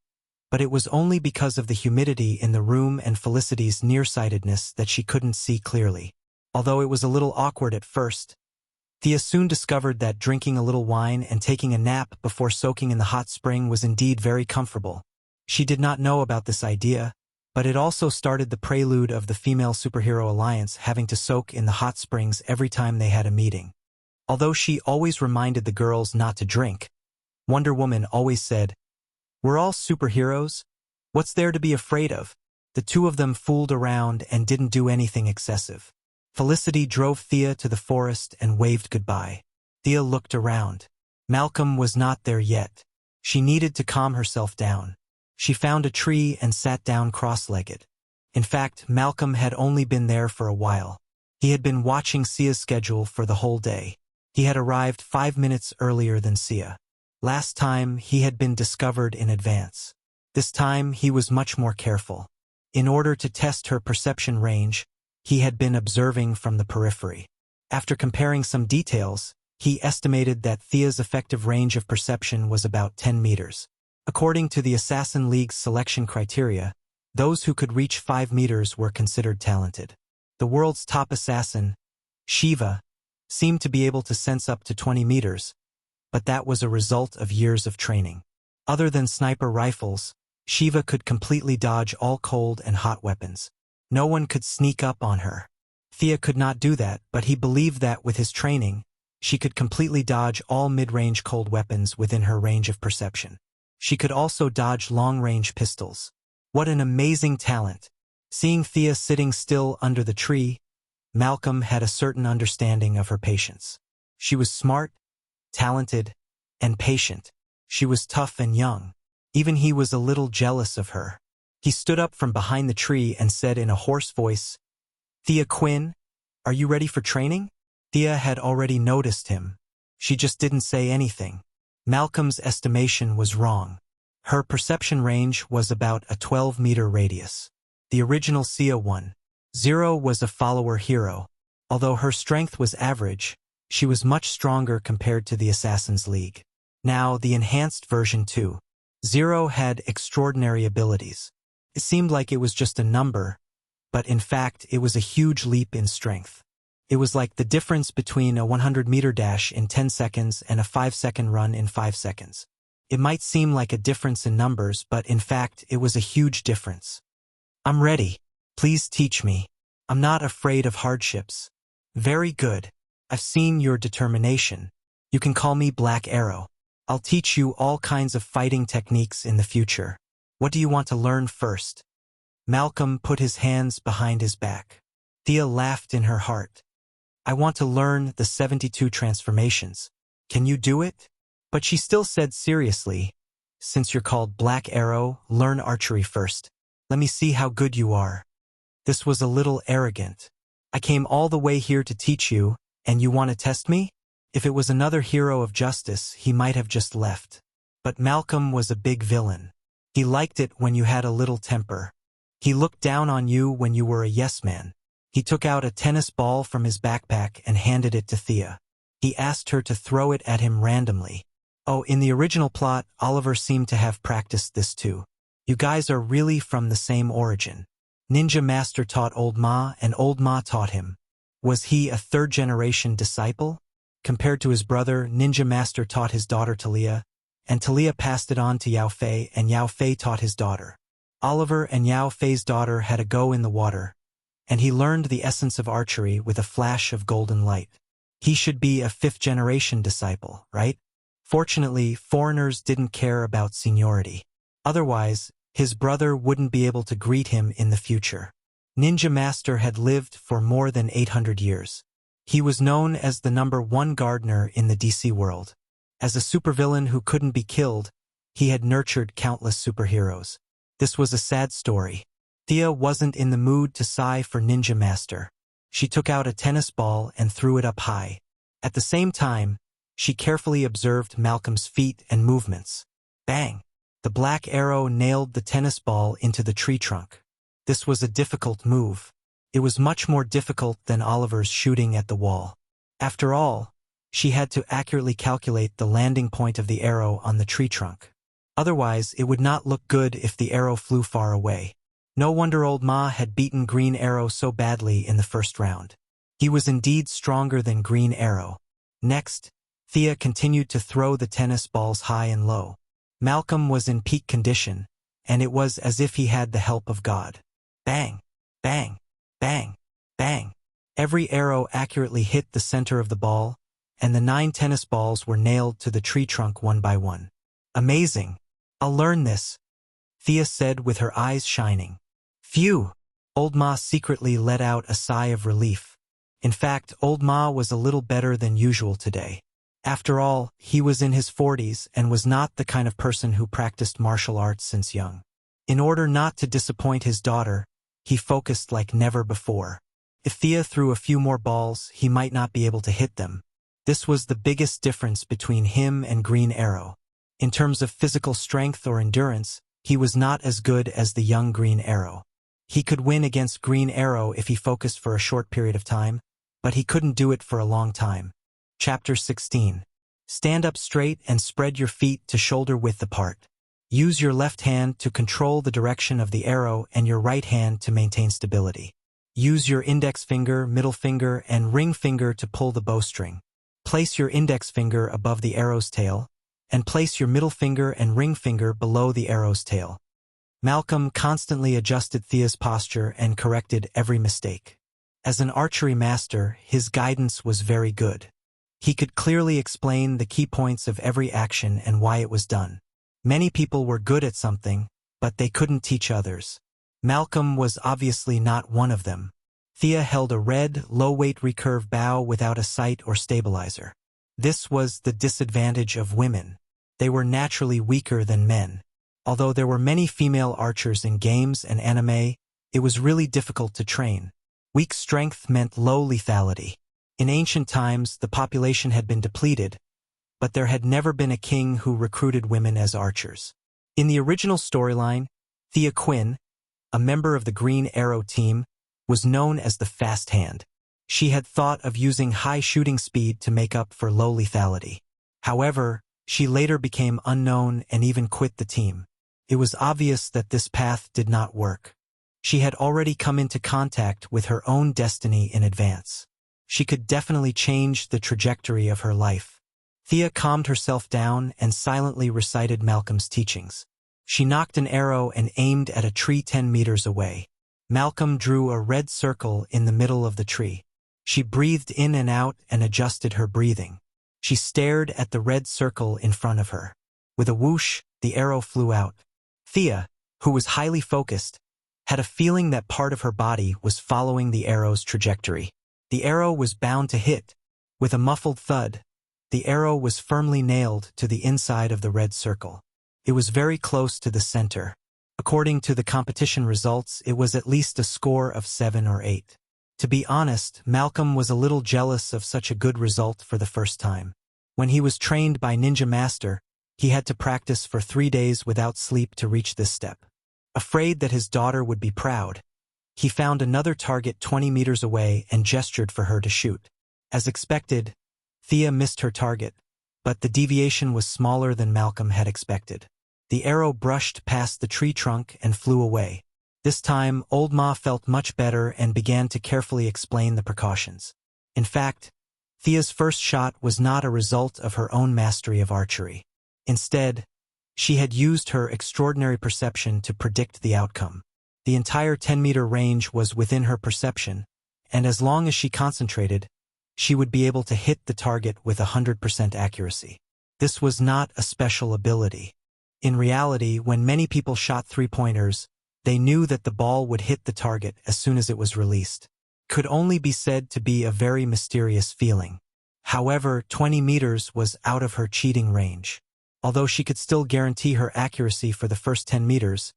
but it was only because of the humidity in the room and Felicity's nearsightedness that she couldn't see clearly. Although it was a little awkward at first, Thea soon discovered that drinking a little wine and taking a nap before soaking in the hot spring was indeed very comfortable. She did not know about this idea, but it also started the prelude of the female superhero alliance having to soak in the hot springs every time they had a meeting. Although she always reminded the girls not to drink, Wonder Woman always said, "We're all superheroes. What's there to be afraid of?" The two of them fooled around and didn't do anything excessive. Felicity drove Thea to the forest and waved goodbye. Thea looked around. Malcolm was not there yet. She needed to calm herself down. She found a tree and sat down cross-legged. In fact, Malcolm had only been there for a while. He had been watching Sia's schedule for the whole day. He had arrived 5 minutes earlier than Sia. Last time, he had been discovered in advance. This time, he was much more careful. In order to test her perception range, he had been observing from the periphery. After comparing some details, he estimated that Thea's effective range of perception was about 10 meters. According to the Assassin League's selection criteria, those who could reach 5 meters were considered talented. The world's top assassin, Shiva, seemed to be able to sense up to 20 meters, but that was a result of years of training. Other than sniper rifles, Shiva could completely dodge all cold and hot weapons. No one could sneak up on her. Thea could not do that, but he believed that with his training, she could completely dodge all mid-range cold weapons within her range of perception. She could also dodge long-range pistols. What an amazing talent! Seeing Thea sitting still under the tree, Malcolm had a certain understanding of her patience. She was smart, talented, and patient. She was tough and young. Even he was a little jealous of her. He stood up from behind the tree and said in a hoarse voice, "Thea Quinn, are you ready for training?" Thea had already noticed him. She just didn't say anything. Malcolm's estimation was wrong. Her perception range was about a 12-meter radius. The original Sia 1.0 was a follower hero. Although her strength was average, she was much stronger compared to the Assassin's League. Now, the enhanced version 2.0 had extraordinary abilities. It seemed like it was just a number, but in fact, it was a huge leap in strength. It was like the difference between a 100-meter dash in 10 seconds and a 5-second run in 5 seconds. It might seem like a difference in numbers, but in fact, it was a huge difference. "I'm ready. Please teach me. I'm not afraid of hardships." "Very good. I've seen your determination. You can call me Black Arrow. I'll teach you all kinds of fighting techniques in the future. What do you want to learn first?" Malcolm put his hands behind his back. Thea laughed in her heart. "I want to learn the 72 transformations. Can you do it?" But she still said seriously, "Since you're called Black Arrow, learn archery first. Let me see how good you are." This was a little arrogant. "I came all the way here to teach you, and you want to test me?" If it was another hero of justice, he might have just left. But Malcolm was a big villain. He liked it when you had a little temper. He looked down on you when you were a yes man. He took out a tennis ball from his backpack and handed it to Thea. He asked her to throw it at him randomly. Oh, in the original plot, Oliver seemed to have practiced this too. You guys are really from the same origin. Ninja Master taught Old Ma, and Old Ma taught him. Was he a third-generation disciple? Compared to his brother, Ninja Master taught his daughter Talia, and Talia passed it on to Yao Fei, and Yao Fei taught his daughter. Oliver and Yao Fei's daughter had a go in the water, and he learned the essence of archery with a flash of golden light. He should be a fifth-generation disciple, right? Fortunately, foreigners didn't care about seniority. Otherwise, his brother wouldn't be able to greet him in the future. Ninja Master had lived for more than 800 years. He was known as the #1 gardener in the DC world. As a supervillain who couldn't be killed, he had nurtured countless superheroes. This was a sad story. Thea wasn't in the mood to sigh for Ninja Master. She took out a tennis ball and threw it up high. At the same time, she carefully observed Malcolm's feet and movements. Bang! The black arrow nailed the tennis ball into the tree trunk. This was a difficult move. It was much more difficult than Oliver's shooting at the wall. After all, she had to accurately calculate the landing point of the arrow on the tree trunk. Otherwise, it would not look good if the arrow flew far away. No wonder Old Ma had beaten Green Arrow so badly in the first round. He was indeed stronger than Green Arrow. Next, Thea continued to throw the tennis balls high and low. Malcolm was in peak condition, and it was as if he had the help of God. Bang! Bang! Bang! Bang! Every arrow accurately hit the center of the ball, and the 9 tennis balls were nailed to the tree trunk one by one. Amazing! I'll learn this, Thea said with her eyes shining. Phew! Old Ma secretly let out a sigh of relief. In fact, Old Ma was a little better than usual today. After all, he was in his 40s and was not the kind of person who practiced martial arts since young. In order not to disappoint his daughter, he focused like never before. If Thea threw a few more balls, he might not be able to hit them. This was the biggest difference between him and Green Arrow. In terms of physical strength or endurance, he was not as good as the young Green Arrow. He could win against Green Arrow if he focused for a short period of time, but he couldn't do it for a long time. Chapter 16. Stand up straight and spread your feet to shoulder width apart. Use your left hand to control the direction of the arrow and your right hand to maintain stability. Use your index finger, middle finger, and ring finger to pull the bowstring. Place your index finger above the arrow's tail, and place your middle finger and ring finger below the arrow's tail. Malcolm constantly adjusted Thea's posture and corrected every mistake. As an archery master, his guidance was very good. He could clearly explain the key points of every action and why it was done. Many people were good at something, but they couldn't teach others. Malcolm was obviously not one of them. Thea held a red, low-weight recurve bow without a sight or stabilizer. This was the disadvantage of women. They were naturally weaker than men. Although there were many female archers in games and anime, it was really difficult to train. Weak strength meant low lethality. In ancient times, the population had been depleted, but there had never been a king who recruited women as archers. In the original storyline, Thea Quinn, a member of the Green Arrow team, was known as the Fast Hand. She had thought of using high shooting speed to make up for low lethality. However, she later became unknown and even quit the team. It was obvious that this path did not work. She had already come into contact with her own destiny in advance. She could definitely change the trajectory of her life. Thea calmed herself down and silently recited Malcolm's teachings. She knocked an arrow and aimed at a tree 10 meters away. Malcolm drew a red circle in the middle of the tree. She breathed in and out and adjusted her breathing. She stared at the red circle in front of her. With a whoosh, the arrow flew out. Thea, who was highly focused, had a feeling that part of her body was following the arrow's trajectory. The arrow was bound to hit. With a muffled thud, the arrow was firmly nailed to the inside of the red circle. It was very close to the center. According to the competition results, it was at least a score of 7 or 8. To be honest, Malcolm was a little jealous of such a good result for the first time. When he was trained by Ninja Master, he had to practice for 3 days without sleep to reach this step. Afraid that his daughter would be proud, he found another target 20 meters away and gestured for her to shoot. As expected, Thea missed her target, but the deviation was smaller than Malcolm had expected. The arrow brushed past the tree trunk and flew away. This time, Old Ma felt much better and began to carefully explain the precautions. In fact, Thea's first shot was not a result of her own mastery of archery. Instead, she had used her extraordinary perception to predict the outcome. The entire 10-meter range was within her perception, and as long as she concentrated, she would be able to hit the target with 100% accuracy. This was not a special ability. In reality, when many people shot three-pointers, they knew that the ball would hit the target as soon as it was released. Could only be said to be a very mysterious feeling. However, 20 meters was out of her cheating range. Although she could still guarantee her accuracy for the first 10 meters,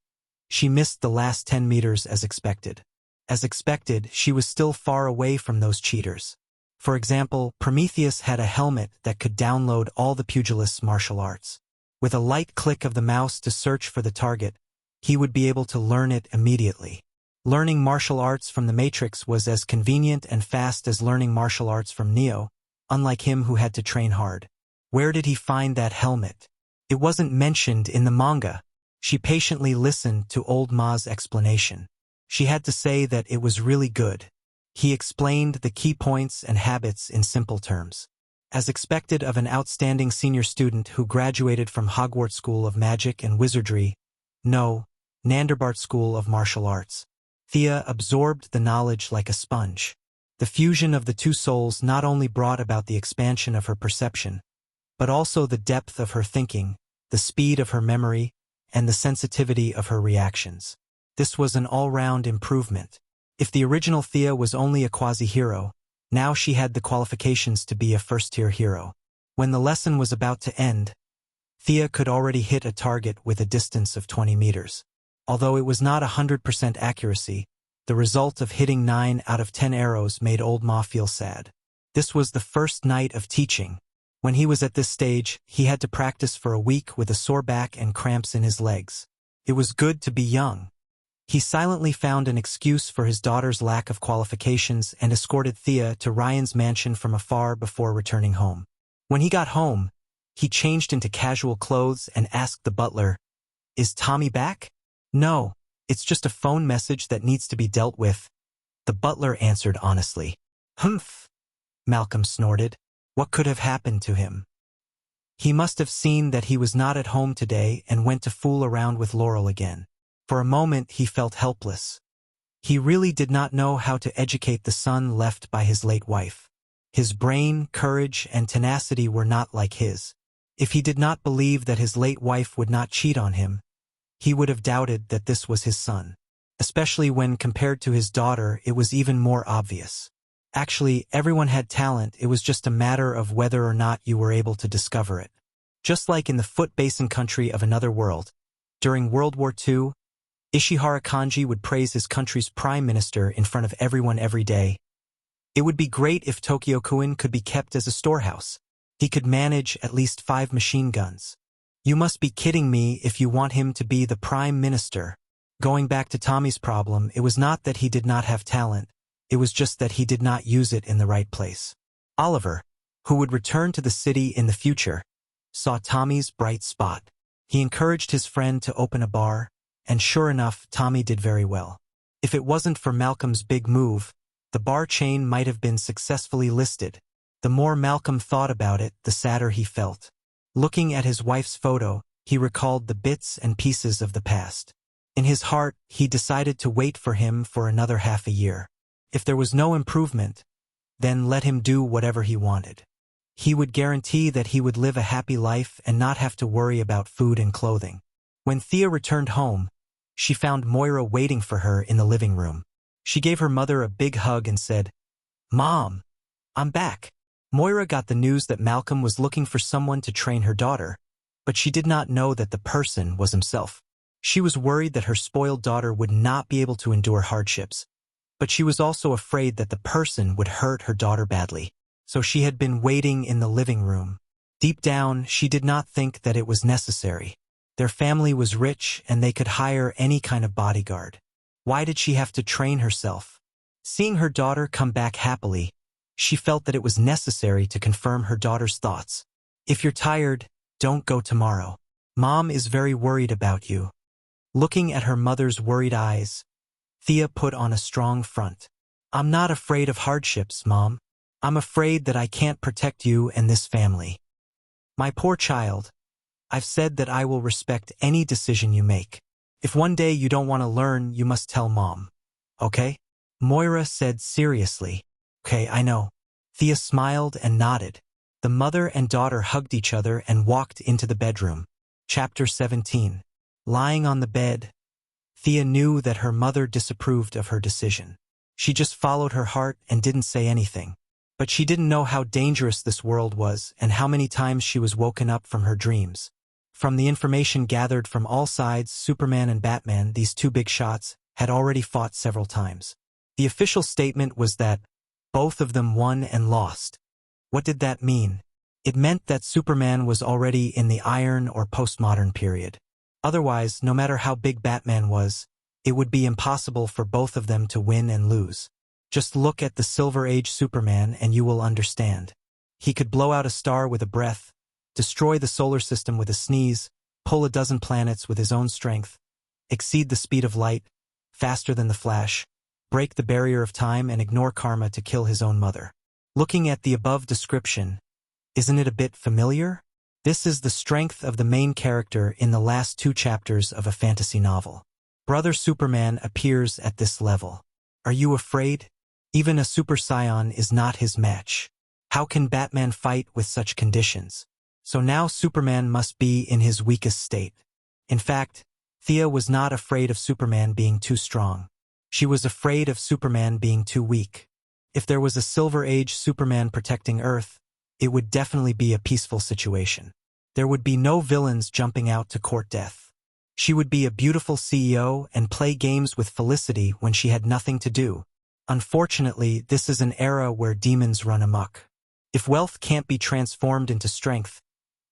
she missed the last 10 meters as expected. As expected, she was still far away from those cheaters. For example, Prometheus had a helmet that could download all the pugilist's martial arts. With a light click of the mouse to search for the target, he would be able to learn it immediately. Learning martial arts from the Matrix was as convenient and fast as learning martial arts from Neo, unlike him who had to train hard. Where did he find that helmet? It wasn't mentioned in the manga. She patiently listened to old Ma's explanation. She had to say that it was really good. He explained the key points and habits in simple terms. As expected of an outstanding senior student who graduated from Hogwarts School of Magic and Wizardry, no, Nanderbart School of Martial Arts, Thea absorbed the knowledge like a sponge. The fusion of the two souls not only brought about the expansion of her perception, but also the depth of her thinking, the speed of her memory, and the sensitivity of her reactions. This was an all-round improvement. If the original Thea was only a quasi-hero, now she had the qualifications to be a first-tier hero. When the lesson was about to end, Thea could already hit a target with a distance of 20 meters. Although it was not 100% accuracy, the result of hitting 9 out of 10 arrows made old Ma feel sad. This was the first night of teaching. When he was at this stage, he had to practice for a week with a sore back and cramps in his legs. It was good to be young. He silently found an excuse for his daughter's lack of qualifications and escorted Thea to Ryan's mansion from afar before returning home. When he got home, he changed into casual clothes and asked the butler, "Is Tommy back?" "No, it's just a phone message that needs to be dealt with," the butler answered honestly. "Humph," Malcolm snorted. What could have happened to him? He must have seen that he was not at home today and went to fool around with Laurel again. For a moment he felt helpless. He really did not know how to educate the son left by his late wife. His brain, courage, and tenacity were not like his. If he did not believe that his late wife would not cheat on him, he would have doubted that this was his son. Especially when compared to his daughter, it was even more obvious. Actually, everyone had talent, it was just a matter of whether or not you were able to discover it. Just like in the Foot Basin country of another world, during World War II, Ishihara Kanji would praise his country's prime minister in front of everyone every day. It would be great if Tokyo-kun could be kept as a storehouse. He could manage at least 5 machine guns. You must be kidding me if you want him to be the prime minister. Going back to Tommy's problem, it was not that he did not have talent, it was just that he did not use it in the right place. Oliver, who would return to the city in the future, saw Tommy's bright spot. He encouraged his friend to open a bar, and sure enough, Tommy did very well. If it wasn't for Malcolm's big move, the bar chain might have been successfully listed. The more Malcolm thought about it, the sadder he felt. Looking at his wife's photo, he recalled the bits and pieces of the past. In his heart, he decided to wait for him for another half a year. If there was no improvement, then let him do whatever he wanted. He would guarantee that he would live a happy life and not have to worry about food and clothing. When Thea returned home, she found Moira waiting for her in the living room. She gave her mother a big hug and said, "Mom, I'm back." Moira got the news that Malcolm was looking for someone to train her daughter, but she did not know that the person was himself. She was worried that her spoiled daughter would not be able to endure hardships, but she was also afraid that the person would hurt her daughter badly. So she had been waiting in the living room. Deep down, she did not think that it was necessary. Their family was rich and they could hire any kind of bodyguard. Why did she have to train herself? Seeing her daughter come back happily, she felt that it was necessary to confirm her daughter's thoughts. "If you're tired, don't go tomorrow. Mom is very worried about you." Looking at her mother's worried eyes, Thea put on a strong front. "I'm not afraid of hardships, Mom. I'm afraid that I can't protect you and this family. My poor child, I've said that I will respect any decision you make. If one day you don't want to learn, you must tell Mom. Okay?" Moira said seriously. "Okay, I know." Thea smiled and nodded. The mother and daughter hugged each other and walked into the bedroom. Chapter 17. Lying on the bed, Thea knew that her mother disapproved of her decision. She just followed her heart and didn't say anything. But she didn't know how dangerous this world was and how many times she was woken up from her dreams. From the information gathered from all sides, Superman and Batman, these two big shots, had already fought several times. The official statement was that both of them won and lost. What did that mean? It meant that Superman was already in the Iron or postmodern period. Otherwise, no matter how big Batman was, it would be impossible for both of them to win and lose. Just look at the Silver Age Superman and you will understand. He could blow out a star with a breath, destroy the solar system with a sneeze, pull a dozen planets with his own strength, exceed the speed of light, faster than the Flash, break the barrier of time and ignore karma to kill his own mother. Looking at the above description, isn't it a bit familiar? This is the strength of the main character in the last 2 chapters of a fantasy novel. Brother Superman appears at this level. Are you afraid? Even a Super Saiyan is not his match. How can Batman fight with such conditions? So now Superman must be in his weakest state. In fact, Thea was not afraid of Superman being too strong. She was afraid of Superman being too weak. If there was a Silver Age Superman protecting Earth, it would definitely be a peaceful situation. There would be no villains jumping out to court death. She would be a beautiful CEO and play games with Felicity when she had nothing to do. Unfortunately, this is an era where demons run amok. If wealth can't be transformed into strength,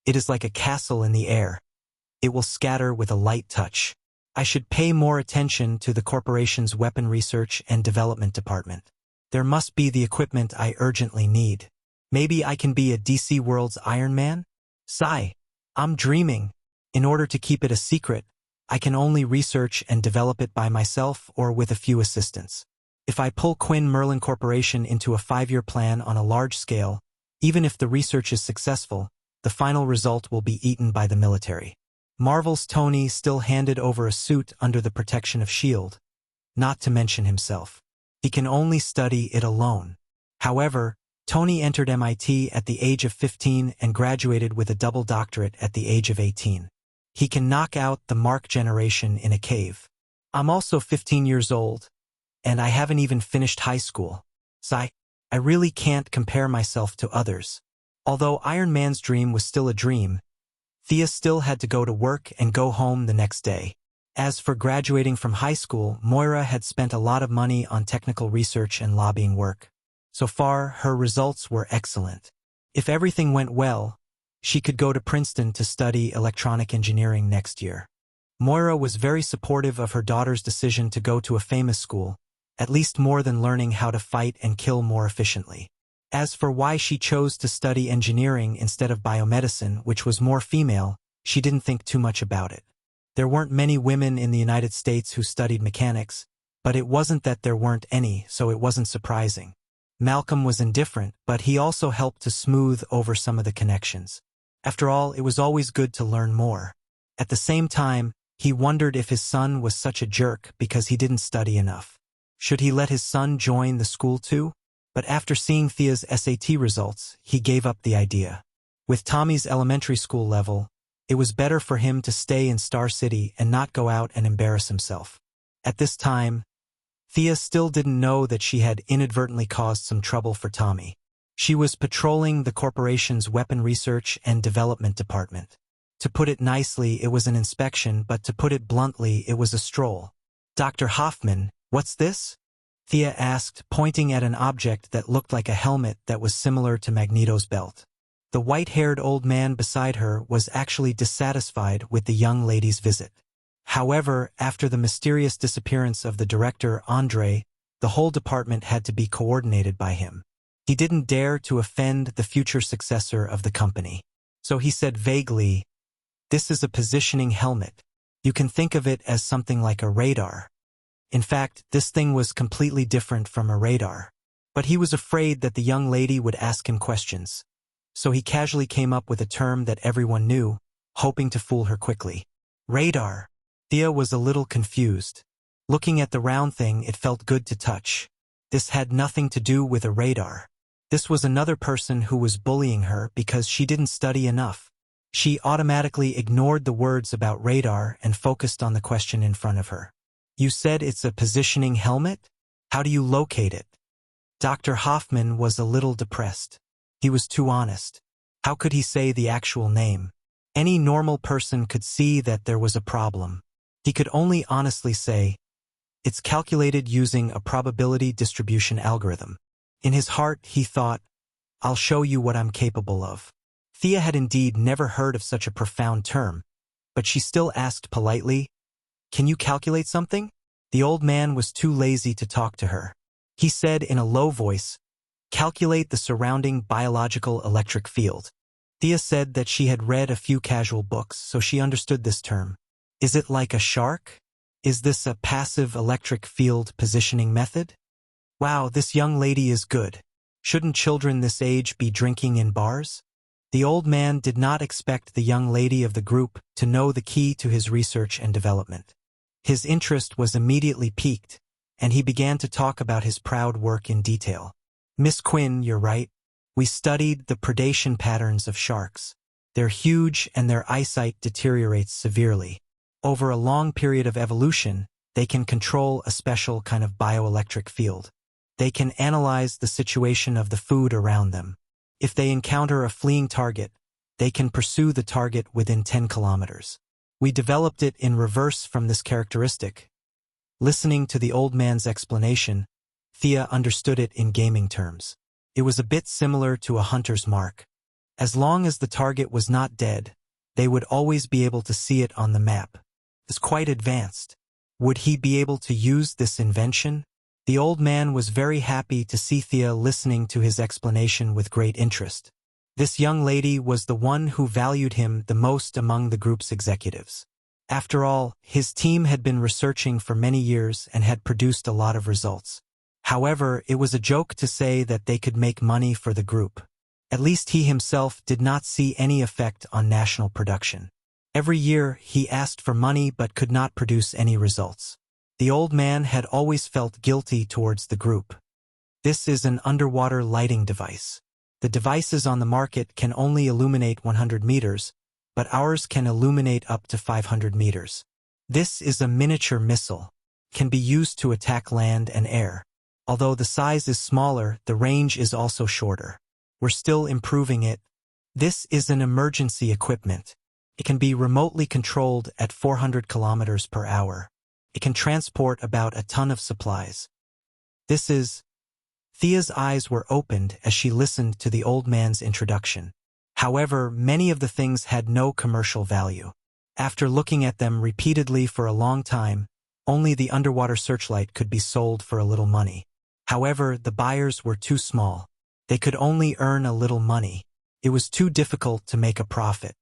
it is like a castle in the air. It will scatter with a light touch. I should pay more attention to the corporation's weapon research and development department. There must be the equipment I urgently need. Maybe I can be a DC World's Iron Man? Sigh. I'm dreaming. In order to keep it a secret, I can only research and develop it by myself or with a few assistants. If I pull Quinn Merlin Corporation into a 5-year plan on a large scale, even if the research is successful, the final result will be eaten by the military. Marvel's Tony still handed over a suit under the protection of S.H.I.E.L.D., not to mention himself. He can only study it alone. However, Tony entered MIT at the age of 15 and graduated with a double doctorate at the age of 18. He can knock out the Mark generation in a cave. I'm also 15 years old, and I haven't even finished high school. Sigh. I really can't compare myself to others. Although Iron Man's dream was still a dream, Thea still had to go to work and go home the next day. As for graduating from high school, Moira had spent a lot of money on technical research and lobbying work. So far, her results were excellent. If everything went well, she could go to Princeton to study electronic engineering next year. Moira was very supportive of her daughter's decision to go to a famous school, at least more than learning how to fight and kill more efficiently. As for why she chose to study engineering instead of biomedicine, which was more female, she didn't think too much about it. There weren't many women in the United States who studied mechanics, but it wasn't that there weren't any, so it wasn't surprising. Malcolm was indifferent, but he also helped to smooth over some of the connections. After all, it was always good to learn more. At the same time, he wondered if his son was such a jerk because he didn't study enough. Should he let his son join the school too? But after seeing Thea's SAT results, he gave up the idea. With Tommy's elementary school level, it was better for him to stay in Star City and not go out and embarrass himself. At this time, Thea still didn't know that she had inadvertently caused some trouble for Tommy. She was patrolling the corporation's weapon research and development department. To put it nicely, it was an inspection, but to put it bluntly, it was a stroll. Dr. Hoffman, what's this? Thea asked, pointing at an object that looked like a helmet that was similar to Magneto's belt. The white-haired old man beside her was actually dissatisfied with the young lady's visit. However, after the mysterious disappearance of the director, Andre, the whole department had to be coordinated by him. He didn't dare to offend the future successor of the company. So he said vaguely, "This is a positioning helmet. You can think of it as something like a radar." In fact, this thing was completely different from a radar. But he was afraid that the young lady would ask him questions. So he casually came up with a term that everyone knew, hoping to fool her quickly. Radar. Thea was a little confused. Looking at the round thing, it felt good to touch. This had nothing to do with a radar. This was another person who was bullying her because she didn't study enough. She automatically ignored the words about radar and focused on the question in front of her. You said it's a positioning helmet? How do you locate it? Dr. Hoffman was a little depressed. He was too honest. How could he say the actual name? Any normal person could see that there was a problem. He could only honestly say, it's calculated using a probability distribution algorithm. In his heart, he thought, I'll show you what I'm capable of. Thea had indeed never heard of such a profound term, but she still asked politely, can you calculate something? The old man was too lazy to talk to her. He said in a low voice, calculate the surrounding biological electric field. Thea said that she had read a few casual books, so she understood this term. Is it like a shark? Is this a passive electric field positioning method? Wow, this young lady is good. Shouldn't children this age be drinking in bars? The old man did not expect the young lady of the group to know the key to his research and development. His interest was immediately piqued, and he began to talk about his proud work in detail. Miss Quinn, you're right. We studied the predation patterns of sharks. They're huge and their eyesight deteriorates severely. Over a long period of evolution, they can control a special kind of bioelectric field. They can analyze the situation of the food around them. If they encounter a fleeing target, they can pursue the target within 10 kilometers. We developed it in reverse from this characteristic. Listening to the old man's explanation, Thea understood it in gaming terms. It was a bit similar to a hunter's mark. As long as the target was not dead, they would always be able to see it on the map. It's quite advanced. Would he be able to use this invention? The old man was very happy to see Thea listening to his explanation with great interest. This young lady was the one who valued him the most among the group's executives. After all, his team had been researching for many years and had produced a lot of results. However, it was a joke to say that they could make money for the group. At least he himself did not see any effect on national production. Every year, he asked for money but could not produce any results. The old man had always felt guilty towards the group. This is an underwater lighting device. The devices on the market can only illuminate 100 meters, but ours can illuminate up to 500 meters. This is a miniature missile. Can be used to attack land and air. Although the size is smaller, the range is also shorter. We're still improving it. This is an emergency equipment. It can be remotely controlled at 400 kilometers per hour. It can transport about a ton of supplies. This is... Thea's eyes were opened as she listened to the old man's introduction. However, many of the things had no commercial value. After looking at them repeatedly for a long time, only the underwater searchlight could be sold for a little money. However, the buyers were too small. They could only earn a little money. It was too difficult to make a profit.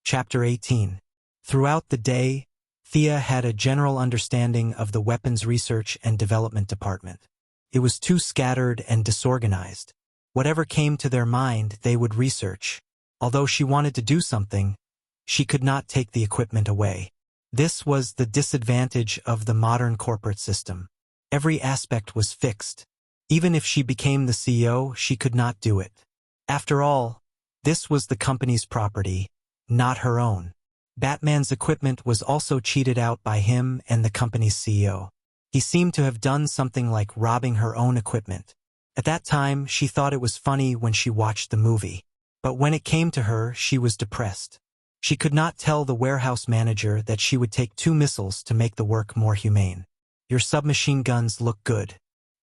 Chapter 18. Throughout the day, Thea had a general understanding of the Weapons Research and Development Department. It was too scattered and disorganized. Whatever came to their mind, they would research. Although she wanted to do something, she could not take the equipment away. This was the disadvantage of the modern corporate system. Every aspect was fixed. Even if she became the CEO, she could not do it. After all, this was the company's property, not her own. Batman's equipment was also cheated out by him and the company's CEO. He seemed to have done something like robbing her own equipment. At that time, she thought it was funny when she watched the movie. But when it came to her, she was depressed. She could not tell the warehouse manager that she would take 2 missiles to make the work more humane. Your submachine guns look good.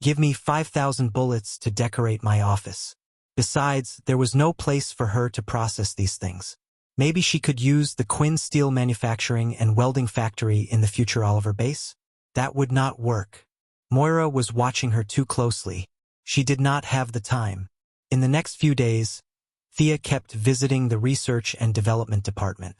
Give me 5,000 bullets to decorate my office. Besides, there was no place for her to process these things. Maybe she could use the Quinn Steel Manufacturing and Welding Factory in the future Oliver base? That would not work. Moira was watching her too closely. She did not have the time. In the next few days, Thea kept visiting the Research and Development Department.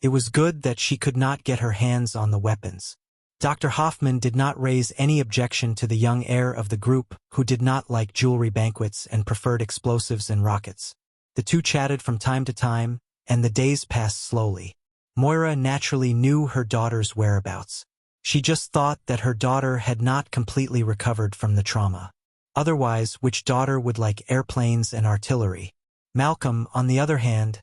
It was good that she could not get her hands on the weapons. Dr. Hoffman did not raise any objection to the young heir of the group who did not like jewelry banquets and preferred explosives and rockets. The two chatted from time to time, and the days passed slowly. Moira naturally knew her daughter's whereabouts. She just thought that her daughter had not completely recovered from the trauma. Otherwise, which daughter would like airplanes and artillery? Malcolm, on the other hand,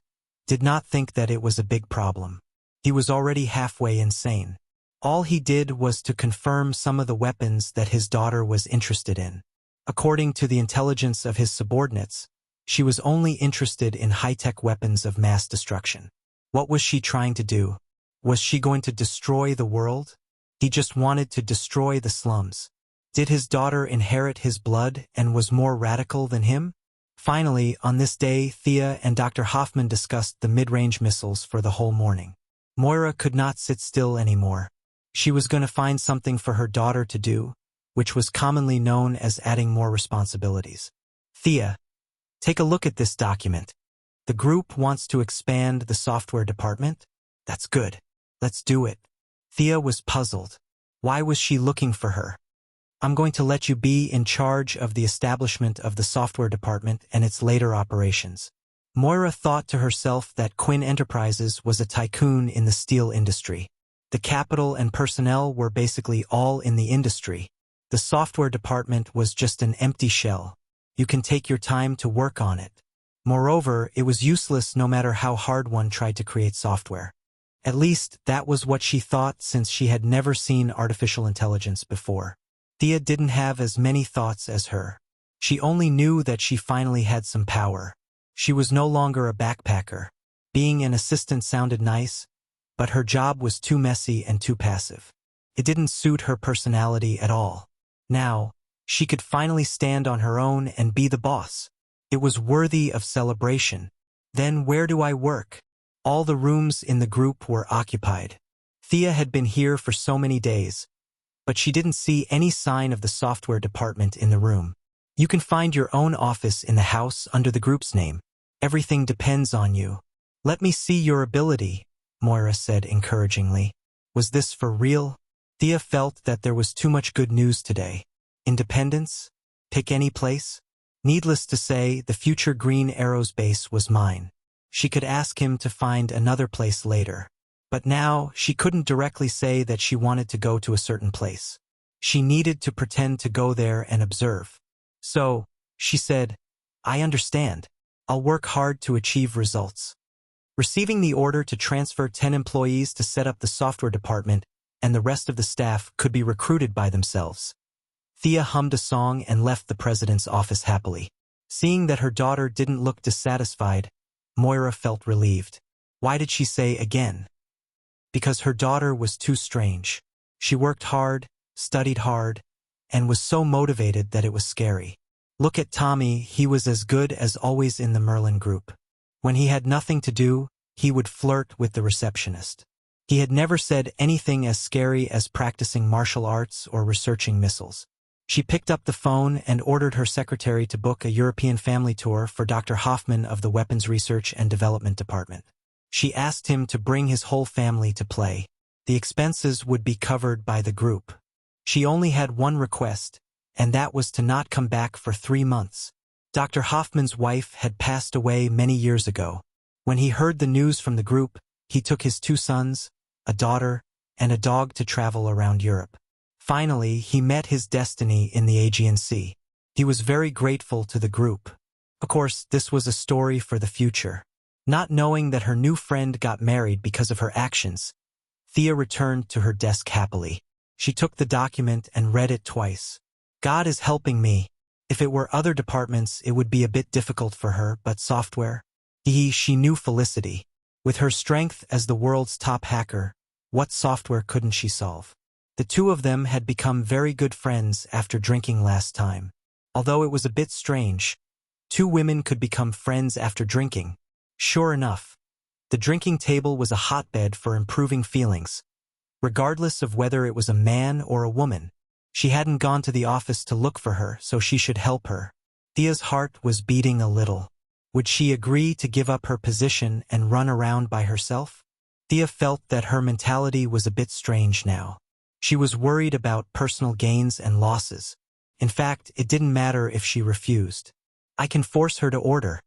did not think that it was a big problem. He was already halfway insane. All he did was to confirm some of the weapons that his daughter was interested in. According to the intelligence of his subordinates, she was only interested in high-tech weapons of mass destruction. What was she trying to do? Was she going to destroy the world? He just wanted to destroy the slums. Did his daughter inherit his blood and was more radical than him? Finally, on this day, Thea and Dr. Hoffman discussed the mid-range missiles for the whole morning. Moira could not sit still anymore. She was going to find something for her daughter to do, which was commonly known as adding more responsibilities. Thea, take a look at this document. The group wants to expand the software department? That's good. Let's do it. Thea was puzzled. Why was she looking for her? I'm going to let you be in charge of the establishment of the software department and its later operations. Moira thought to herself that Quinn Enterprises was a tycoon in the steel industry. The capital and personnel were basically all in the industry. The software department was just an empty shell. You can take your time to work on it. Moreover, it was useless no matter how hard one tried to create software. At least, that was what she thought since she had never seen artificial intelligence before. Thea didn't have as many thoughts as her. She only knew that she finally had some power. She was no longer a backpacker. Being an assistant sounded nice, but her job was too messy and too passive. It didn't suit her personality at all. Now, she could finally stand on her own and be the boss. It was worthy of celebration. Then where do I work? All the rooms in the group were occupied. Thea had been here for so many days, but she didn't see any sign of the software department in the room. You can find your own office in the house under the group's name. Everything depends on you. Let me see your ability, Moira said encouragingly. Was this for real? Thea felt that there was too much good news today. Independence? Pick any place? Needless to say, the future Green Arrows base was mine. She could ask him to find another place later. But now, she couldn't directly say that she wanted to go to a certain place. She needed to pretend to go there and observe. So, she said, I understand. I'll work hard to achieve results. Receiving the order to transfer 10 employees to set up the software department and the rest of the staff could be recruited by themselves. Thea hummed a song and left the president's office happily. Seeing that her daughter didn't look dissatisfied, Moira felt relieved. Why did she say again? Because her daughter was too strange. She worked hard, studied hard, and was so motivated that it was scary. Look at Tommy, he was as good as always in the Merlin group. When he had nothing to do, he would flirt with the receptionist. He had never said anything as scary as practicing martial arts or researching missiles. She picked up the phone and ordered her secretary to book a European family tour for Dr. Hoffman of the Weapons Research and Development Department. She asked him to bring his whole family to play. The expenses would be covered by the group. She only had one request, and that was to not come back for 3 months. Dr. Hoffman's wife had passed away many years ago. When he heard the news from the group, he took his 2 sons, a daughter, and a dog to travel around Europe. Finally, he met his destiny in the Aegean Sea. He was very grateful to the group. Of course, this was a story for the future. Not knowing that her new friend got married because of her actions, Thea returned to her desk happily. She took the document and read it twice. God is helping me. If it were other departments, it would be a bit difficult for her, but software? She knew Felicity. With her strength as the world's top hacker, what software couldn't she solve? The two of them had become very good friends after drinking last time. Although it was a bit strange, 2 women could become friends after drinking. Sure enough, the drinking table was a hotbed for improving feelings. Regardless of whether it was a man or a woman, she hadn't gone to the office to look for her, so she should help her. Thea's heart was beating a little. Would she agree to give up her position and run around by herself? Thea felt that her mentality was a bit strange now. She was worried about personal gains and losses. In fact, it didn't matter if she refused. I can force her to order.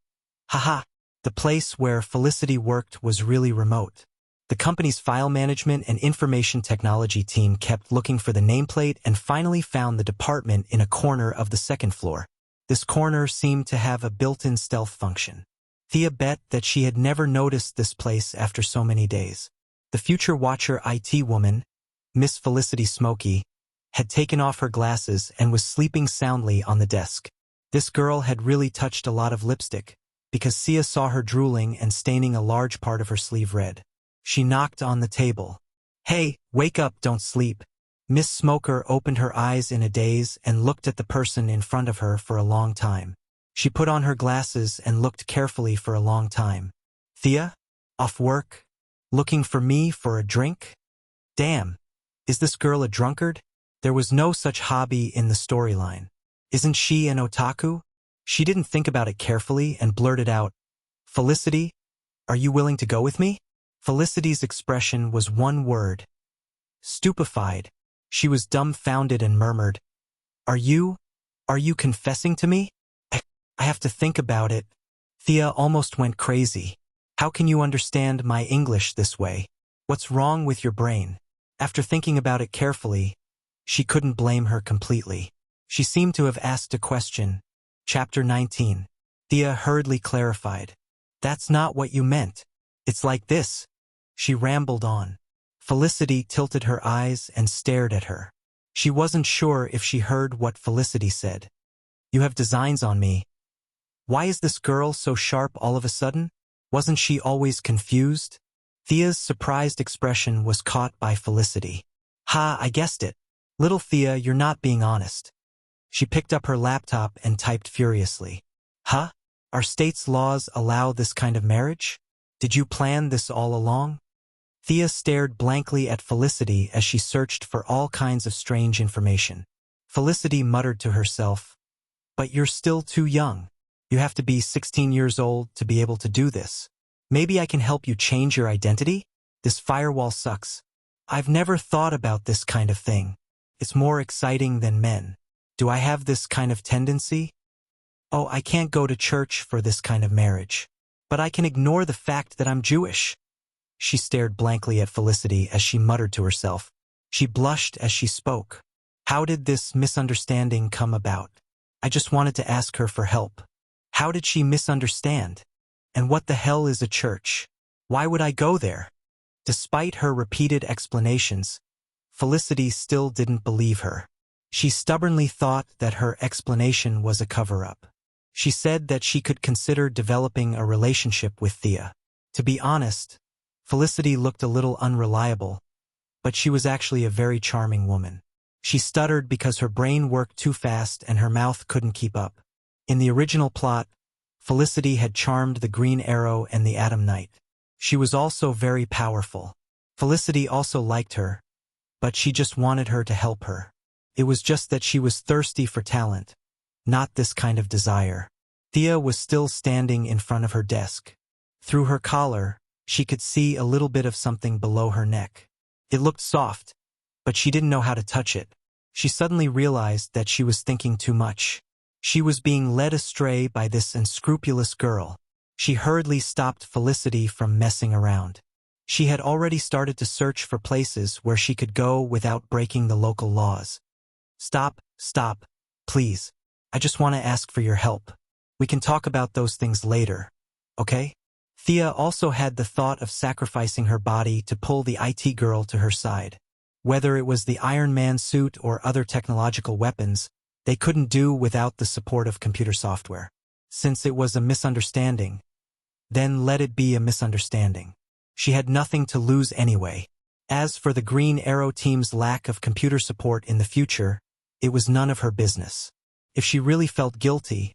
Haha, the place where Felicity worked was really remote. The company's file management and information technology team kept looking for the nameplate and finally found the department in a corner of the 2nd floor. This corner seemed to have a built-in stealth function. Thea bet that she had never noticed this place after so many days. The future Watcher IT woman, Miss Felicity Smokey, had taken off her glasses and was sleeping soundly on the desk. This girl had really touched a lot of lipstick, because Thea saw her drooling and staining a large part of her sleeve red. She knocked on the table. "Hey, wake up, don't sleep." Miss Smoker opened her eyes in a daze and looked at the person in front of her for a long time. She put on her glasses and looked carefully for a long time. "Thea? Off work? Looking for me for a drink? Damn, is this girl a drunkard?" There was no such hobby in the storyline. "Isn't she an otaku?" She didn't think about it carefully and blurted out, "Felicity, are you willing to go with me?" Felicity's expression was one word. Stupefied. She was dumbfounded and murmured, Are you confessing to me? I have to think about it." Thea almost went crazy. "How can you understand my English this way? What's wrong with your brain?" After thinking about it carefully, she couldn't blame her completely. She seemed to have asked a question. Chapter 19. Thea hurriedly clarified. "That's not what you meant. It's like this." She rambled on. Felicity tilted her eyes and stared at her. She wasn't sure if she heard what Felicity said. "You have designs on me. Why is this girl so sharp all of a sudden? Wasn't she always confused?" Thea's surprised expression was caught by Felicity. "Ha, I guessed it. Little Thea, you're not being honest." She picked up her laptop and typed furiously. "Huh? Our state's laws allow this kind of marriage? Did you plan this all along?" Thea stared blankly at Felicity as she searched for all kinds of strange information. Felicity muttered to herself, "But you're still too young. You have to be 16 years old to be able to do this. Maybe I can help you change your identity? This firewall sucks. I've never thought about this kind of thing. It's more exciting than men. Do I have this kind of tendency? Oh, I can't go to church for this kind of marriage. But I can ignore the fact that I'm Jewish." She stared blankly at Felicity as she muttered to herself. She blushed as she spoke. How did this misunderstanding come about? I just wanted to ask her for help. How did she misunderstand? And what the hell is a church? Why would I go there? Despite her repeated explanations, Felicity still didn't believe her. She stubbornly thought that her explanation was a cover-up. She said that she could consider developing a relationship with Thea. To be honest, Felicity looked a little unreliable, but she was actually a very charming woman. She stuttered because her brain worked too fast and her mouth couldn't keep up. In the original plot, Felicity had charmed the Green Arrow and the Atom Knight. She was also very powerful. Felicity also liked her, but she just wanted her to help her. It was just that she was thirsty for talent, not this kind of desire. Thea was still standing in front of her desk. Through her collar, she could see a little bit of something below her neck. It looked soft, but she didn't know how to touch it. She suddenly realized that she was thinking too much. She was being led astray by this unscrupulous girl. She hurriedly stopped Felicity from messing around. She had already started to search for places where she could go without breaking the local laws. Stop, please. I just want to ask for your help. We can talk about those things later, okay?" Thea also had the thought of sacrificing her body to pull the IT girl to her side. Whether it was the Iron Man suit or other technological weapons, they couldn't do without the support of computer software. Since it was a misunderstanding, then let it be a misunderstanding. She had nothing to lose anyway. As for the Green Arrow team's lack of computer support in the future, it was none of her business. If she really felt guilty,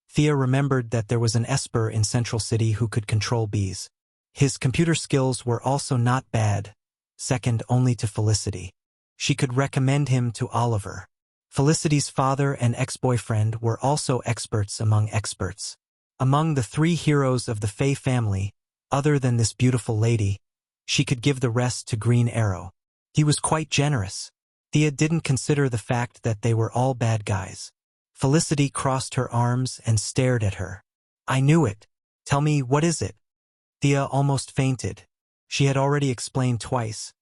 Thea remembered that there was an Esper in Central City who could control bees. His computer skills were also not bad, second only to Felicity. She could recommend him to Oliver. Felicity's father and ex-boyfriend were also experts among experts. Among the three heroes of the Faye family, other than this beautiful lady, she could give the rest to Green Arrow. He was quite generous. Thea didn't consider the fact that they were all bad guys. Felicity crossed her arms and stared at her. "I knew it. Tell me, what is it?" Thea almost fainted. She had already explained twice,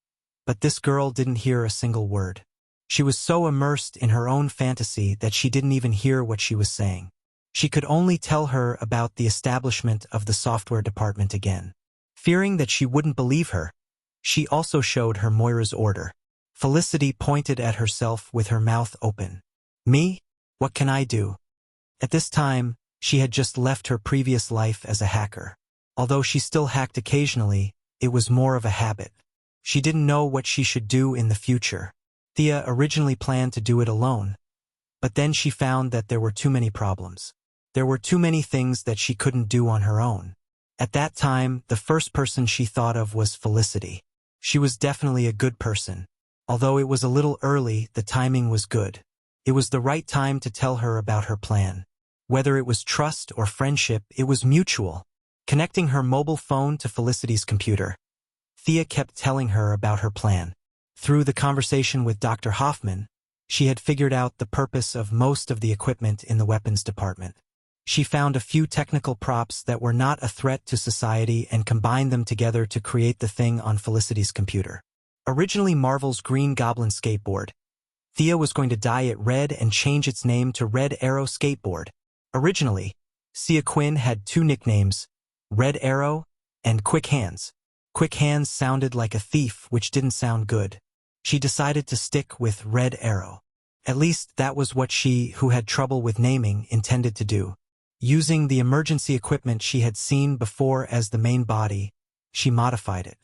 but this girl didn't hear a single word. She was so immersed in her own fantasy that she didn't even hear what she was saying. She could only tell her about the establishment of the software department again. Fearing that she wouldn't believe her, she also showed her Moira's order. Felicity pointed at herself with her mouth open. Me? What can I do? At this time, she had just left her previous life as a hacker. Although she still hacked occasionally, it was more of a habit. She didn't know what she should do in the future. Thea originally planned to do it alone, but then she found that there were too many problems. There were too many things that she couldn't do on her own. At that time, the first person she thought of was Felicity. She was definitely a good person. Although it was a little early, the timing was good. It was the right time to tell her about her plan. Whether it was trust or friendship, it was mutual. Connecting her mobile phone to Felicity's computer, Thea kept telling her about her plan. Through the conversation with Dr. Hoffman, she had figured out the purpose of most of the equipment in the weapons department. She found a few technical props that were not a threat to society and combined them together to create the thing on Felicity's computer. Originally Marvel's Green Goblin skateboard, Thea was going to dye it red and change its name to Red Arrow Skateboard. Originally, Sia Quinn had two nicknames, Red Arrow and Quick Hands. Quick Hands sounded like a thief, which didn't sound good. She decided to stick with Red Arrow. At least that was what she, who had trouble with naming, intended to do. Using the emergency equipment she had seen before as the main body, she modified it.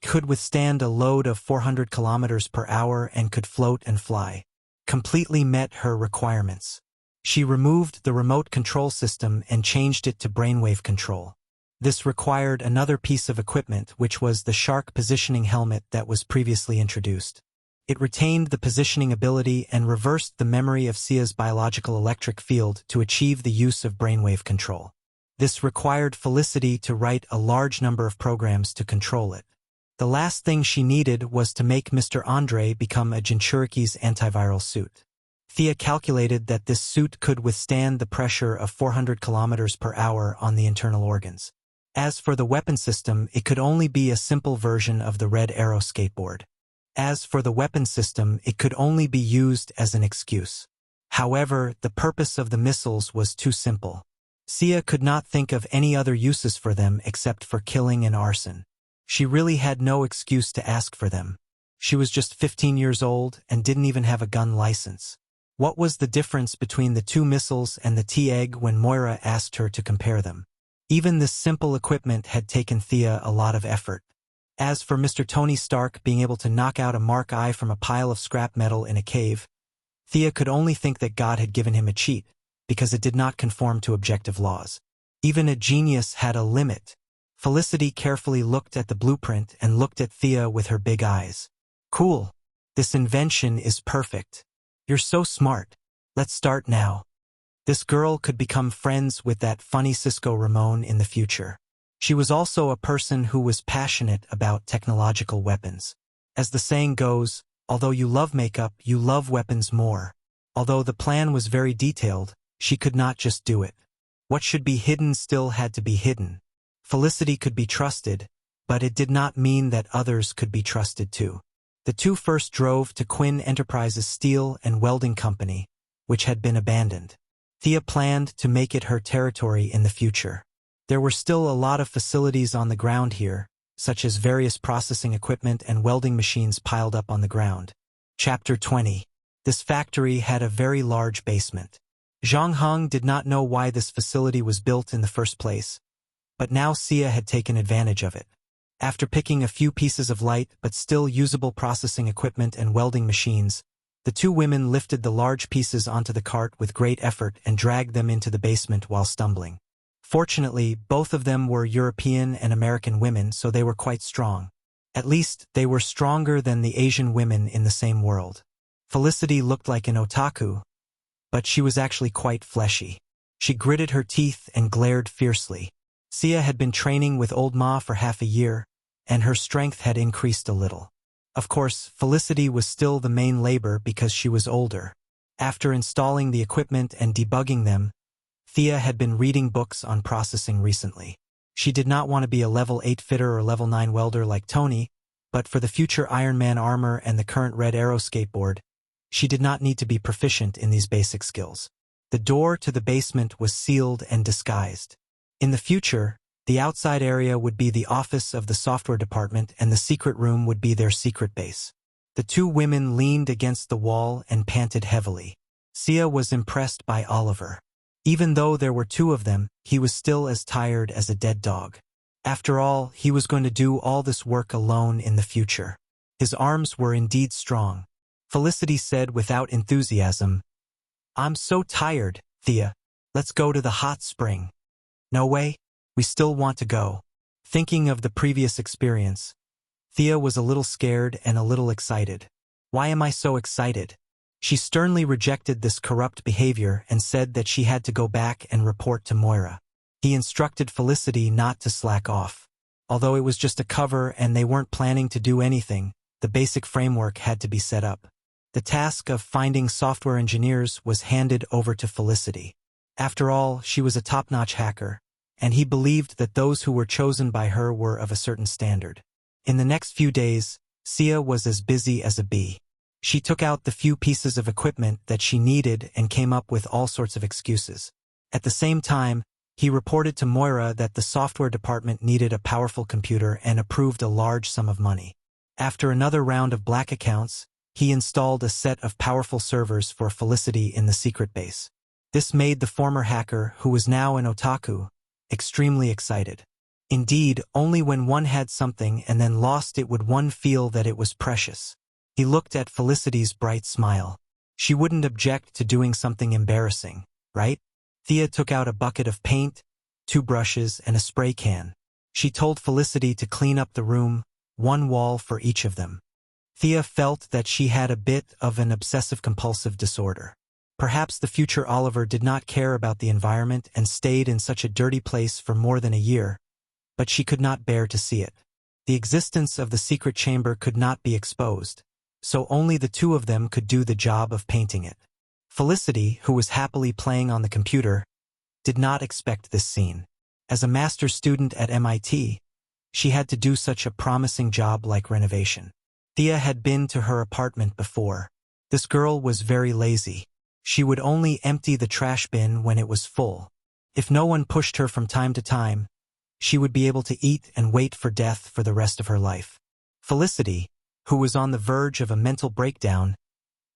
Could withstand a load of 400 kilometers per hour and could float and fly. Completely met her requirements. She removed the remote control system and changed it to brainwave control. This required another piece of equipment, which was the shark positioning helmet that was previously introduced. It retained the positioning ability and reversed the memory of Sia's biological electric field to achieve the use of brainwave control. This required Felicity to write a large number of programs to control it. The last thing she needed was to make Mr. Andre become a Jinchuriki's antiviral suit. Thea calculated that this suit could withstand the pressure of 400 kilometers per hour on the internal organs. As for the weapon system, it could only be a simple version of the Red Arrow skateboard. As for the weapon system, it could only be used as an excuse. However, the purpose of the missiles was too simple. Sia could not think of any other uses for them except for killing and arson. She really had no excuse to ask for them. She was just 15 years old and didn't even have a gun license. What was the difference between the two missiles and the T-egg when Moira asked her to compare them? Even this simple equipment had taken Thea a lot of effort. As for Mr. Tony Stark being able to knock out a Mark I from a pile of scrap metal in a cave, Thea could only think that God had given him a cheat, because it did not conform to objective laws. Even a genius had a limit. Felicity carefully looked at the blueprint and looked at Thea with her big eyes. Cool. This invention is perfect. You're so smart. Let's start now. This girl could become friends with that funny Cisco Ramon in the future. She was also a person who was passionate about technological weapons. As the saying goes, although you love makeup, you love weapons more. Although the plan was very detailed, she could not just do it. What should be hidden still had to be hidden. Felicity could be trusted, but it did not mean that others could be trusted too. The two first drove to Quinn Enterprises Steel and Welding Company, which had been abandoned. Thea planned to make it her territory in the future. There were still a lot of facilities on the ground here, such as various processing equipment and welding machines piled up on the ground. Chapter 20. This factory had a very large basement. Zhang Heng did not know why this facility was built in the first place, but now Sia had taken advantage of it. After picking a few pieces of light but still usable processing equipment and welding machines, the two women lifted the large pieces onto the cart with great effort and dragged them into the basement while stumbling. Fortunately, both of them were European and American women, so they were quite strong. At least, they were stronger than the Asian women in the same world. Felicity looked like an otaku, but she was actually quite fleshy. She gritted her teeth and glared fiercely. Sia had been training with Old Ma for half a year, and her strength had increased a little. Of course, Felicity was still the main labor because she was older. After installing the equipment and debugging them, Thea had been reading books on processing recently. She did not want to be a level 8 fitter or level 9 welder like Tony, but for the future Iron Man armor and the current Red Arrow skateboard, she did not need to be proficient in these basic skills. The door to the basement was sealed and disguised. In the future, the outside area would be the office of the software department and the secret room would be their secret base. The two women leaned against the wall and panted heavily. Sia was impressed by Oliver. Even though there were two of them, he was still as tired as a dead dog. After all, he was going to do all this work alone in the future. His arms were indeed strong. Felicity said without enthusiasm, "I'm so tired, Thea. Let's go to the hot spring." "No way. We still want to go." Thinking of the previous experience, Thea was a little scared and a little excited. "Why am I so excited?" She sternly rejected this corrupt behavior and said that she had to go back and report to Moira. He instructed Felicity not to slack off. Although it was just a cover and they weren't planning to do anything, the basic framework had to be set up. The task of finding software engineers was handed over to Felicity. After all, she was a top-notch hacker, and he believed that those who were chosen by her were of a certain standard. In the next few days, Sia was as busy as a bee. She took out the few pieces of equipment that she needed and came up with all sorts of excuses. At the same time, he reported to Moira that the software department needed a powerful computer and approved a large sum of money. After another round of black accounts, he installed a set of powerful servers for Felicity in the secret base. This made the former hacker, who was now an otaku, extremely excited. Indeed, only when one had something and then lost it would one feel that it was precious. He looked at Felicity's bright smile. She wouldn't object to doing something embarrassing, right? Thea took out a bucket of paint, 2 brushes, and a spray can. She told Felicity to clean up the room, 1 wall for each of them. Thea felt that she had a bit of an obsessive-compulsive disorder. Perhaps the future Oliver did not care about the environment and stayed in such a dirty place for more than a year, but she could not bear to see it. The existence of the secret chamber could not be exposed, so only the two of them could do the job of painting it. Felicity, who was happily playing on the computer, did not expect this scene. As a master's student at MIT, she had to do such a promising job like renovation. Thea had been to her apartment before. This girl was very lazy. She would only empty the trash bin when it was full. If no one pushed her from time to time, she would be able to eat and wait for death for the rest of her life. Felicity, who was on the verge of a mental breakdown,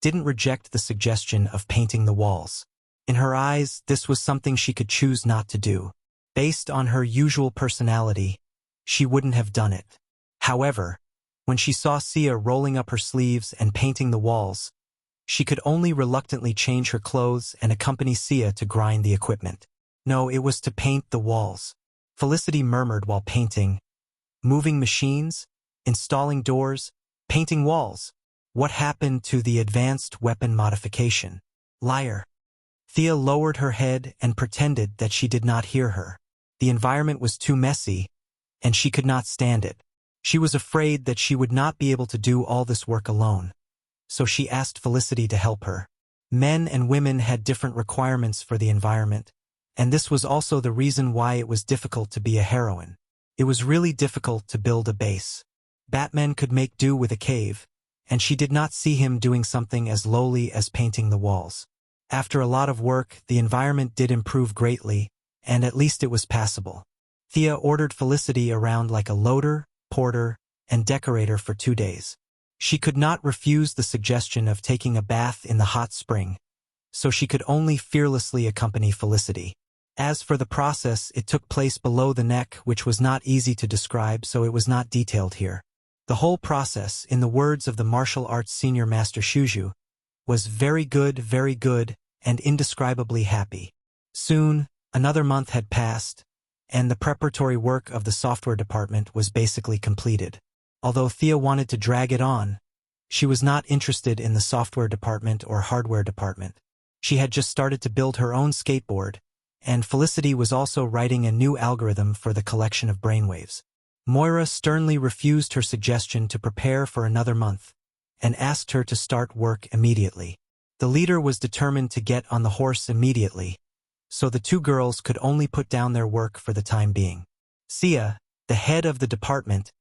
didn't reject the suggestion of painting the walls. In her eyes, this was something she could choose not to do. Based on her usual personality, she wouldn't have done it. However, when she saw Sia rolling up her sleeves and painting the walls, she could only reluctantly change her clothes and accompany Sia to grind the equipment. No, it was to paint the walls. Felicity murmured while painting. Moving machines? Installing doors? Painting walls? What happened to the advanced weapon modification? Liar. Thea lowered her head and pretended that she did not hear her. The environment was too messy, and she could not stand it. She was afraid that she would not be able to do all this work alone, so she asked Felicity to help her. Men and women had different requirements for the environment, and this was also the reason why it was difficult to be a heroine. It was really difficult to build a base. Batman could make do with a cave, and she did not see him doing something as lowly as painting the walls. After a lot of work, the environment did improve greatly, and at least it was passable. Thea ordered Felicity around like a loader, porter, and decorator for 2 days. She could not refuse the suggestion of taking a bath in the hot spring, so she could only fearlessly accompany Felicity. As for the process, it took place below the neck, which was not easy to describe, so it was not detailed here. The whole process, in the words of the martial arts senior master Shuju, was very good, and indescribably happy. Soon, another month had passed, and the preparatory work of the software department was basically completed. Although Thea wanted to drag it on, she was not interested in the software department or hardware department. She had just started to build her own skateboard, and Felicity was also writing a new algorithm for the collection of brainwaves. Moira sternly refused her suggestion to prepare for another month, and asked her to start work immediately. The leader was determined to get on the horse immediately, so the two girls could only put down their work for the time being. Sia, the head of the department,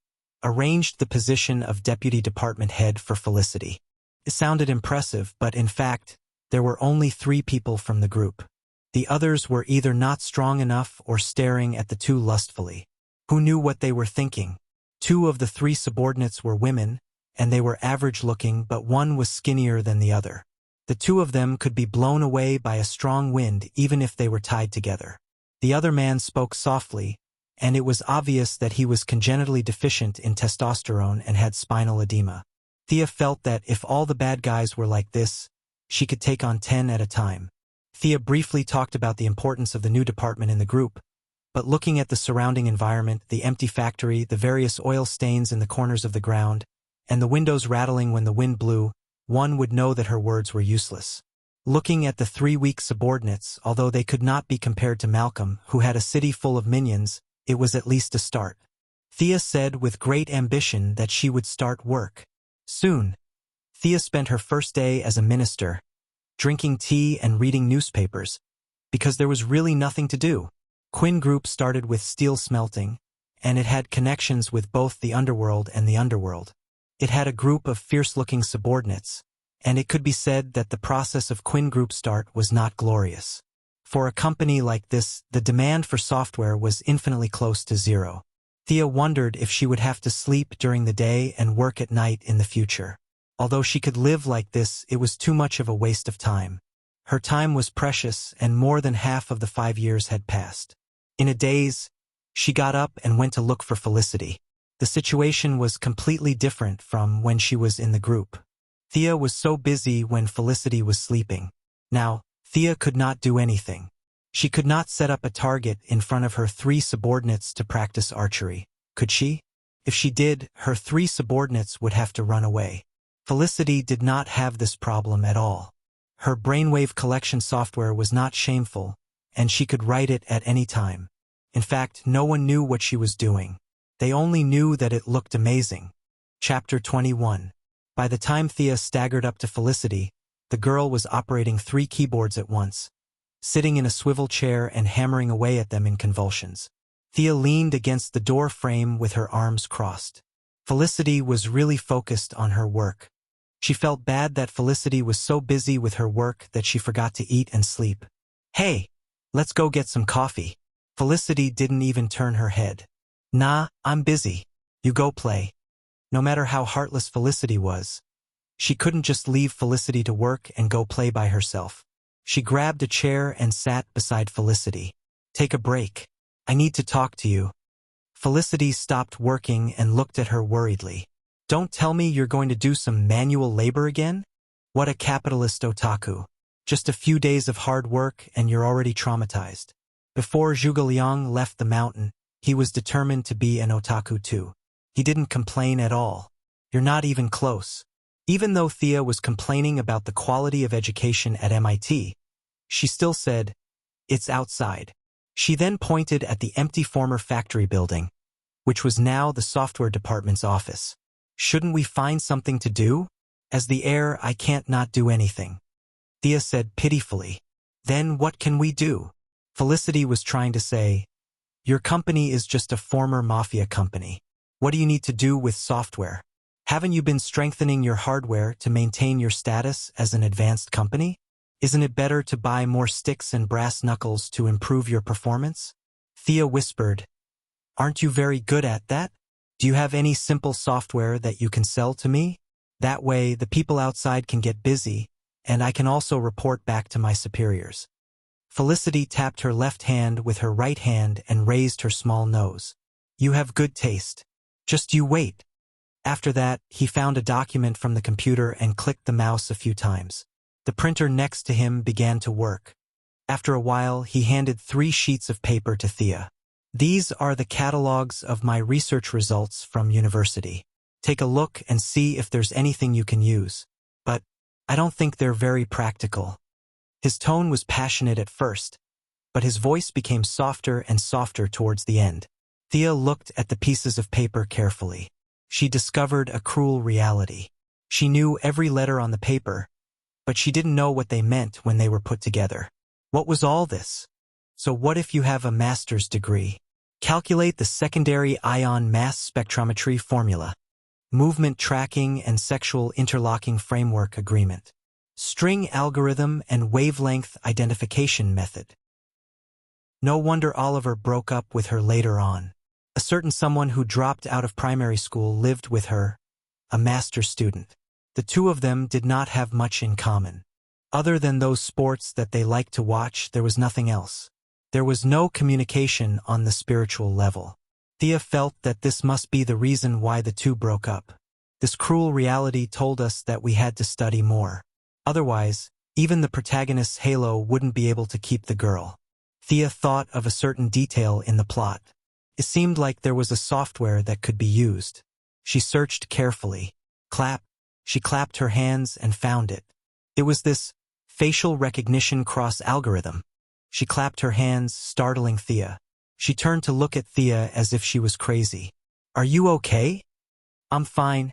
arranged the position of deputy department head for Felicity. It sounded impressive, but in fact, There were only 3 people from the group. The others were either not strong enough or staring at the two lustfully. Who knew what they were thinking? 2 of the 3 subordinates were women, and they were average-looking, but one was skinnier than the other. The 2 of them could be blown away by a strong wind even if they were tied together. The other man spoke softly, and it was obvious that he was congenitally deficient in testosterone and had spinal edema. Thea felt that if all the bad guys were like this, she could take on 10 at a time. Thea briefly talked about the importance of the new department in the group, but looking at the surrounding environment, the empty factory, the various oil stains in the corners of the ground, and the windows rattling when the wind blew, one would know that her words were useless. Looking at the 3 weak subordinates, although they could not be compared to Malcolm, who had a city full of minions, it was at least a start. Thea said with great ambition that she would start work soon. Thea spent her first day as a minister, drinking tea and reading newspapers, because there was really nothing to do. Quinn Group started with steel smelting, and it had connections with both the underworld and the underworld. It had a group of fierce-looking subordinates, and it could be said that the process of Quinn Group's start was not glorious. For a company like this, the demand for software was infinitely close to zero. Thea wondered if she would have to sleep during the day and work at night in the future. Although she could live like this, it was too much of a waste of time. Her time was precious, and more than half of the 5 years had passed. In a daze, she got up and went to look for Felicity. The situation was completely different from when she was in the group. Thea was so busy when Felicity was sleeping. Now, Thea could not do anything. She could not set up a target in front of her 3 subordinates to practice archery, could she? If she did, her 3 subordinates would have to run away. Felicity did not have this problem at all. Her brainwave collection software was not shameful, and she could write it at any time. In fact, no one knew what she was doing. They only knew that it looked amazing. Chapter 21. By the time Thea staggered up to Felicity, the girl was operating 3 keyboards at once, sitting in a swivel chair and hammering away at them in convulsions. Thea leaned against the door frame with her arms crossed. Felicity was really focused on her work. She felt bad that Felicity was so busy with her work that she forgot to eat and sleep. "Hey, let's go get some coffee." Felicity didn't even turn her head. "Nah, I'm busy. You go play." No matter how heartless Felicity was, she couldn't just leave Felicity to work and go play by herself. She grabbed a chair and sat beside Felicity. "Take a break. I need to talk to you." Felicity stopped working and looked at her worriedly. "Don't tell me you're going to do some manual labor again? What a capitalist otaku. Just a few days of hard work and you're already traumatized." Before Zhuge Liang left the mountain, he was determined to be an otaku too. He didn't complain at all. "You're not even close." Even though Thea was complaining about the quality of education at MIT, she still said, "It's outside." She then pointed at the empty former factory building, which was now the software department's office. "Shouldn't we find something to do? As the heir, I can't not do anything." Thea said pitifully. "Then what can we do?" Felicity was trying to say, "Your company is just a former mafia company. What do you need to do with software? Haven't you been strengthening your hardware to maintain your status as an advanced company? Isn't it better to buy more sticks and brass knuckles to improve your performance?" Thea whispered, "Aren't you very good at that? Do you have any simple software that you can sell to me? That way, the people outside can get busy, and I can also report back to my superiors." Felicity tapped her left hand with her right hand and raised her small nose. "You have good taste. Just you wait." After that, he found a document from the computer and clicked the mouse a few times. The printer next to him began to work. After a while, he handed 3 sheets of paper to Thea. "These are the catalogs of my research results from university. Take a look and see if there's anything you can use. But I don't think they're very practical." His tone was passionate at first, but his voice became softer and softer towards the end. Thea looked at the pieces of paper carefully. She discovered a cruel reality. She knew every letter on the paper, but she didn't know what they meant when they were put together. What was all this? So what if you have a master's degree? Calculate the secondary ion mass spectrometry formula. Movement tracking and sexual interlocking framework agreement. string algorithm and wavelength identification method. No wonder Oliver broke up with her later on. A certain someone who dropped out of primary school lived with her, a master's student. The two of them did not have much in common. Other than those sports that they liked to watch, there was nothing else. There was no communication on the spiritual level. Thea felt that this must be the reason why the two broke up. This cruel reality told us that we had to study more. Otherwise, even the protagonist's halo wouldn't be able to keep the girl. Thea thought of a certain detail in the plot. It seemed like there was a software that could be used. She searched carefully. She clapped her hands and found it. It was this facial recognition cross algorithm. She clapped her hands, startling Thea. She turned to look at Thea as if she was crazy. "Are you okay?" I'm fine.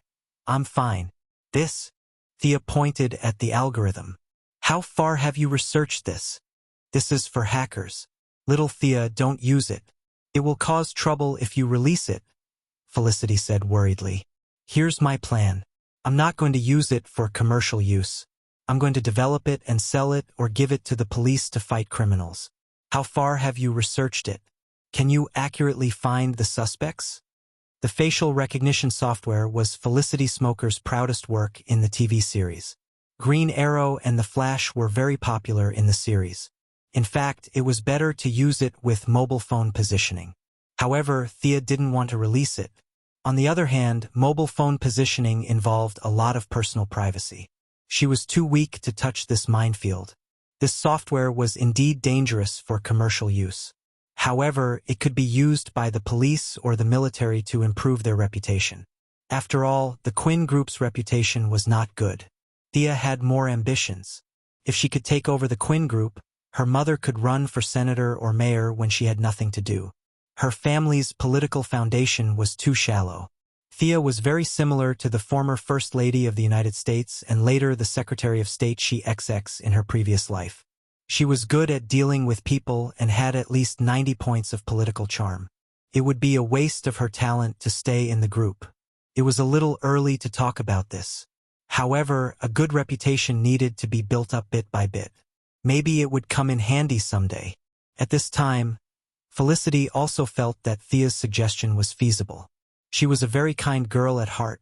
This?" Thea pointed at the algorithm. "How far have you researched this?" "This is for hackers. Little Thea, don't use it. It will cause trouble if you release it," Felicity said worriedly. "Here's my plan. I'm not going to use it for commercial use. I'm going to develop it and sell it or give it to the police to fight criminals." "How far have you researched it? Can you accurately find the suspects?" The facial recognition software was Felicity Smoker's proudest work in the TV series. Green Arrow and The Flash were very popular in the series. In fact, it was better to use it with mobile phone positioning. However, Thea didn't want to release it. On the other hand, mobile phone positioning involved a lot of personal privacy. She was too weak to touch this minefield. This software was indeed dangerous for commercial use. However, it could be used by the police or the military to improve their reputation. After all, the Quinn Group's reputation was not good. Thea had more ambitions. If she could take over the Quinn Group, her mother could run for senator or mayor when she had nothing to do. Her family's political foundation was too shallow. Thea was very similar to the former First Lady of the United States and later the Secretary of State Xi XX in her previous life. She was good at dealing with people and had at least 90 points of political charm. It would be a waste of her talent to stay in the group. It was a little early to talk about this. However, a good reputation needed to be built up bit by bit. Maybe it would come in handy someday. At this time, Felicity also felt that Thea's suggestion was feasible. She was a very kind girl at heart,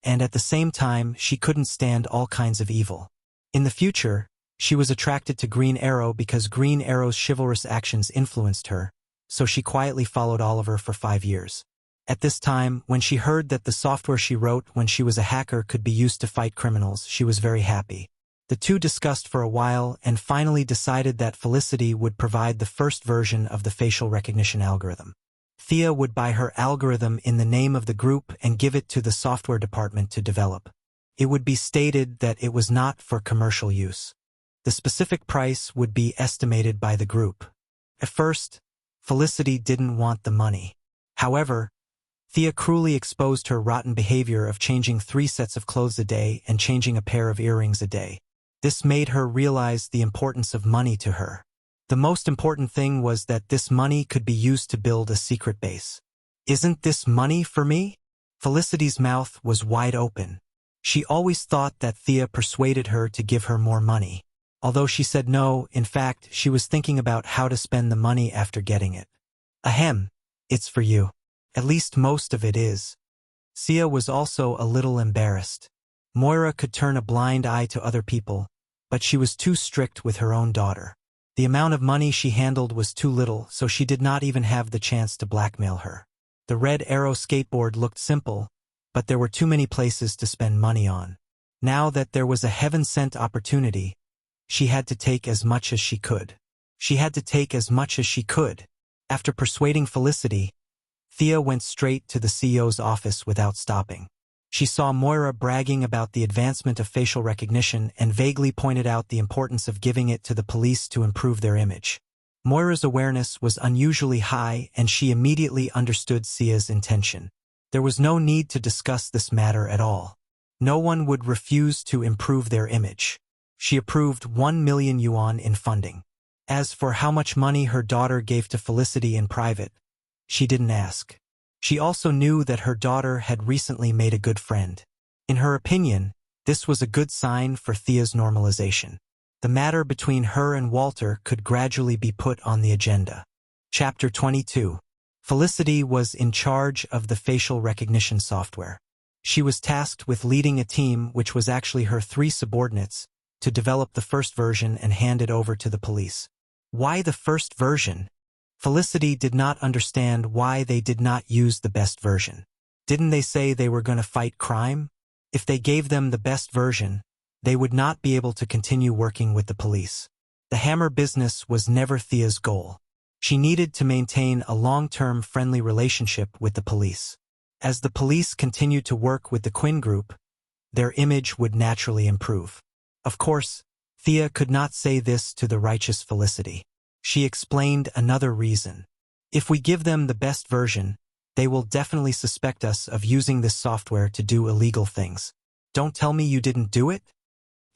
and at the same time she couldn't stand all kinds of evil. In the future, she was attracted to Green Arrow because Green Arrow's chivalrous actions influenced her, so she quietly followed Oliver for 5 years. At this time, when she heard that the software she wrote when she was a hacker could be used to fight criminals, she was very happy. The two discussed for a while and finally decided that Felicity would provide the first version of the facial recognition algorithm. Thea would buy her algorithm in the name of the group and give it to the software department to develop. It would be stated that it was not for commercial use. The specific price would be estimated by the group. At first, Felicity didn't want the money. However, Thea cruelly exposed her rotten behavior of changing 3 sets of clothes a day and changing a pair of earrings a day. This made her realize the importance of money to her. The most important thing was that this money could be used to build a secret base. "Isn't this money for me?" Felicity's mouth was wide open. She always thought that Thea persuaded her to give her more money. Although she said no, in fact, she was thinking about how to spend the money after getting it. "Ahem, it's for you. At least most of it is." Thea was also a little embarrassed. Moira could turn a blind eye to other people, but she was too strict with her own daughter. The amount of money she handled was too little, so she did not even have the chance to blackmail her. The Red Arrow skateboard looked simple, but there were too many places to spend money on. Now that there was a heaven-sent opportunity, she had to take as much as she could. After persuading Felicity, Thea went straight to the CEO's office without stopping. She saw Moira bragging about the advancement of facial recognition and vaguely pointed out the importance of giving it to the police to improve their image. Moira's awareness was unusually high and she immediately understood Thea's intention. There was no need to discuss this matter at all. No one would refuse to improve their image. She approved 1 million yuan in funding. As for how much money her daughter gave to Felicity in private, she didn't ask. She also knew that her daughter had recently made a good friend. In her opinion, This was a good sign for Thea's normalization. The matter between her and Walter could gradually be put on the agenda. Chapter 22. Felicity was in charge of the facial recognition software. She was tasked with leading a team, which was actually her 3 subordinates, to develop the first version and hand it over to the police. Why the first version? Felicity did not understand why they did not use the best version. Didn't they say they were going to fight crime? If they gave them the best version, they would not be able to continue working with the police. The hammer business was never Thea's goal. She needed to maintain a long-term friendly relationship with the police. As the police continued to work with the Quinn group, their image would naturally improve. Of course, Thea could not say this to the righteous Felicity. She explained another reason. If we give them the best version, they will definitely suspect us of using this software to do illegal things. Don't tell me you didn't do it?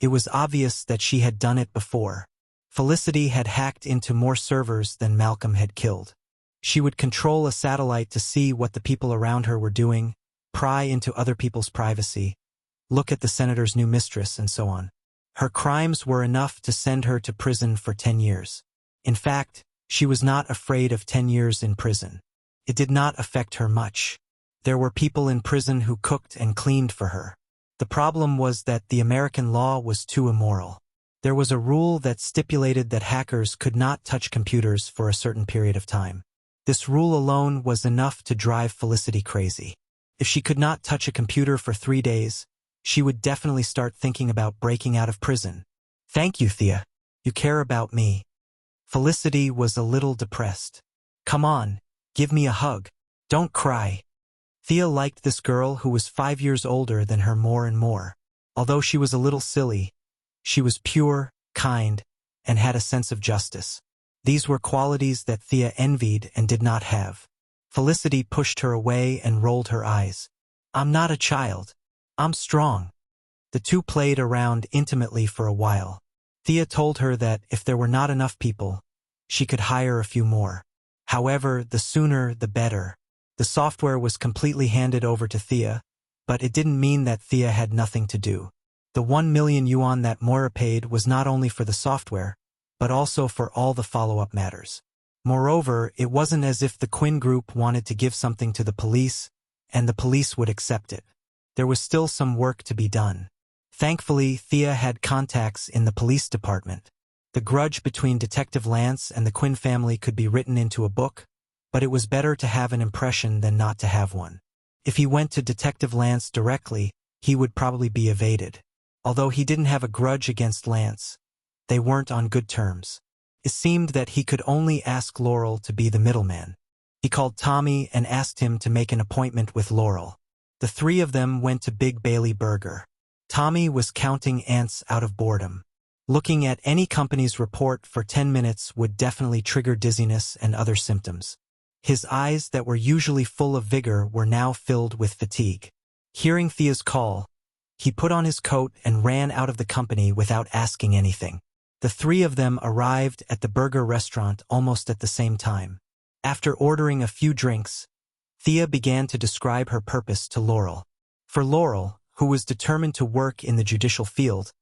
It was obvious that she had done it before. Felicity had hacked into more servers than Malcolm had killed. She would control a satellite to see what the people around her were doing, pry into other people's privacy, look at the senator's new mistress, and so on. Her crimes were enough to send her to prison for 10 years. In fact, she was not afraid of 10 years in prison. It did not affect her much. There were people in prison who cooked and cleaned for her. The problem was that the American law was too immoral. There was a rule that stipulated that hackers could not touch computers for a certain period of time. This rule alone was enough to drive Felicity crazy. If she could not touch a computer for 3 days, she would definitely start thinking about breaking out of prison. Thank you, Thea. You care about me. Felicity was a little depressed. Come on, give me a hug. Don't cry. Thea liked this girl who was 5 years older than her more and more. Although she was a little silly, she was pure, kind, and had a sense of justice. These were qualities that Thea envied and did not have. Felicity pushed her away and rolled her eyes. I'm not a child. I'm strong. The two played around intimately for a while. Thea told her that if there were not enough people, she could hire a few more. However, the sooner the better. The software was completely handed over to Thea, but it didn't mean that Thea had nothing to do. The 1 million yuan that Moira paid was not only for the software, but also for all the follow-up matters. Moreover, it wasn't as if the Quinn group wanted to give something to the police, and the police would accept it. There was still some work to be done. Thankfully, Thea had contacts in the police department. The grudge between Detective Lance and the Quinn family could be written into a book, but it was better to have an impression than not to have one. If he went to Detective Lance directly, he would probably be evaded. Although he didn't have a grudge against Lance, they weren't on good terms. It seemed that he could only ask Laurel to be the middleman. He called Tommy and asked him to make an appointment with Laurel. The 3 of them went to Big Bailey Burger. Tommy was counting ants out of boredom. Looking at any company's report for 10 minutes would definitely trigger dizziness and other symptoms. His eyes that were usually full of vigor were now filled with fatigue. Hearing Thea's call, he put on his coat and ran out of the company without asking anything. The 3 of them arrived at the burger restaurant almost at the same time. After ordering a few drinks, Thea began to describe her purpose to Laurel. For Laurel, who was determined to work in the judicial field,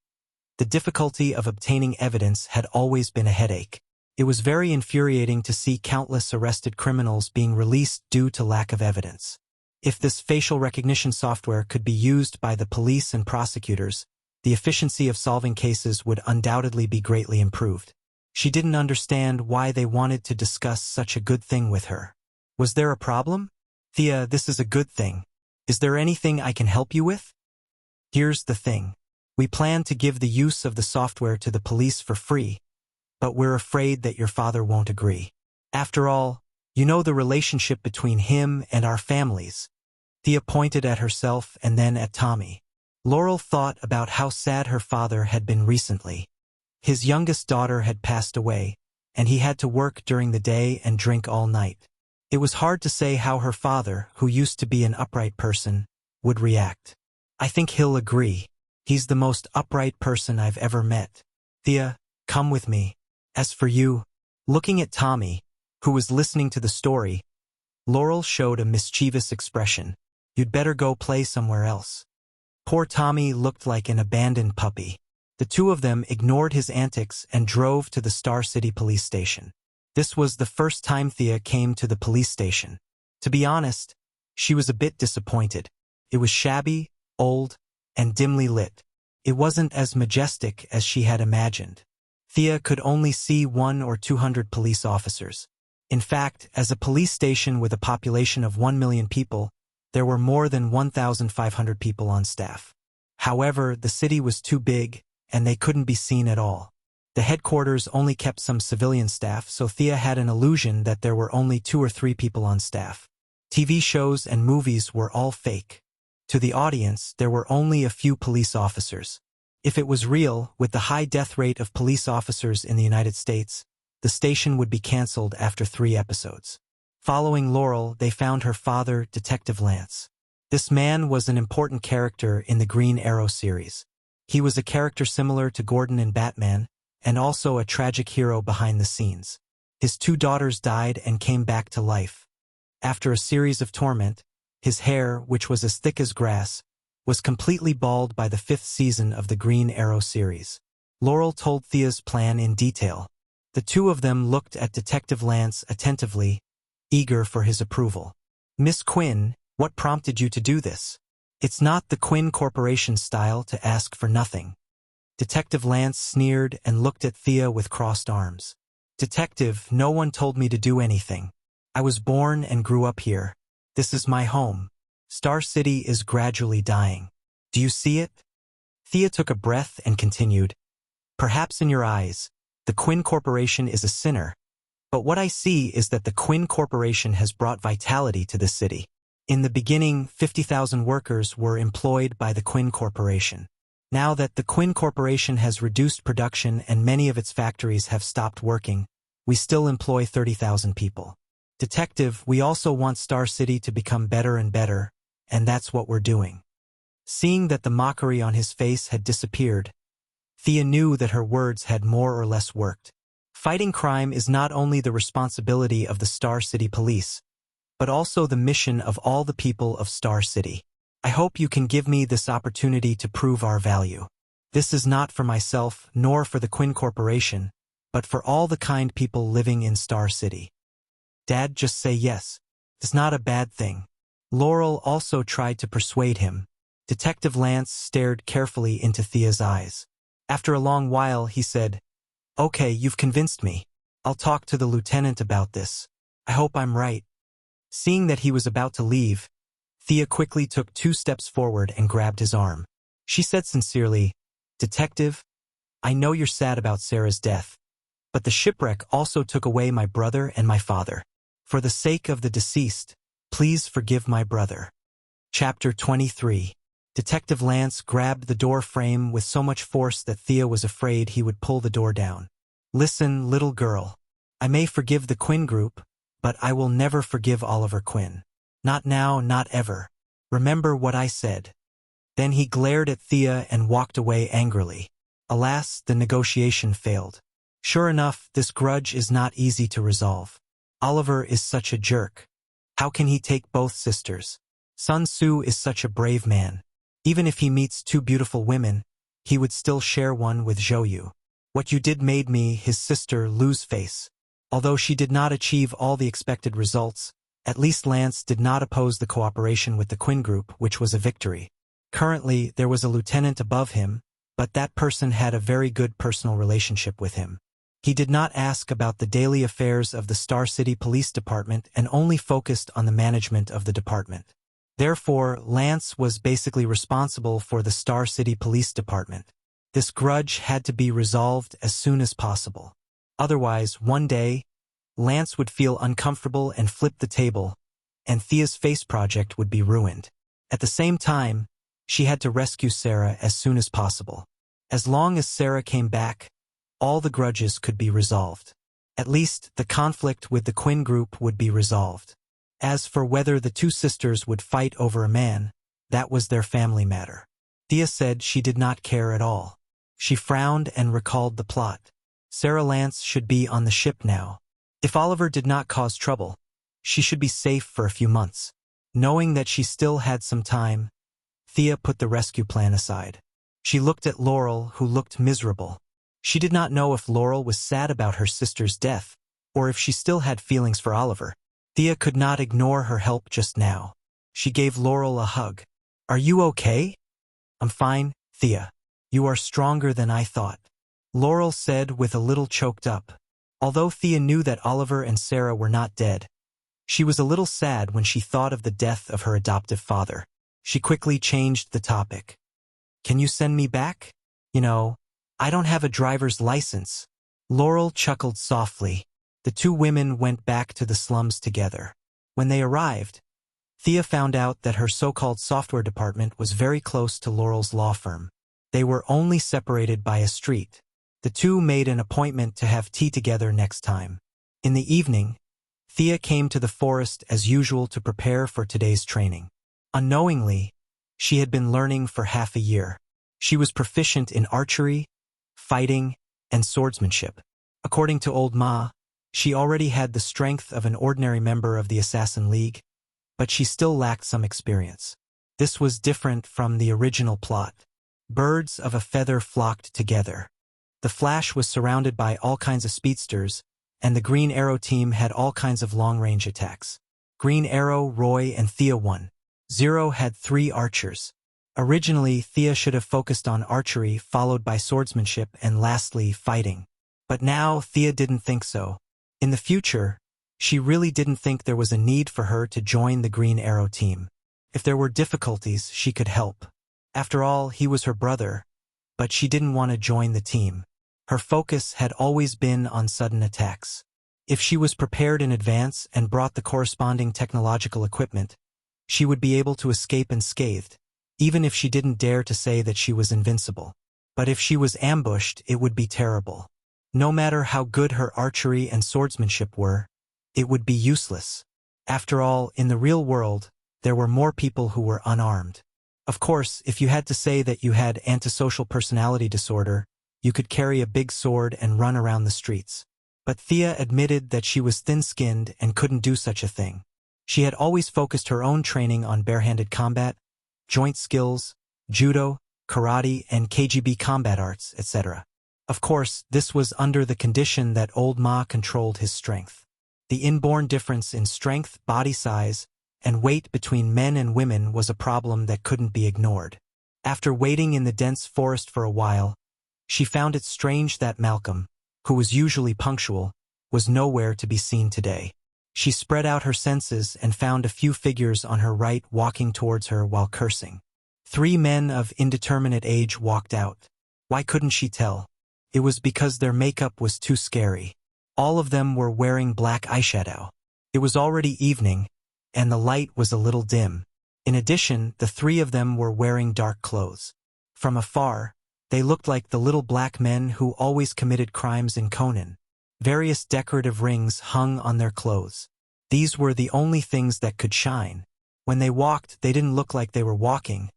the difficulty of obtaining evidence had always been a headache. It was very infuriating to see countless arrested criminals being released due to lack of evidence. If this facial recognition software could be used by the police and prosecutors, the efficiency of solving cases would undoubtedly be greatly improved. She didn't understand why they wanted to discuss such a good thing with her. Was there a problem? Thea, this is a good thing. Is there anything I can help you with? Here's the thing. We plan to give the use of the software to the police for free, but we're afraid that your father won't agree. After all, you know the relationship between him and our families. Thea pointed at herself and then at Tommy. Laurel thought about how sad her father had been recently. His youngest daughter had passed away, and he had to work during the day and drink all night. It was hard to say how her father, who used to be an upright person, would react. I think he'll agree. He's the most upright person I've ever met. Thea, come with me. As for you, looking at Tommy, who was listening to the story, Laurel showed a mischievous expression. You'd better go play somewhere else. Poor Tommy looked like an abandoned puppy. The two of them ignored his antics and drove to the Star City police station. This was the first time Thea came to the police station. To be honest, she was a bit disappointed. It was shabby, old, and dimly lit. It wasn't as majestic as she had imagined. Thea could only see 100 or 200 police officers. In fact, as a police station with a population of 1 million people, there were more than 1,500 people on staff. However, the city was too big, and they couldn't be seen at all. The headquarters only kept some civilian staff, so Thea had an illusion that there were only 2 or 3 people on staff. TV shows and movies were all fake. To the audience, there were only a few police officers. If it was real, with the high death rate of police officers in the United States, the station would be cancelled after 3 episodes. Following Laurel, they found her father, Detective Lance. This man was an important character in the Green Arrow series. He was a character similar to Gordon in Batman, and also a tragic hero behind the scenes. His 2 daughters died and came back to life. After a series of torment, his hair, which was as thick as grass, was completely bald by the 5th season of the Green Arrow series. Laurel told Thea's plan in detail. The two of them looked at Detective Lance attentively, eager for his approval. "Miss Quinn, what prompted you to do this? It's not the Quinn Corporation style to ask for nothing." Detective Lance sneered and looked at Thea with crossed arms. "Detective, no one told me to do anything. I was born and grew up here. This is my home. Star City is gradually dying. Do you see it?" Thea took a breath and continued. "Perhaps in your eyes, the Quinn Corporation is a sinner, but what I see is that the Quinn Corporation has brought vitality to this city. In the beginning, 50,000 workers were employed by the Quinn Corporation. Now that the Quinn Corporation has reduced production and many of its factories have stopped working, we still employ 30,000 people. Detective, we also want Star City to become better and better, and that's what we're doing." Seeing that the mockery on his face had disappeared, Thea knew that her words had more or less worked. Fighting crime is not only the responsibility of the Star City Police, but also the mission of all the people of Star City. I hope you can give me this opportunity to prove our value. This is not for myself, nor for the Quinn Corporation, but for all the kind people living in Star City. Dad, just say yes. It's not a bad thing. Laurel also tried to persuade him. Detective Lance stared carefully into Thea's eyes. After a long while, he said, "Okay, you've convinced me. I'll talk to the lieutenant about this. I hope I'm right." Seeing that he was about to leave, Thea quickly took 2 steps forward and grabbed his arm. She said sincerely, "Detective, I know you're sad about Sarah's death, but the shipwreck also took away my brother and my father. For the sake of the deceased, please forgive my brother." Chapter 23. Detective Lance grabbed the door frame with so much force that Thea was afraid he would pull the door down. "Listen, little girl. I may forgive the Quinn Group, but I will never forgive Oliver Quinn. Not now, not ever. Remember what I said." Then he glared at Thea and walked away angrily. Alas, the negotiation failed. Sure enough, this grudge is not easy to resolve. Oliver is such a jerk. How can he take both sisters? Sun Tzu is such a brave man. Even if he meets 2 beautiful women, he would still share one with Zhou. What you did made me, his sister, lose face. Although she did not achieve all the expected results, at least Lance did not oppose the cooperation with the Quinn Group, which was a victory. Currently, there was a lieutenant above him, but that person had a very good personal relationship with him. He did not ask about the daily affairs of the Star City Police Department and only focused on the management of the department. Therefore, Lance was basically responsible for the Star City Police Department. This grudge had to be resolved as soon as possible. Otherwise, one day, Lance would feel uncomfortable and flip the table, and Thea's face project would be ruined. At the same time, she had to rescue Sarah as soon as possible. As long as Sarah came back, all the grudges could be resolved. At least, the conflict with the Quinn Group would be resolved. As for whether the 2 sisters would fight over a man, that was their family matter. Thea said she did not care at all. She frowned and recalled the plot. Sarah Lance should be on the ship now. If Oliver did not cause trouble, she should be safe for a few months. Knowing that she still had some time, Thea put the rescue plan aside. She looked at Laurel, who looked miserable. She did not know if Laurel was sad about her sister's death, or if she still had feelings for Oliver. Thea could not ignore her help just now. She gave Laurel a hug. "Are you okay?" "I'm fine, Thea. You are stronger than I thought," Laurel said with a little choked up. Although Thea knew that Oliver and Sarah were not dead, she was a little sad when she thought of the death of her adoptive father. She quickly changed the topic. "Can you send me back? You know, I don't have a driver's license." Laurel chuckled softly. The two women went back to the slums together. When they arrived, Thea found out that her so-called software department was very close to Laurel's law firm. They were only separated by a street. The two made an appointment to have tea together next time. In the evening, Thea came to the forest as usual to prepare for today's training. Unknowingly, she had been learning for half a year. She was proficient in archery, fighting, and swordsmanship. According to Old Ma, she already had the strength of an ordinary member of the Assassin League, but she still lacked some experience. This was different from the original plot. Birds of a feather flocked together. The Flash was surrounded by all kinds of speedsters, and the Green Arrow team had all kinds of long-range attacks. Green Arrow, Roy, and Thea won. Zero had 3 archers. Originally, Thea should have focused on archery, followed by swordsmanship, and lastly, fighting. But now, Thea didn't think so. In the future, she really didn't think there was a need for her to join the Green Arrow team. If there were difficulties, she could help. After all, he was her brother, but she didn't want to join the team. Her focus had always been on sudden attacks. If she was prepared in advance and brought the corresponding technological equipment, she would be able to escape unscathed, even if she didn't dare to say that she was invincible. But if she was ambushed, it would be terrible. No matter how good her archery and swordsmanship were, it would be useless. After all, in the real world, there were more people who were unarmed. Of course, if you had to say that you had antisocial personality disorder, you could carry a big sword and run around the streets. But Thea admitted that she was thin-skinned and couldn't do such a thing. She had always focused her own training on barehanded combat, joint skills, judo, karate, and KGB combat arts, etc. Of course, this was under the condition that Old Ma controlled his strength. The inborn difference in strength, body size, and weight between men and women was a problem that couldn't be ignored. After waiting in the dense forest for a while, she found it strange that Malcolm, who was usually punctual, was nowhere to be seen today. She spread out her senses and found a few figures on her right walking towards her while cursing. 3 men of indeterminate age walked out. Why couldn't she tell? It was because their makeup was too scary. All of them were wearing black eyeshadow. It was already evening, and the light was a little dim. In addition, the 3 of them were wearing dark clothes. From afar, they looked like the little black men who always committed crimes in Conan. Various decorative rings hung on their clothes. These were the only things that could shine. When they walked, they didn't look like they were walking,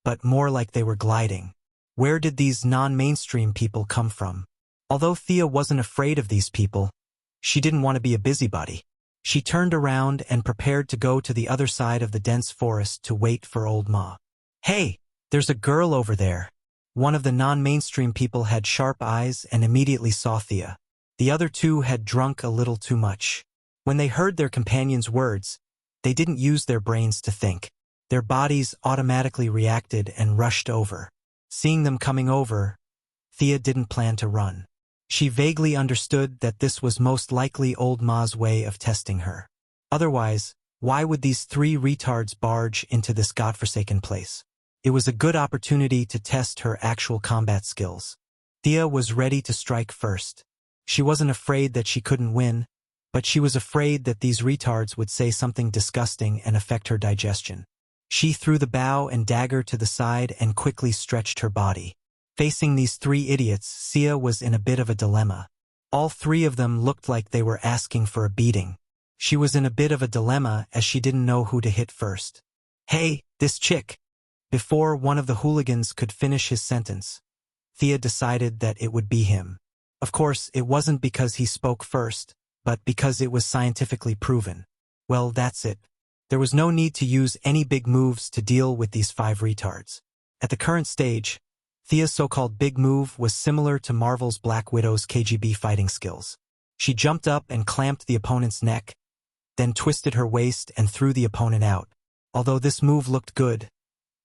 but more like they were gliding. Where did these non-mainstream people come from? Although Thea wasn't afraid of these people, she didn't want to be a busybody. She turned around and prepared to go to the other side of the dense forest to wait for Old Ma. "Hey, there's a girl over there." One of the non-mainstream people had sharp eyes and immediately saw Thea. The other 2 had drunk a little too much. When they heard their companion's words, they didn't use their brains to think. Their bodies automatically reacted and rushed over. Seeing them coming over, Thea didn't plan to run. She vaguely understood that this was most likely Old Ma's way of testing her. Otherwise, why would these 3 retards barge into this godforsaken place? It was a good opportunity to test her actual combat skills. Thea was ready to strike first. She wasn't afraid that she couldn't win, but she was afraid that these retards would say something disgusting and affect her digestion. She threw the bow and dagger to the side and quickly stretched her body. Facing these 3 idiots, Thea was in a bit of a dilemma. All 3 of them looked like they were asking for a beating. She was in a bit of a dilemma as she didn't know who to hit first. "Hey, this chick." Before one of the hooligans could finish his sentence, Thea decided that it would be him. Of course, it wasn't because he spoke first, but because it was scientifically proven. Well, that's it. There was no need to use any big moves to deal with these 5 retards. At the current stage, Thea's so-called big move was similar to Marvel's Black Widow's KGB fighting skills. She jumped up and clamped the opponent's neck, then twisted her waist and threw the opponent out. Although this move looked good,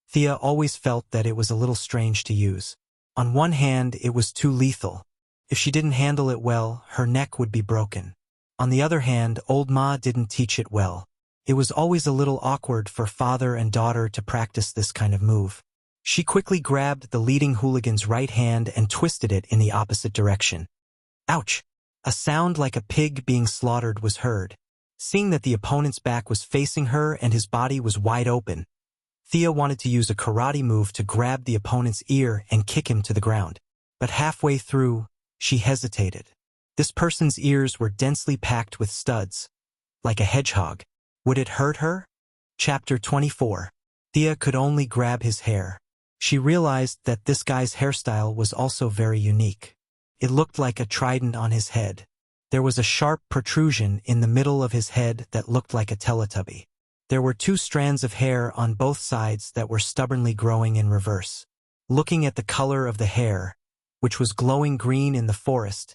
Thea always felt that it was a little strange to use. On one hand, it was too lethal. If she didn't handle it well, her neck would be broken. On the other hand, old Ma didn't teach it well. It was always a little awkward for father and daughter to practice this kind of move. She quickly grabbed the leading hooligan's right hand and twisted it in the opposite direction. Ouch! A sound like a pig being slaughtered was heard. Seeing that the opponent's back was facing her and his body was wide open, Thea wanted to use a karate move to grab the opponent's ear and kick him to the ground. But halfway through, she hesitated. This person's ears were densely packed with studs, like a hedgehog. Would it hurt her? Chapter 24. Thea could only grab his hair. She realized that this guy's hairstyle was also very unique. It looked like a trident on his head. There was a sharp protrusion in the middle of his head that looked like a Teletubby. There were 2 strands of hair on both sides that were stubbornly growing in reverse. Looking at the color of the hair, which was glowing green in the forest,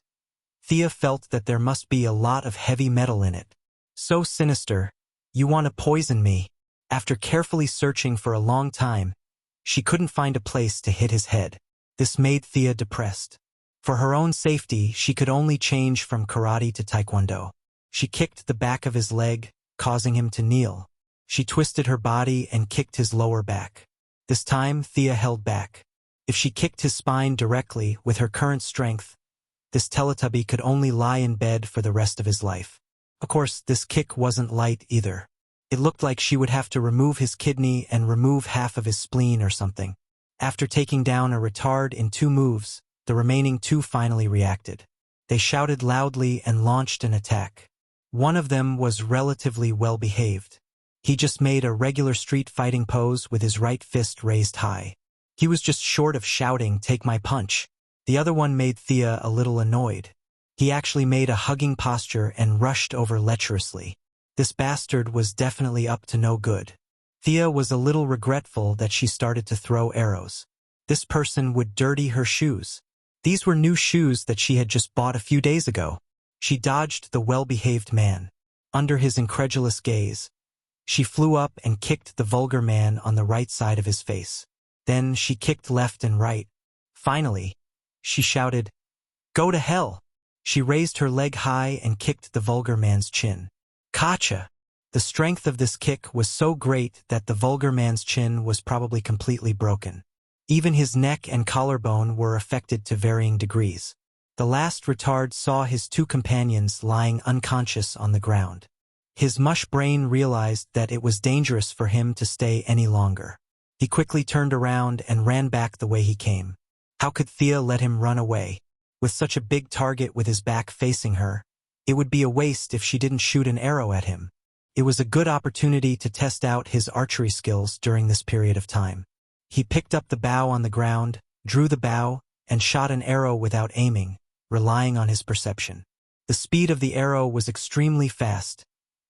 Thea felt that there must be a lot of heavy metal in it. So sinister, you want to poison me? After carefully searching for a long time, she couldn't find a place to hit his head. This made Thea depressed. For her own safety, she could only change from karate to taekwondo. She kicked the back of his leg, causing him to kneel. She twisted her body and kicked his lower back. This time, Thea held back. If she kicked his spine directly with her current strength, this Teletubby could only lie in bed for the rest of his life. Of course, this kick wasn't light either. It looked like she would have to remove his kidney and remove half of his spleen or something. After taking down a retard in 2 moves, the remaining 2 finally reacted. They shouted loudly and launched an attack. One of them was relatively well-behaved. He just made a regular street fighting pose with his right fist raised high. He was just short of shouting, "Take my punch." The other one made Thea a little annoyed. He actually made a hugging posture and rushed over lecherously. This bastard was definitely up to no good. Thea was a little regretful that she started to throw arrows. This person would dirty her shoes. These were new shoes that she had just bought a few days ago. She dodged the well-behaved man. Under his incredulous gaze, she flew up and kicked the vulgar man on the right side of his face. Then she kicked left and right. Finally, she shouted, "Go to hell!" She raised her leg high and kicked the vulgar man's chin. Gotcha! The strength of this kick was so great that the vulgar man's chin was probably completely broken. Even his neck and collarbone were affected to varying degrees. The last retard saw his 2 companions lying unconscious on the ground. His mush brain realized that it was dangerous for him to stay any longer. He quickly turned around and ran back the way he came. How could Thea let him run away? With such a big target with his back facing her, it would be a waste if she didn't shoot an arrow at him. It was a good opportunity to test out his archery skills during this period of time. He picked up the bow on the ground, drew the bow, and shot an arrow without aiming, relying on his perception. The speed of the arrow was extremely fast,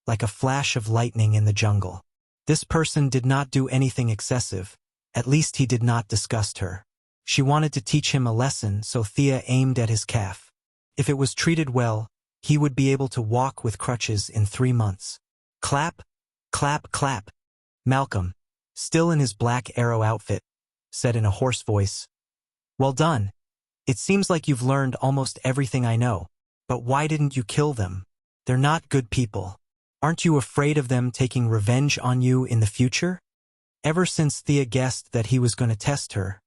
like a flash of lightning in the jungle. This person did not do anything excessive, at least he did not disgust her. She wanted to teach him a lesson, so Thea aimed at his calf. If it was treated well, he would be able to walk with crutches in 3 months. Clap, clap, clap. Malcolm, still in his black arrow outfit, said in a hoarse voice, "Well done. It seems like you've learned almost everything I know. But why didn't you kill them? They're not good people. Aren't you afraid of them taking revenge on you in the future?" Ever since Thea guessed that he was going to test her,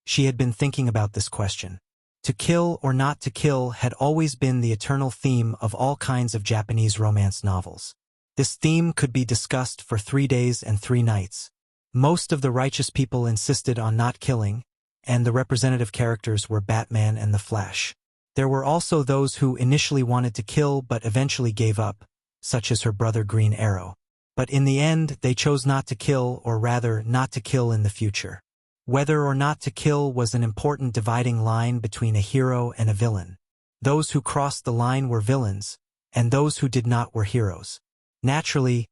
she had been thinking about this question. To kill or not to kill had always been the eternal theme of all kinds of Japanese romance novels. This theme could be discussed for 3 days and 3 nights. Most of the righteous people insisted on not killing, and the representative characters were Batman and the Flash. There were also those who initially wanted to kill but eventually gave up, such as her brother Green Arrow. But in the end, they chose not to kill, or rather, not to kill in the future. Whether or not to kill was an important dividing line between a hero and a villain. Those who crossed the line were villains, and those who did not were heroes. Naturally,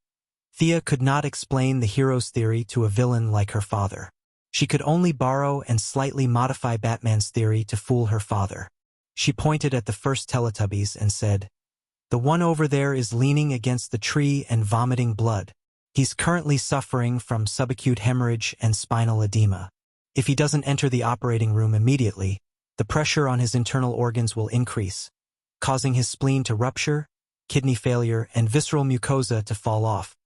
Thea could not explain the hero's theory to a villain like her father. She could only borrow and slightly modify Batman's theory to fool her father. She pointed at the first Teletubbies and said, "The one over there is leaning against the tree and vomiting blood. He's currently suffering from subacute hemorrhage and spinal edema. If he doesn't enter the operating room immediately, the pressure on his internal organs will increase, causing his spleen to rupture, kidney failure, and visceral mucosa to fall off."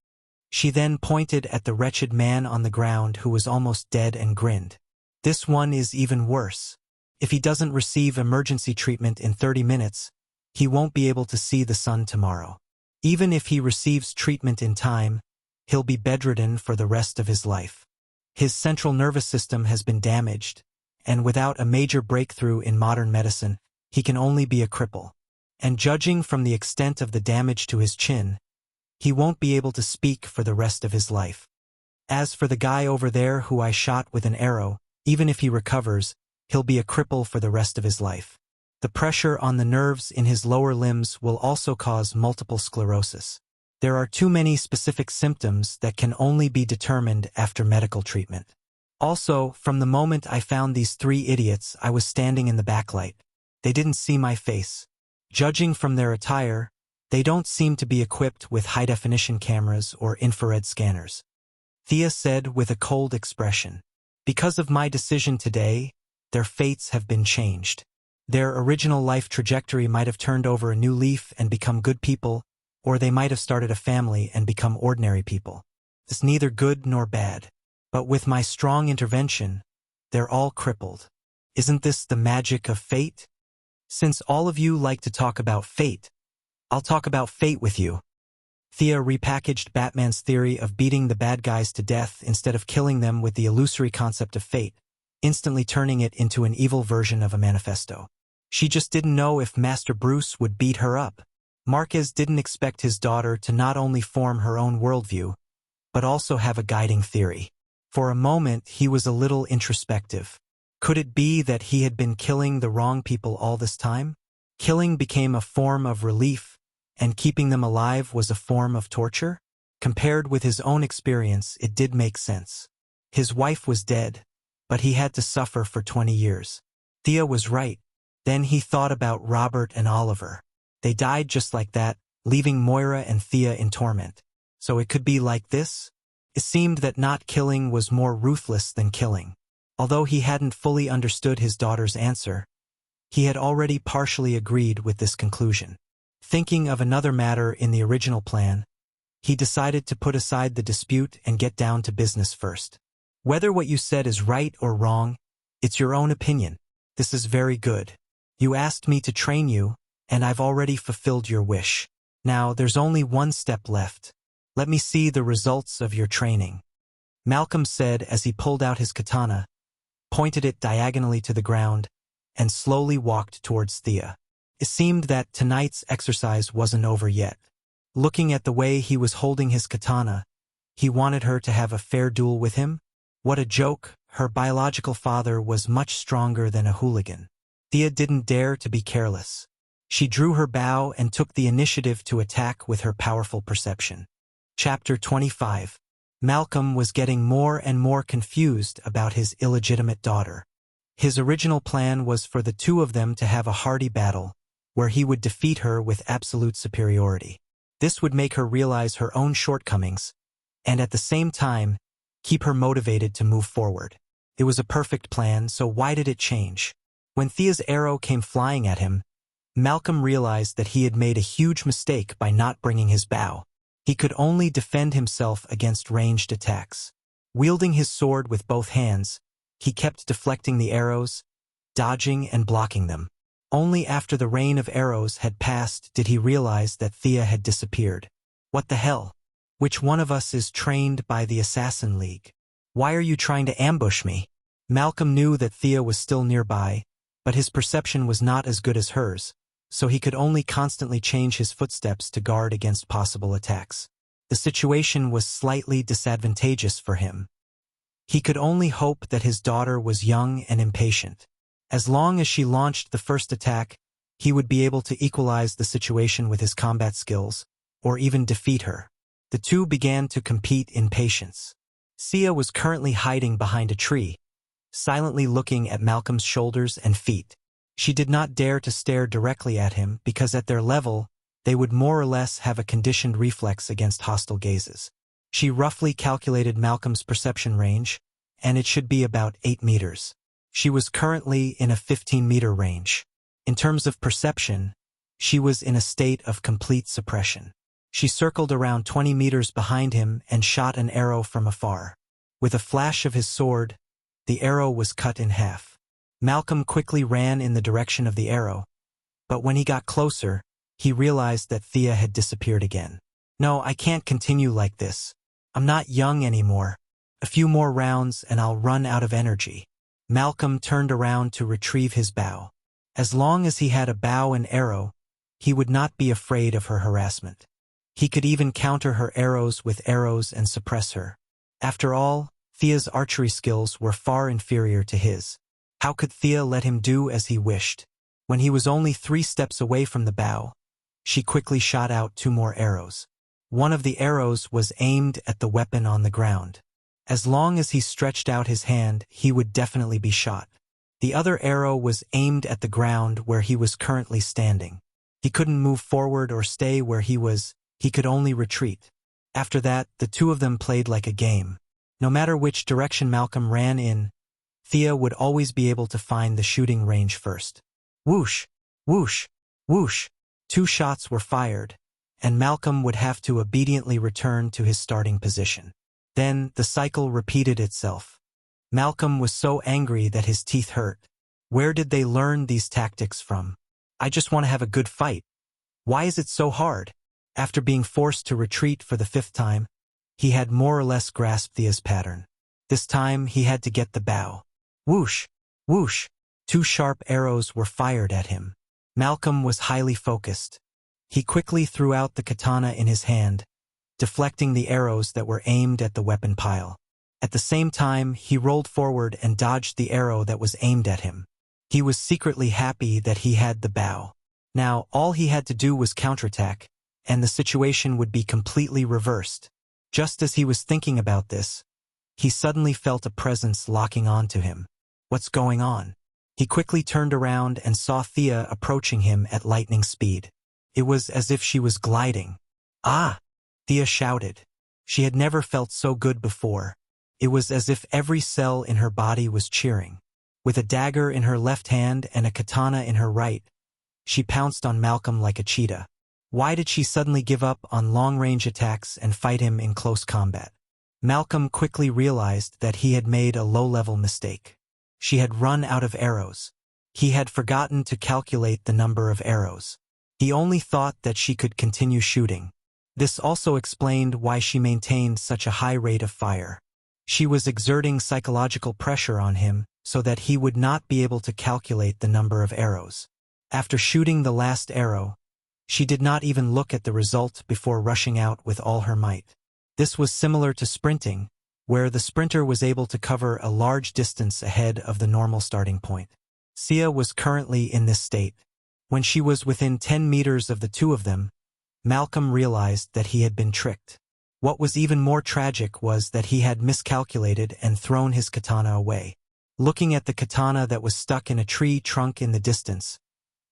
She then pointed at the wretched man on the ground who was almost dead and grinned. "This one is even worse. If he doesn't receive emergency treatment in 30 minutes, he won't be able to see the sun tomorrow. Even if he receives treatment in time, he'll be bedridden for the rest of his life. His central nervous system has been damaged, and without a major breakthrough in modern medicine, he can only be a cripple. And judging from the extent of the damage to his chin, he won't be able to speak for the rest of his life. As for the guy over there who I shot with an arrow, even if he recovers, he'll be a cripple for the rest of his life. The pressure on the nerves in his lower limbs will also cause multiple sclerosis. There are too many specific symptoms that can only be determined after medical treatment. Also, from the moment I found these three idiots, I was standing in the backlight. They didn't see my face. Judging from their attire, they don't seem to be equipped with high-definition cameras or infrared scanners," Thea said with a cold expression. "Because of my decision today, their fates have been changed. Their original life trajectory might have turned over a new leaf and become good people, or they might have started a family and become ordinary people. It's neither good nor bad. But with my strong intervention, they're all crippled. Isn't this the magic of fate? Since all of you like to talk about fate, I'll talk about fate with you." Thea repackaged Batman's theory of beating the bad guys to death instead of killing them with the illusory concept of fate, instantly turning it into an evil version of a manifesto. She just didn't know if Master Bruce would beat her up. Marquez didn't expect his daughter to not only form her own worldview, but also have a guiding theory. For a moment, he was a little introspective. Could it be that he had been killing the wrong people all this time? Killing became a form of relief, and keeping them alive was a form of torture? Compared with his own experience, it did make sense. His wife was dead, but he had to suffer for 20 years. Thea was right. Then he thought about Robert and Oliver. They died just like that, leaving Moira and Thea in torment. So it could be like this? It seemed that not killing was more ruthless than killing. Although he hadn't fully understood his daughter's answer, he had already partially agreed with this conclusion. Thinking of another matter in the original plan, he decided to put aside the dispute and get down to business first. "Whether what you said is right or wrong, it's your own opinion. This is very good. You asked me to train you, and I've already fulfilled your wish. Now there's only one step left. Let me see the results of your training," Malcolm said as he pulled out his katana, pointed it diagonally to the ground, and slowly walked towards Thea. It seemed that tonight's exercise wasn't over yet. Looking at the way he was holding his katana, he wanted her to have a fair duel with him. What a joke, her biological father was much stronger than a hooligan. Thea didn't dare to be careless. She drew her bow and took the initiative to attack with her powerful perception. Chapter 25. Malcolm was getting more and more confused about his illegitimate daughter. His original plan was for the two of them to have a hearty battle, where he would defeat her with absolute superiority. This would make her realize her own shortcomings, and at the same time, keep her motivated to move forward. It was a perfect plan, so why did it change? When Thea's arrow came flying at him, Malcolm realized that he had made a huge mistake by not bringing his bow. He could only defend himself against ranged attacks. Wielding his sword with both hands, he kept deflecting the arrows, dodging and blocking them. Only after the rain of arrows had passed did he realize that Thea had disappeared. What the hell? Which one of us is trained by the Assassin League? Why are you trying to ambush me? Malcolm knew that Thea was still nearby, but his perception was not as good as hers, so he could only constantly change his footsteps to guard against possible attacks. The situation was slightly disadvantageous for him. He could only hope that his daughter was young and impatient. As long as she launched the first attack, he would be able to equalize the situation with his combat skills, or even defeat her. The two began to compete in patience. Sia was currently hiding behind a tree, silently looking at Malcolm's shoulders and feet. She did not dare to stare directly at him because at their level, they would more or less have a conditioned reflex against hostile gazes. She roughly calculated Malcolm's perception range, and it should be about 8 meters. She was currently in a 15-meter range. In terms of perception, she was in a state of complete suppression. She circled around 20 meters behind him and shot an arrow from afar. With a flash of his sword, the arrow was cut in half. Malcolm quickly ran in the direction of the arrow, but when he got closer, he realized that Thea had disappeared again. No, I can't continue like this. I'm not young anymore. A few more rounds and I'll run out of energy. Malcolm turned around to retrieve his bow. As long as he had a bow and arrow, he would not be afraid of her harassment. He could even counter her arrows with arrows and suppress her. After all, Thea's archery skills were far inferior to his. How could Thea let him do as he wished? When he was only 3 steps away from the bow, she quickly shot out 2 more arrows. One of the arrows was aimed at the weapon on the ground. As long as he stretched out his hand, he would definitely be shot. The other arrow was aimed at the ground where he was currently standing. He couldn't move forward or stay where he was, he could only retreat. After that, the two of them played like a game. No matter which direction Malcolm ran in, Thea would always be able to find the shooting range first. Whoosh, whoosh, whoosh. 2 shots were fired, and Malcolm would have to obediently return to his starting position. Then the cycle repeated itself. Malcolm was so angry that his teeth hurt. Where did they learn these tactics from? I just want to have a good fight. Why is it so hard? After being forced to retreat for the 5th time, he had more or less grasped Thea's pattern. This time he had to get the bow. Whoosh, whoosh. 2 sharp arrows were fired at him. Malcolm was highly focused. He quickly threw out the katana in his hand, deflecting the arrows that were aimed at the weapon pile. At the same time, he rolled forward and dodged the arrow that was aimed at him. He was secretly happy that he had the bow. Now, all he had to do was counterattack, and the situation would be completely reversed. Just as he was thinking about this, he suddenly felt a presence locking onto him. What's going on? He quickly turned around and saw Thea approaching him at lightning speed. It was as if she was gliding. Ah! Thea shouted. She had never felt so good before. It was as if every cell in her body was cheering. With a dagger in her left hand and a katana in her right, she pounced on Malcolm like a cheetah. Why did she suddenly give up on long-range attacks and fight him in close combat? Malcolm quickly realized that he had made a low-level mistake. She had run out of arrows. He had forgotten to calculate the number of arrows. He only thought that she could continue shooting. This also explained why she maintained such a high rate of fire. She was exerting psychological pressure on him so that he would not be able to calculate the number of arrows. After shooting the last arrow, she did not even look at the result before rushing out with all her might. This was similar to sprinting, where the sprinter was able to cover a large distance ahead of the normal starting point. Sia was currently in this state. When she was within 10 meters of the two of them, Malcolm realized that he had been tricked. What was even more tragic was that he had miscalculated and thrown his katana away. Looking at the katana that was stuck in a tree trunk in the distance,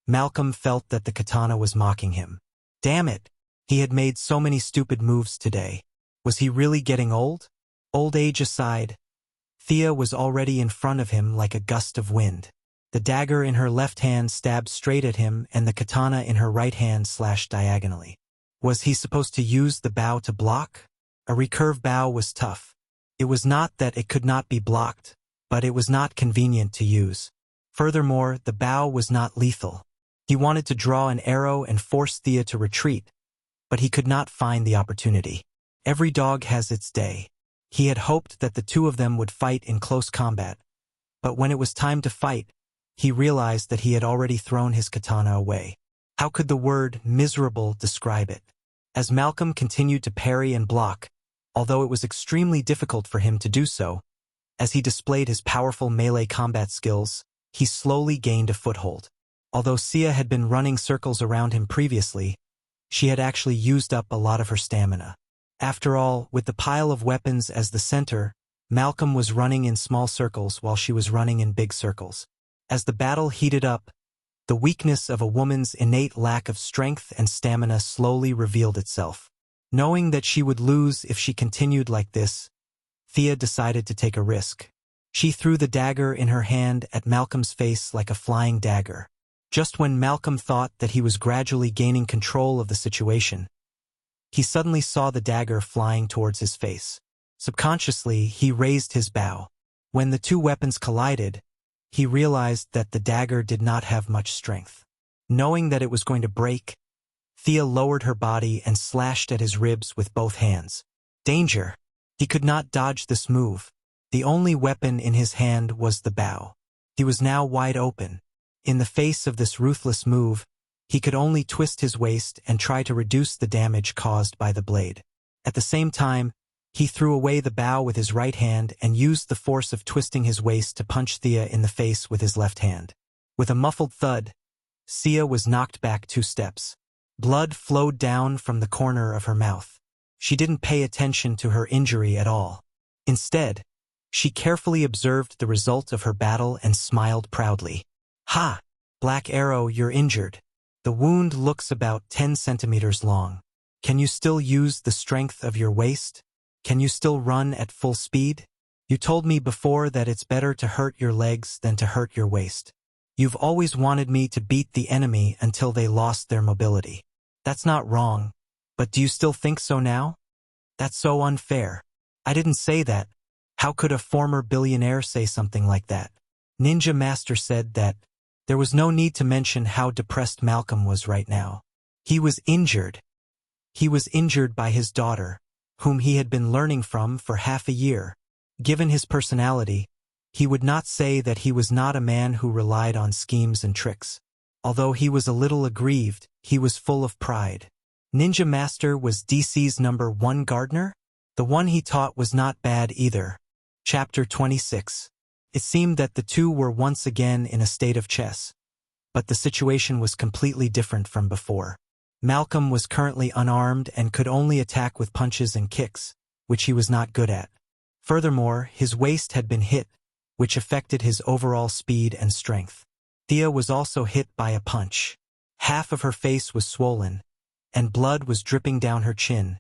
Malcolm felt that the katana was mocking him. Damn it! He had made so many stupid moves today. Was he really getting old? Old age aside, Thea was already in front of him like a gust of wind. The dagger in her left hand stabbed straight at him and the katana in her right hand slashed diagonally. Was he supposed to use the bow to block? A recurve bow was tough. It was not that it could not be blocked, but it was not convenient to use. Furthermore, the bow was not lethal. He wanted to draw an arrow and force Thea to retreat, but he could not find the opportunity. Every dog has its day. He had hoped that the two of them would fight in close combat, but when it was time to fight, he realized that he had already thrown his katana away. How could the word miserable describe it? As Malcolm continued to parry and block, although it was extremely difficult for him to do so, as he displayed his powerful melee combat skills, he slowly gained a foothold. Although Sia had been running circles around him previously, she had actually used up a lot of her stamina. After all, with the pile of weapons as the center, Malcolm was running in small circles while she was running in big circles. As the battle heated up, the weakness of a woman's innate lack of strength and stamina slowly revealed itself. Knowing that she would lose if she continued like this, Thea decided to take a risk. She threw the dagger in her hand at Malcolm's face like a flying dagger. Just when Malcolm thought that he was gradually gaining control of the situation, he suddenly saw the dagger flying towards his face. Subconsciously, he raised his bow. When the two weapons collided, he realized that the dagger did not have much strength. Knowing that it was going to break, Thea lowered her body and slashed at his ribs with both hands. Danger! He could not dodge this move. The only weapon in his hand was the bow. He was now wide open. In the face of this ruthless move, he could only twist his waist and try to reduce the damage caused by the blade. At the same time, he threw away the bow with his right hand and used the force of twisting his waist to punch Thea in the face with his left hand. With a muffled thud, Thea was knocked back 2 steps. Blood flowed down from the corner of her mouth. She didn't pay attention to her injury at all. Instead, she carefully observed the result of her battle and smiled proudly. Ha! Black Arrow, you're injured. The wound looks about 10 centimeters long. Can you still use the strength of your waist? Can you still run at full speed? You told me before that it's better to hurt your legs than to hurt your waist. You've always wanted me to beat the enemy until they lost their mobility. That's not wrong, but do you still think so now? That's so unfair. I didn't say that. How could a former billionaire say something like that? Ninja Master said that there was no need to mention how depressed Malcolm was right now. He was injured. He was injured by his daughter, whom he had been learning from for half a year. Given his personality, he would not say that he was not a man who relied on schemes and tricks. Although he was a little aggrieved, he was full of pride. Ninja Master was DC's #1 gardener? The one he taught was not bad either. Chapter 26. It seemed that the two were once again in a state of chess, but the situation was completely different from before. Malcolm was currently unarmed and could only attack with punches and kicks, which he was not good at. Furthermore, his waist had been hit, which affected his overall speed and strength. Thea was also hit by a punch. Half of her face was swollen, and blood was dripping down her chin,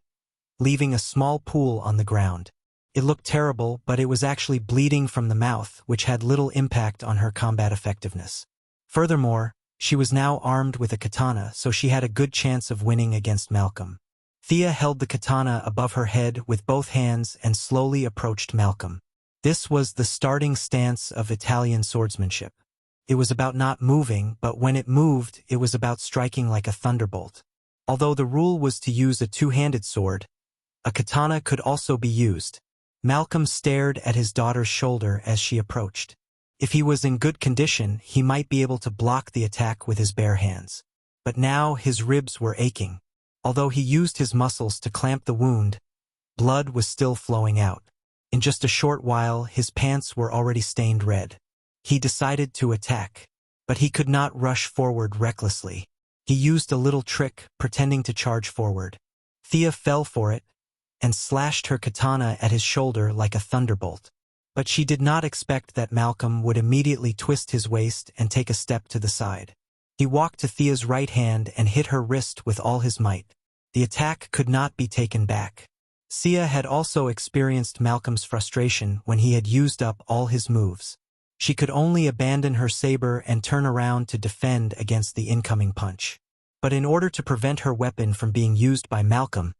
leaving a small pool on the ground. It looked terrible, but it was actually bleeding from the mouth, which had little impact on her combat effectiveness. Furthermore, she was now armed with a katana, so she had a good chance of winning against Malcolm. Thea held the katana above her head with both hands and slowly approached Malcolm. This was the starting stance of Italian swordsmanship. It was about not moving, but when it moved, it was about striking like a thunderbolt. Although the rule was to use a two-handed sword, a katana could also be used. Malcolm stared at his daughter's shoulder as she approached. If he was in good condition, he might be able to block the attack with his bare hands. But now his ribs were aching. Although he used his muscles to clamp the wound, blood was still flowing out. In just a short while, his pants were already stained red. He decided to attack, but he could not rush forward recklessly. He used a little trick, pretending to charge forward. Thea fell for it and slashed her katana at his shoulder like a thunderbolt. But she did not expect that Malcolm would immediately twist his waist and take a step to the side. He walked to Thea's right hand and hit her wrist with all his might. The attack could not be taken back. Thea had also experienced Malcolm's frustration when he had used up all his moves. She could only abandon her saber and turn around to defend against the incoming punch. But in order to prevent her weapon from being used by Malcolm,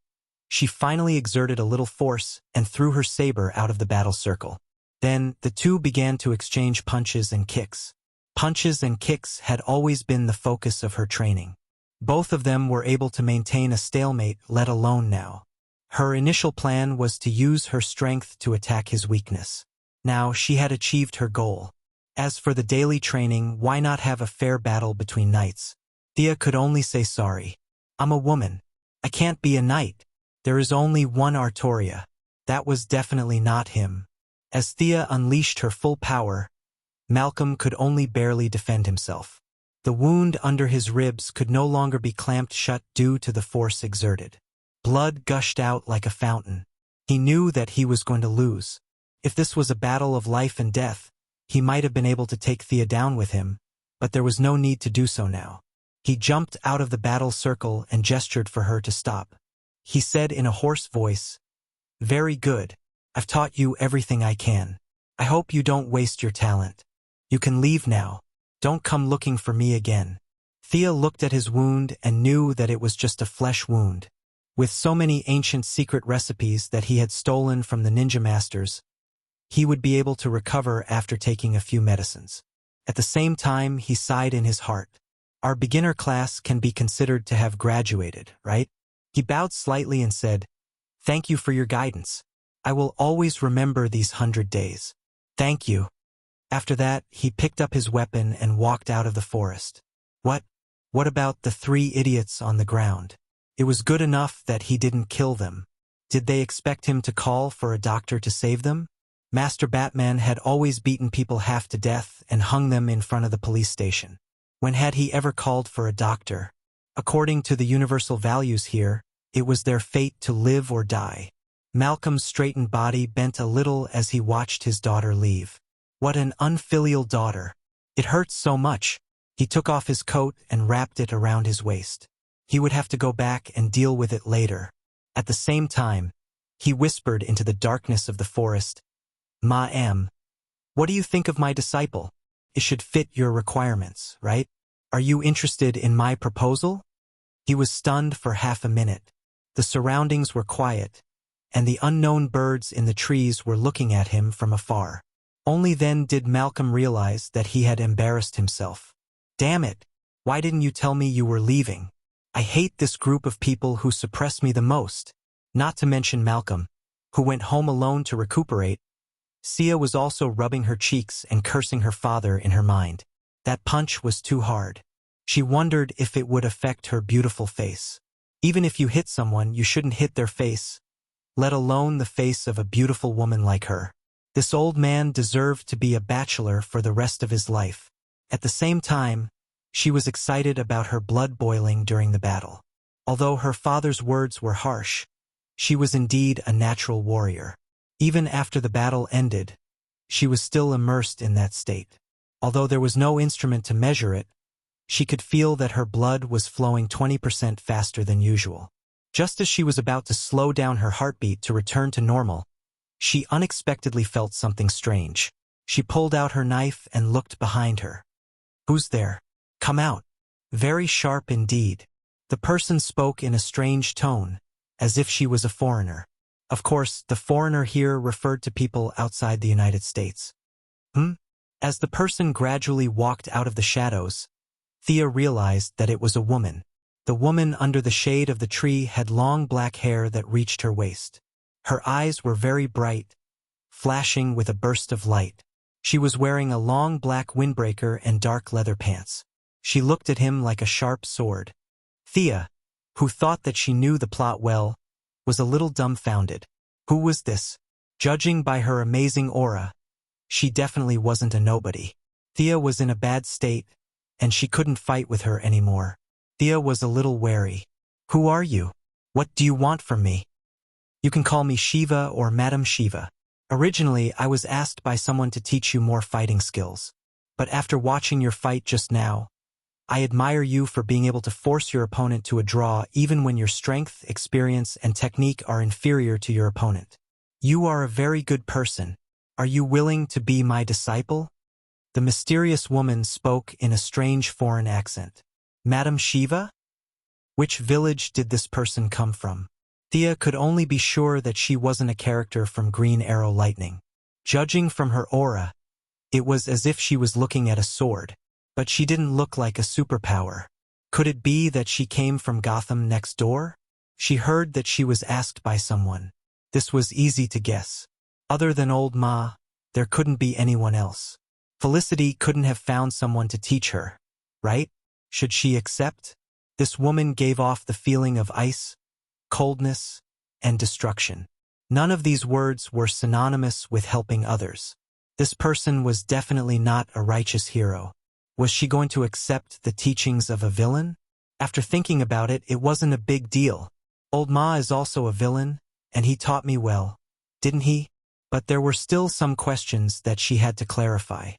she finally exerted a little force and threw her saber out of the battle circle. Then, the two began to exchange punches and kicks. Punches and kicks had always been the focus of her training. Both of them were able to maintain a stalemate, let alone now. Her initial plan was to use her strength to attack his weakness. Now she had achieved her goal. As for the daily training, why not have a fair battle between knights? Thea could only say sorry. I'm a woman. I can't be a knight. There is only one Artoria. That was definitely not him. As Thea unleashed her full power, Malcolm could only barely defend himself. The wound under his ribs could no longer be clamped shut due to the force exerted. Blood gushed out like a fountain. He knew that he was going to lose. If this was a battle of life and death, he might have been able to take Thea down with him, but there was no need to do so now. He jumped out of the battle circle and gestured for her to stop. He said in a hoarse voice, "Very good. I've taught you everything I can. I hope you don't waste your talent. You can leave now. Don't come looking for me again." Thea looked at his wound and knew that it was just a flesh wound. With so many ancient secret recipes that he had stolen from the ninja masters, he would be able to recover after taking a few medicines. At the same time, he sighed in his heart. Our beginner class can be considered to have graduated, right? He bowed slightly and said, "Thank you for your guidance. I will always remember these 100 days. Thank you." After that, he picked up his weapon and walked out of the forest. What about the 3 idiots on the ground? It was good enough that he didn't kill them. Did they expect him to call for a doctor to save them? Master Batman had always beaten people half to death and hung them in front of the police station. When had he ever called for a doctor? According to the universal values here, it was their fate to live or die. Malcolm's straightened body bent a little as he watched his daughter leave. What an unfilial daughter. It hurt so much. He took off his coat and wrapped it around his waist. He would have to go back and deal with it later. At the same time, he whispered into the darkness of the forest, "Ma'am, what do you think of my disciple? It should fit your requirements, right? Are you interested in my proposal?" He was stunned for half a minute. The surroundings were quiet, and the unknown birds in the trees were looking at him from afar. Only then did Malcolm realize that he had embarrassed himself. "Damn it! Why didn't you tell me you were leaving? I hate this group of people who suppress me the most." Not to mention Malcolm, who went home alone to recuperate. Sia was also rubbing her cheeks and cursing her father in her mind. That punch was too hard. She wondered if it would affect her beautiful face. Even if you hit someone, you shouldn't hit their face, let alone the face of a beautiful woman like her. This old man deserved to be a bachelor for the rest of his life. At the same time, she was excited about her blood boiling during the battle. Although her father's words were harsh, she was indeed a natural warrior. Even after the battle ended, she was still immersed in that state. Although there was no instrument to measure it, she could feel that her blood was flowing 20% faster than usual. Just as she was about to slow down her heartbeat to return to normal, she unexpectedly felt something strange. She pulled out her knife and looked behind her. "Who's there? Come out." Very sharp indeed. The person spoke in a strange tone, as if she was a foreigner. Of course, the foreigner here referred to people outside the United States. As the person gradually walked out of the shadows, Thea realized that it was a woman. The woman under the shade of the tree had long black hair that reached her waist. Her eyes were very bright, flashing with a burst of light. She was wearing a long black windbreaker and dark leather pants. She looked at him like a sharp sword. Thea, who thought that she knew the plot well, was a little dumbfounded. Who was this? Judging by her amazing aura, she definitely wasn't a nobody. Thea was in a bad state, and she couldn't fight with her anymore. Thea was a little wary. "Who are you? What do you want from me?" "You can call me Shiva or Madam Shiva. Originally, I was asked by someone to teach you more fighting skills. But after watching your fight just now, I admire you for being able to force your opponent to a draw even when your strength, experience, and technique are inferior to your opponent. You are a very good person. Are you willing to be my disciple?" The mysterious woman spoke in a strange foreign accent. Madam Shiva? Which village did this person come from? Thea could only be sure that she wasn't a character from Green Arrow Lightning. Judging from her aura, it was as if she was looking at a sword, but she didn't look like a superpower. Could it be that she came from Gotham next door? She heard that she was asked by someone. This was easy to guess. Other than Old Ma, there couldn't be anyone else. Felicity couldn't have found someone to teach her, right? Should she accept? This woman gave off the feeling of ice, coldness, and destruction. None of these words were synonymous with helping others. This person was definitely not a righteous hero. Was she going to accept the teachings of a villain? After thinking about it, it wasn't a big deal. Old Ma is also a villain, and he taught me well, didn't he? But there were still some questions that she had to clarify.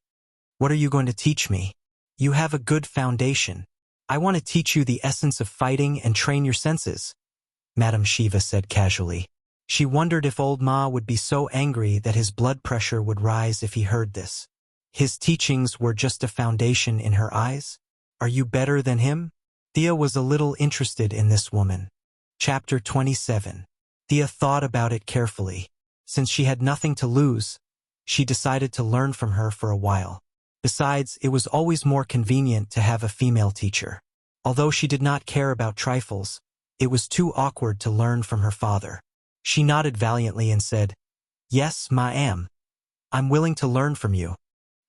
What are you going to teach me? You have a good foundation. I want to teach you the essence of fighting and train your senses, Madame Shiva said casually. She wondered if Old Ma would be so angry that his blood pressure would rise if he heard this. His teachings were just a foundation in her eyes? Are you better than him? Thea was a little interested in this woman. Chapter 27. Thea thought about it carefully. Since she had nothing to lose, she decided to learn from her for a while. Besides, it was always more convenient to have a female teacher. Although she did not care about trifles, it was too awkward to learn from her father. She nodded valiantly and said, "Yes, ma'am. I'm willing to learn from you."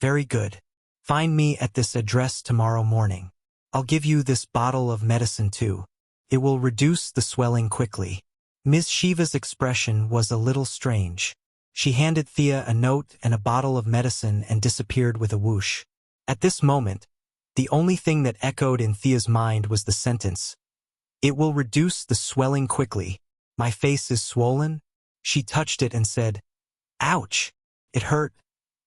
"Very good. Find me at this address tomorrow morning. I'll give you this bottle of medicine too. It will reduce the swelling quickly." Ms. Shiva's expression was a little strange. She handed Thea a note and a bottle of medicine and disappeared with a whoosh. At this moment, the only thing that echoed in Thea's mind was the sentence, "It will reduce the swelling quickly. My face is swollen." She touched it and said, "Ouch!" It hurt,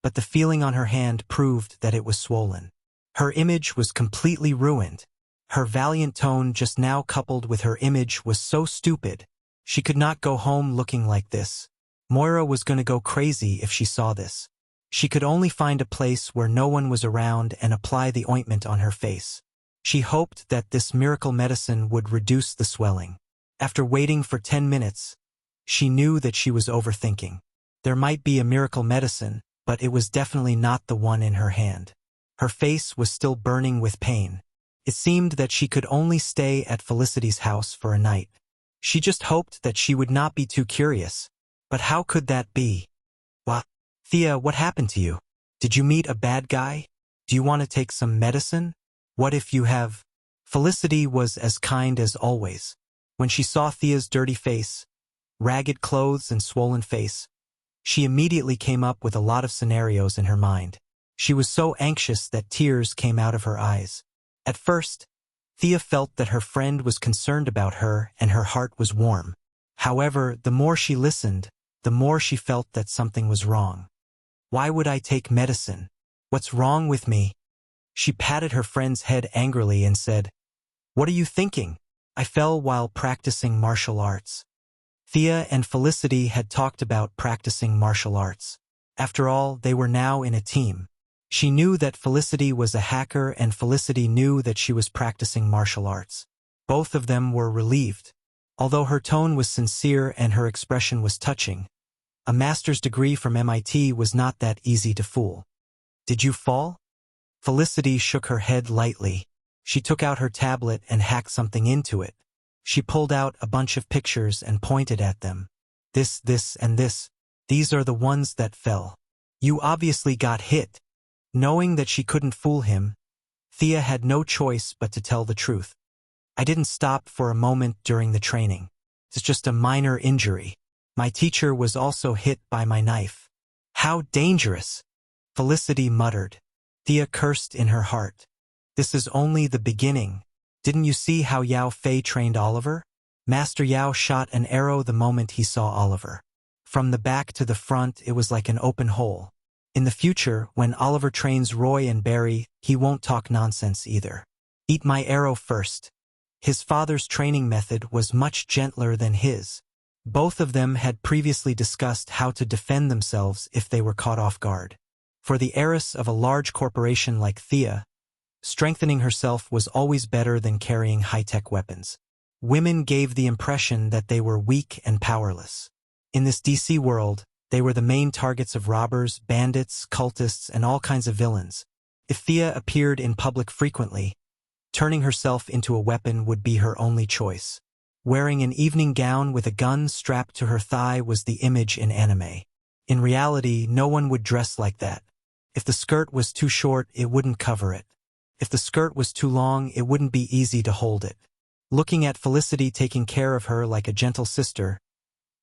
but the feeling on her hand proved that it was swollen. Her image was completely ruined. Her valiant tone just now coupled with her image was so stupid. She could not go home looking like this. Moira was going to go crazy if she saw this. She could only find a place where no one was around and apply the ointment on her face. She hoped that this miracle medicine would reduce the swelling. After waiting for 10 minutes, she knew that she was overthinking. There might be a miracle medicine, but it was definitely not the one in her hand. Her face was still burning with pain. It seemed that she could only stay at Felicity's house for a night. She just hoped that she would not be too curious. But how could that be? "What? Thea, what happened to you? Did you meet a bad guy? Do you want to take some medicine? What if you have?" Felicity was as kind as always. When she saw Thea's dirty face, ragged clothes and swollen face, she immediately came up with a lot of scenarios in her mind. She was so anxious that tears came out of her eyes. At first, Thea felt that her friend was concerned about her and her heart was warm. However, the more she listened, the more she felt that something was wrong. "Why would I take medicine? What's wrong with me?" She patted her friend's head angrily and said, "What are you thinking? I fell while practicing martial arts." Thea and Felicity had talked about practicing martial arts. After all, they were now in a team. She knew that Felicity was a hacker and Felicity knew that she was practicing martial arts. Both of them were relieved. Although her tone was sincere and her expression was touching, a master's degree from MIT was not that easy to fool. "Did you fall?" Felicity shook her head lightly. She took out her tablet and hacked something into it. She pulled out a bunch of pictures and pointed at them. This, and this. These are the ones that fell. You obviously got hit." Knowing that she couldn't fool him, Thea had no choice but to tell the truth. "I didn't stop for a moment during the training. It's just a minor injury. My teacher was also hit by my knife." "How dangerous!" Felicity muttered. Thea cursed in her heart. This is only the beginning. Didn't you see how Yao Fei trained Oliver? Master Yao shot an arrow the moment he saw Oliver. From the back to the front, it was like an open hole. In the future, when Oliver trains Roy and Barry, he won't talk nonsense either. "Eat my arrow first." His father's training method was much gentler than his. Both of them had previously discussed how to defend themselves if they were caught off guard. For the heiress of a large corporation like Thea, strengthening herself was always better than carrying high-tech weapons. Women gave the impression that they were weak and powerless. In this DC world, they were the main targets of robbers, bandits, cultists, and all kinds of villains. If Thea appeared in public frequently, turning herself into a weapon would be her only choice. Wearing an evening gown with a gun strapped to her thigh was the image in anime. In reality, no one would dress like that. If the skirt was too short, it wouldn't cover it. If the skirt was too long, it wouldn't be easy to hold it. Looking at Felicity taking care of her like a gentle sister,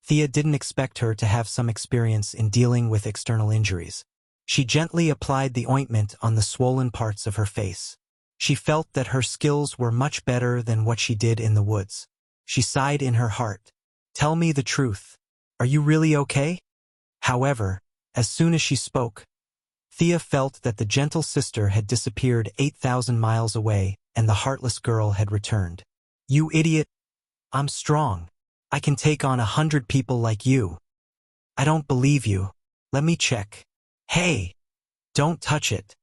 Thea didn't expect her to have some experience in dealing with external injuries. She gently applied the ointment on the swollen parts of her face. She felt that her skills were much better than what she did in the woods. She sighed in her heart. Tell me the truth. Are you really okay? However, as soon as she spoke, Thea felt that the gentle sister had disappeared 8,000 miles away and the heartless girl had returned. You idiot! I'm strong. I can take on 100 people like you. I don't believe you. Let me check. Hey! Don't touch it.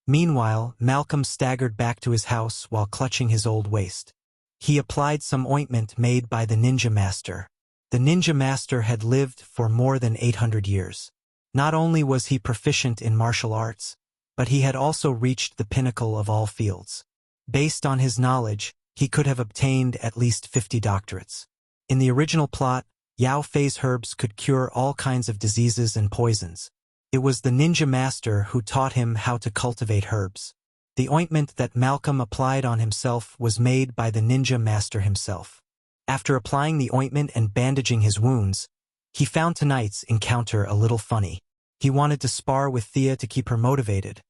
Meanwhile, Malcolm staggered back to his house while clutching his old waist. He applied some ointment made by the ninja master. The ninja master had lived for more than 800 years. Not only was he proficient in martial arts, but he had also reached the pinnacle of all fields. Based on his knowledge, he could have obtained at least 50 doctorates. In the original plot, Yao Fei's herbs could cure all kinds of diseases and poisons. It was the ninja master who taught him how to cultivate herbs. The ointment that Malcolm applied on himself was made by the ninja master himself. After applying the ointment and bandaging his wounds, he found tonight's encounter a little funny. He wanted to spar with Thea to keep her motivated,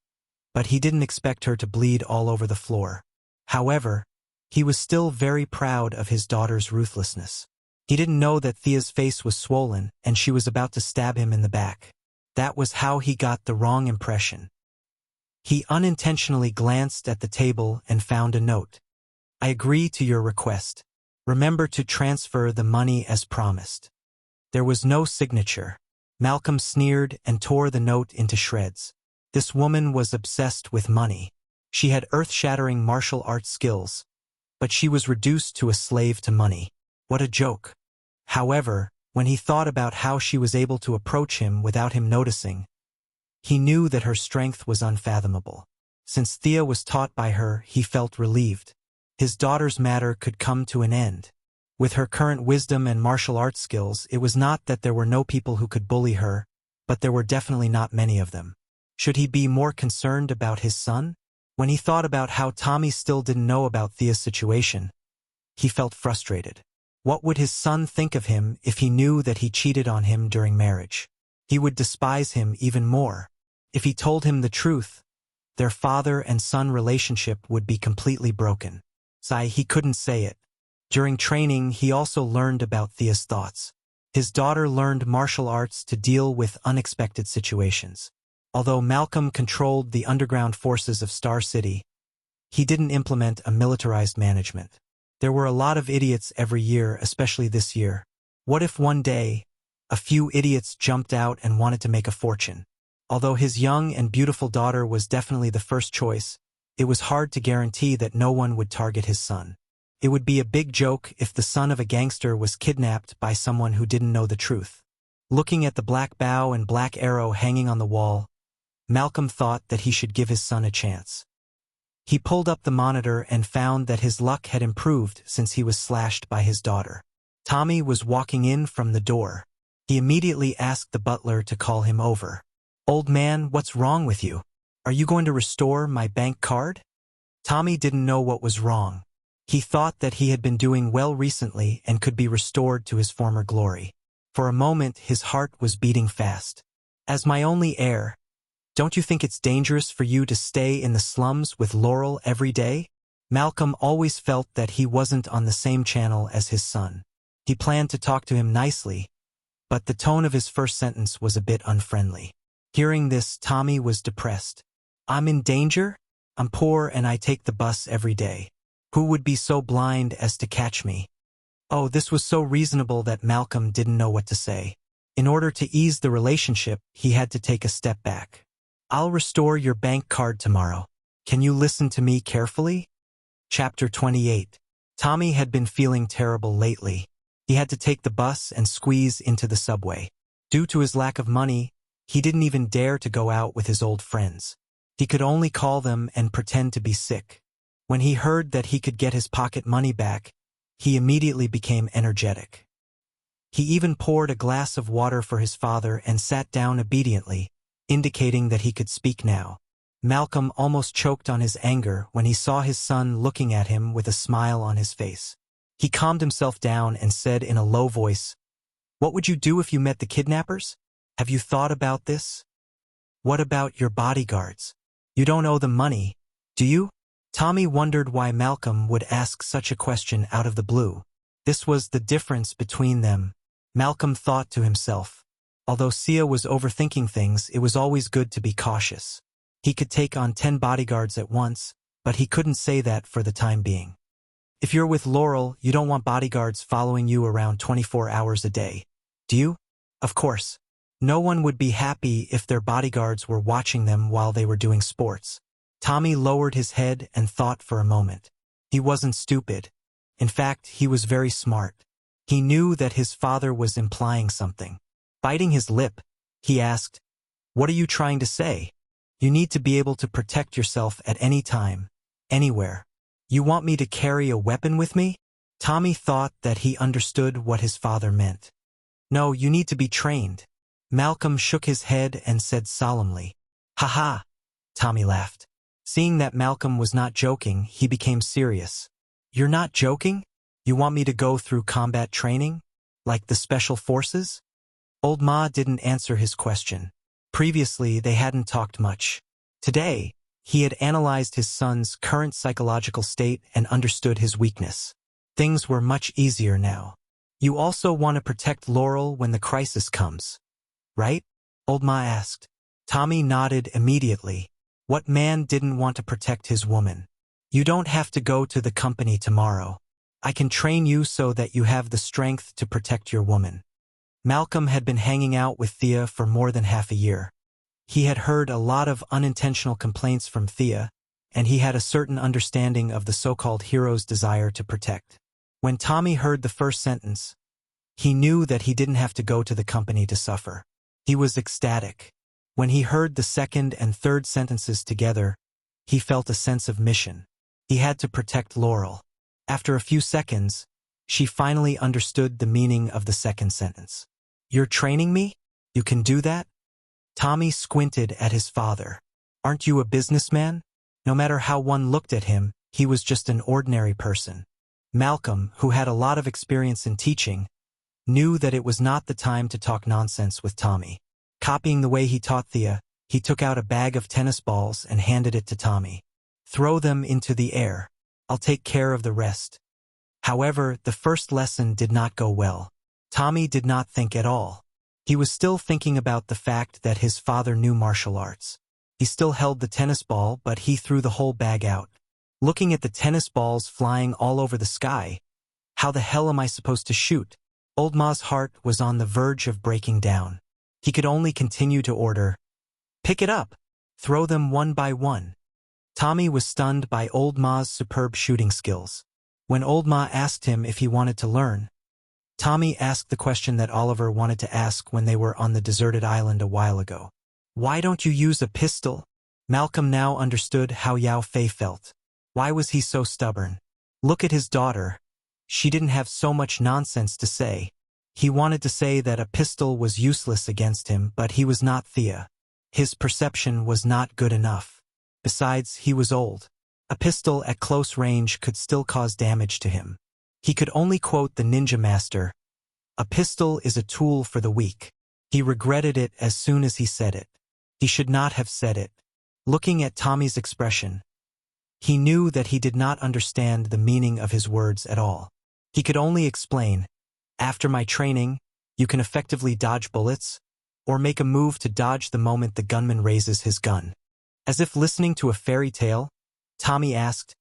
but he didn't expect her to bleed all over the floor. However, he was still very proud of his daughter's ruthlessness. He didn't know that Thea's face was swollen and she was about to stab him in the back. That was how he got the wrong impression. He unintentionally glanced at the table and found a note. I agree to your request. Remember to transfer the money as promised. There was no signature. Malcolm sneered and tore the note into shreds. This woman was obsessed with money. She had earth-shattering martial arts skills, but she was reduced to a slave to money. What a joke. However, when he thought about how she was able to approach him without him noticing, he knew that her strength was unfathomable. Since Thea was taught by her, he felt relieved. His daughter's matter could come to an end. With her current wisdom and martial arts skills, it was not that there were no people who could bully her, but there were definitely not many of them. Should he be more concerned about his son? When he thought about how Tommy still didn't know about Thea's situation, he felt frustrated. What would his son think of him if he knew that he cheated on him during marriage? He would despise him even more. If he told him the truth, their father and son relationship would be completely broken. He couldn't say it. During training, he also learned about Thea's thoughts. His daughter learned martial arts to deal with unexpected situations. Although Malcolm controlled the underground forces of Star City, he didn't implement a militarized management. There were a lot of idiots every year, especially this year. What if one day, a few idiots jumped out and wanted to make a fortune? Although his young and beautiful daughter was definitely the first choice, it was hard to guarantee that no one would target his son. It would be a big joke if the son of a gangster was kidnapped by someone who didn't know the truth. Looking at the black bow and black arrow hanging on the wall, Malcolm thought that he should give his son a chance. He pulled up the monitor and found that his luck had improved since he was slashed by his daughter. Tommy was walking in from the door. He immediately asked the butler to call him over. Old man, what's wrong with you? Are you going to restore my bank card? Tommy didn't know what was wrong. He thought that he had been doing well recently and could be restored to his former glory. For a moment, his heart was beating fast. As my only heir, don't you think it's dangerous for you to stay in the slums with Laurel every day? Malcolm always felt that he wasn't on the same channel as his son. He planned to talk to him nicely, but the tone of his first sentence was a bit unfriendly. Hearing this, Tommy was depressed. I'm in danger? I'm poor and I take the bus every day. Who would be so blind as to catch me? Oh, this was so reasonable that Malcolm didn't know what to say. In order to ease the relationship, he had to take a step back. I'll restore your bank card tomorrow. Can you listen to me carefully? Chapter 28. Tommy had been feeling terrible lately. He had to take the bus and squeeze into the subway. Due to his lack of money, he didn't even dare to go out with his old friends. He could only call them and pretend to be sick. When he heard that he could get his pocket money back, he immediately became energetic. He even poured a glass of water for his father and sat down obediently, indicating that he could speak now. Malcolm almost choked on his anger when he saw his son looking at him with a smile on his face. He calmed himself down and said in a low voice, "What would you do if you met the kidnappers? Have you thought about this? What about your bodyguards? You don't owe them money, do you?" Tommy wondered why Malcolm would ask such a question out of the blue. This was the difference between them. Malcolm thought to himself. Although Sia was overthinking things, it was always good to be cautious. He could take on 10 bodyguards at once, but he couldn't say that for the time being. If you're with Laurel, you don't want bodyguards following you around 24 hours a day, do you? Of course. No one would be happy if their bodyguards were watching them while they were doing sports. Tommy lowered his head and thought for a moment. He wasn't stupid. In fact, he was very smart. He knew that his father was implying something. Biting his lip, he asked, "What are you trying to say? You need to be able to protect yourself at any time, anywhere. You want me to carry a weapon with me?" Tommy thought that he understood what his father meant. "No, you need to be trained." Malcolm shook his head and said solemnly, "Ha ha." Tommy laughed. Seeing that Malcolm was not joking, he became serious. "You're not joking? You want me to go through combat training? Like the special forces?" Old Ma didn't answer his question. Previously, they hadn't talked much. Today, he had analyzed his son's current psychological state and understood his weakness. Things were much easier now. "You also want to protect Laurel when the crisis comes, right?" Old Ma asked. Tommy nodded immediately. What man didn't want to protect his woman? "You don't have to go to the company tomorrow. I can train you so that you have the strength to protect your woman." Malcolm had been hanging out with Thea for more than half a year. He had heard a lot of unintentional complaints from Thea, and he had a certain understanding of the so-called hero's desire to protect. When Tommy heard the first sentence, he knew that he didn't have to go to the company to suffer. He was ecstatic. When he heard the second and third sentences together, he felt a sense of mission. He had to protect Laurel. After a few seconds, she finally understood the meaning of the second sentence. "You're training me? You can do that?" Tommy squinted at his father. "Aren't you a businessman?" No matter how one looked at him, he was just an ordinary person. Malcolm, who had a lot of experience in teaching, knew that it was not the time to talk nonsense with Tommy. Copying the way he taught Thea, he took out a bag of tennis balls and handed it to Tommy. "Throw them into the air. I'll take care of the rest." However, the first lesson did not go well. Tommy did not think at all. He was still thinking about the fact that his father knew martial arts. He still held the tennis ball, but he threw the whole bag out. Looking at the tennis balls flying all over the sky, how the hell am I supposed to shoot? Old Ma's heart was on the verge of breaking down. He could only continue to order, "Pick it up. Throw them one by one." Tommy was stunned by Old Ma's superb shooting skills. When Old Ma asked him if he wanted to learn, Tommy asked the question that Oliver wanted to ask when they were on the deserted island a while ago. "Why don't you use a pistol?" Malcolm now understood how Yao Fei felt. Why was he so stubborn? Look at his daughter. She didn't have so much nonsense to say. He wanted to say that a pistol was useless against him, but he was not Thea. His perception was not good enough. Besides, he was old. A pistol at close range could still cause damage to him. He could only quote the ninja master, "A pistol is a tool for the weak." He regretted it as soon as he said it. He should not have said it. Looking at Tommy's expression, he knew that he did not understand the meaning of his words at all. He could only explain, "After my training, you can effectively dodge bullets, or make a move to dodge the moment the gunman raises his gun." As if listening to a fairy tale, Tommy asked,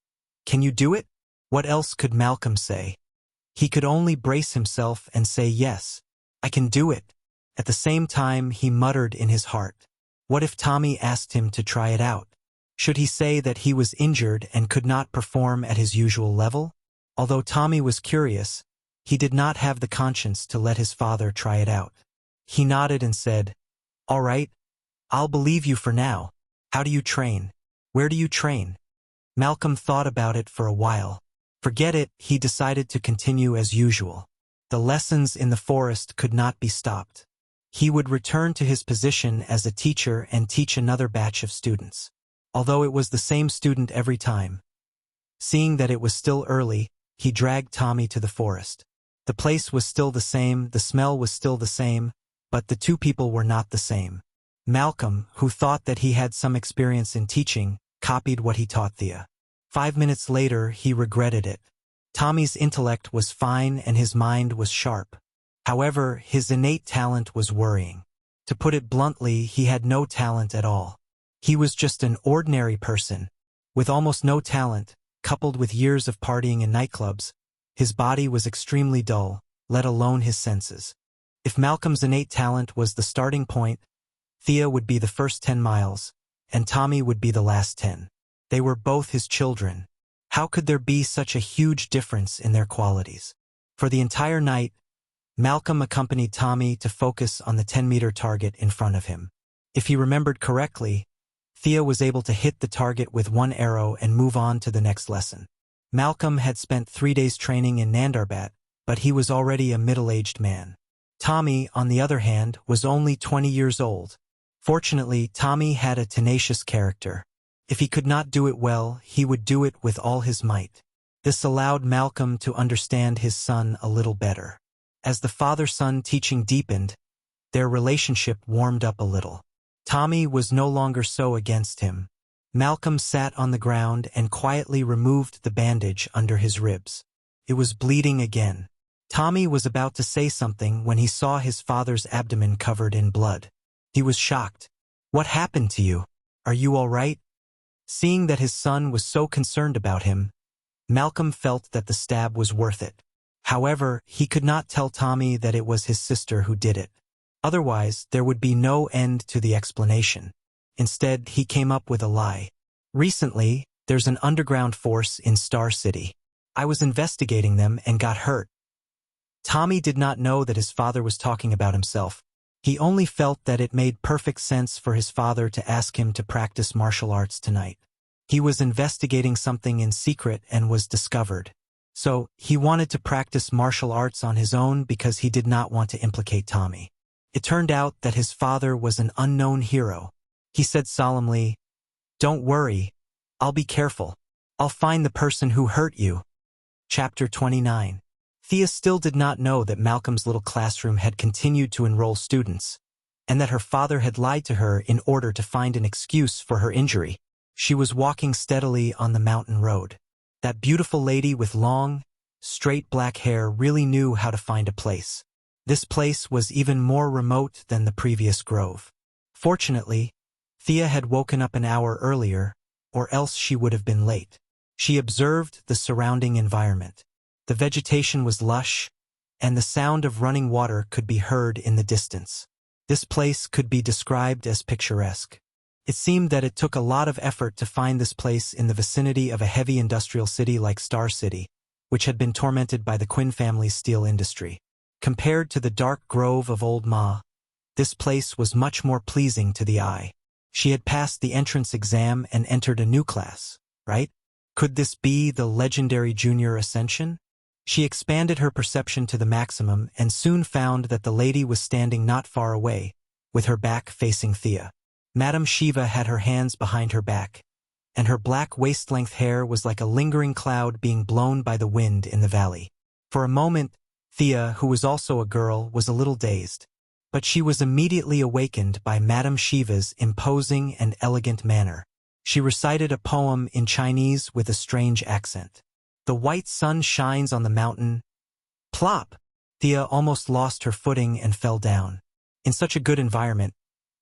"Can you do it?" What else could Malcolm say? He could only brace himself and say, "Yes, I can do it." At the same time, he muttered in his heart, what if Tommy asked him to try it out? Should he say that he was injured and could not perform at his usual level? Although Tommy was curious, he did not have the conscience to let his father try it out. He nodded and said, "All right, I'll believe you for now. How do you train? Where do you train?" Malcolm thought about it for a while. Forget it, he decided to continue as usual. The lessons in the forest could not be stopped. He would return to his position as a teacher and teach another batch of students. Although it was the same student every time. Seeing that it was still early, he dragged Tommy to the forest. The place was still the same, the smell was still the same, but the two people were not the same. Malcolm, who thought that he had some experience in teaching, copied what he taught Thea. 5 minutes later, he regretted it. Tommy's intellect was fine and his mind was sharp. However, his innate talent was worrying. To put it bluntly, he had no talent at all. He was just an ordinary person, with almost no talent, coupled with years of partying in nightclubs. His body was extremely dull, let alone his senses. If Malcolm's innate talent was the starting point, Thea would be the first 10 miles, and Tommy would be the last 10. They were both his children. How could there be such a huge difference in their qualities? For the entire night, Malcolm accompanied Tommy to focus on the 10-meter target in front of him. If he remembered correctly, Thea was able to hit the target with one arrow and move on to the next lesson. Malcolm had spent 3 days training in Nandarbat, but he was already a middle-aged man. Tommy, on the other hand, was only 20 years old. Fortunately, Tommy had a tenacious character. If he could not do it well, he would do it with all his might. This allowed Malcolm to understand his son a little better. As the father-son teaching deepened, their relationship warmed up a little. Tommy was no longer so against him. Malcolm sat on the ground and quietly removed the bandage under his ribs. It was bleeding again. Tommy was about to say something when he saw his father's abdomen covered in blood. He was shocked. "What happened to you? Are you all right?" Seeing that his son was so concerned about him, Malcolm felt that the stab was worth it. However, he could not tell Tommy that it was his sister who did it. Otherwise, there would be no end to the explanation. Instead, he came up with a lie. "Recently, there's an underground force in Star City. I was investigating them and got hurt." Tommy did not know that his father was talking about himself. He only felt that it made perfect sense for his father to ask him to practice martial arts tonight. He was investigating something in secret and was discovered. So, he wanted to practice martial arts on his own because he did not want to implicate Tommy. It turned out that his father was an unknown hero. He said solemnly, "Don't worry, I'll be careful. I'll find the person who hurt you." Chapter 29. Thea still did not know that Malcolm's little classroom had continued to enroll students, and that her father had lied to her in order to find an excuse for her injury. She was walking steadily on the mountain road. That beautiful lady with long, straight black hair really knew how to find a place. This place was even more remote than the previous grove. Fortunately, Thea had woken up an hour earlier, or else she would have been late. She observed the surrounding environment. The vegetation was lush, and the sound of running water could be heard in the distance. This place could be described as picturesque. It seemed that it took a lot of effort to find this place in the vicinity of a heavy industrial city like Star City, which had been tormented by the Quinn family's steel industry. Compared to the dark grove of Old Ma, this place was much more pleasing to the eye. She had passed the entrance exam and entered a new class, right? Could this be the legendary Junior Ascension? She expanded her perception to the maximum and soon found that the lady was standing not far away, with her back facing Thea. Madame Shiva had her hands behind her back, and her black waist-length hair was like a lingering cloud being blown by the wind in the valley. For a moment, Thea, who was also a girl, was a little dazed, but she was immediately awakened by Madame Shiva's imposing and elegant manner. She recited a poem in Chinese with a strange accent. "The white sun shines on the mountain." Plop! Thea almost lost her footing and fell down. In such a good environment,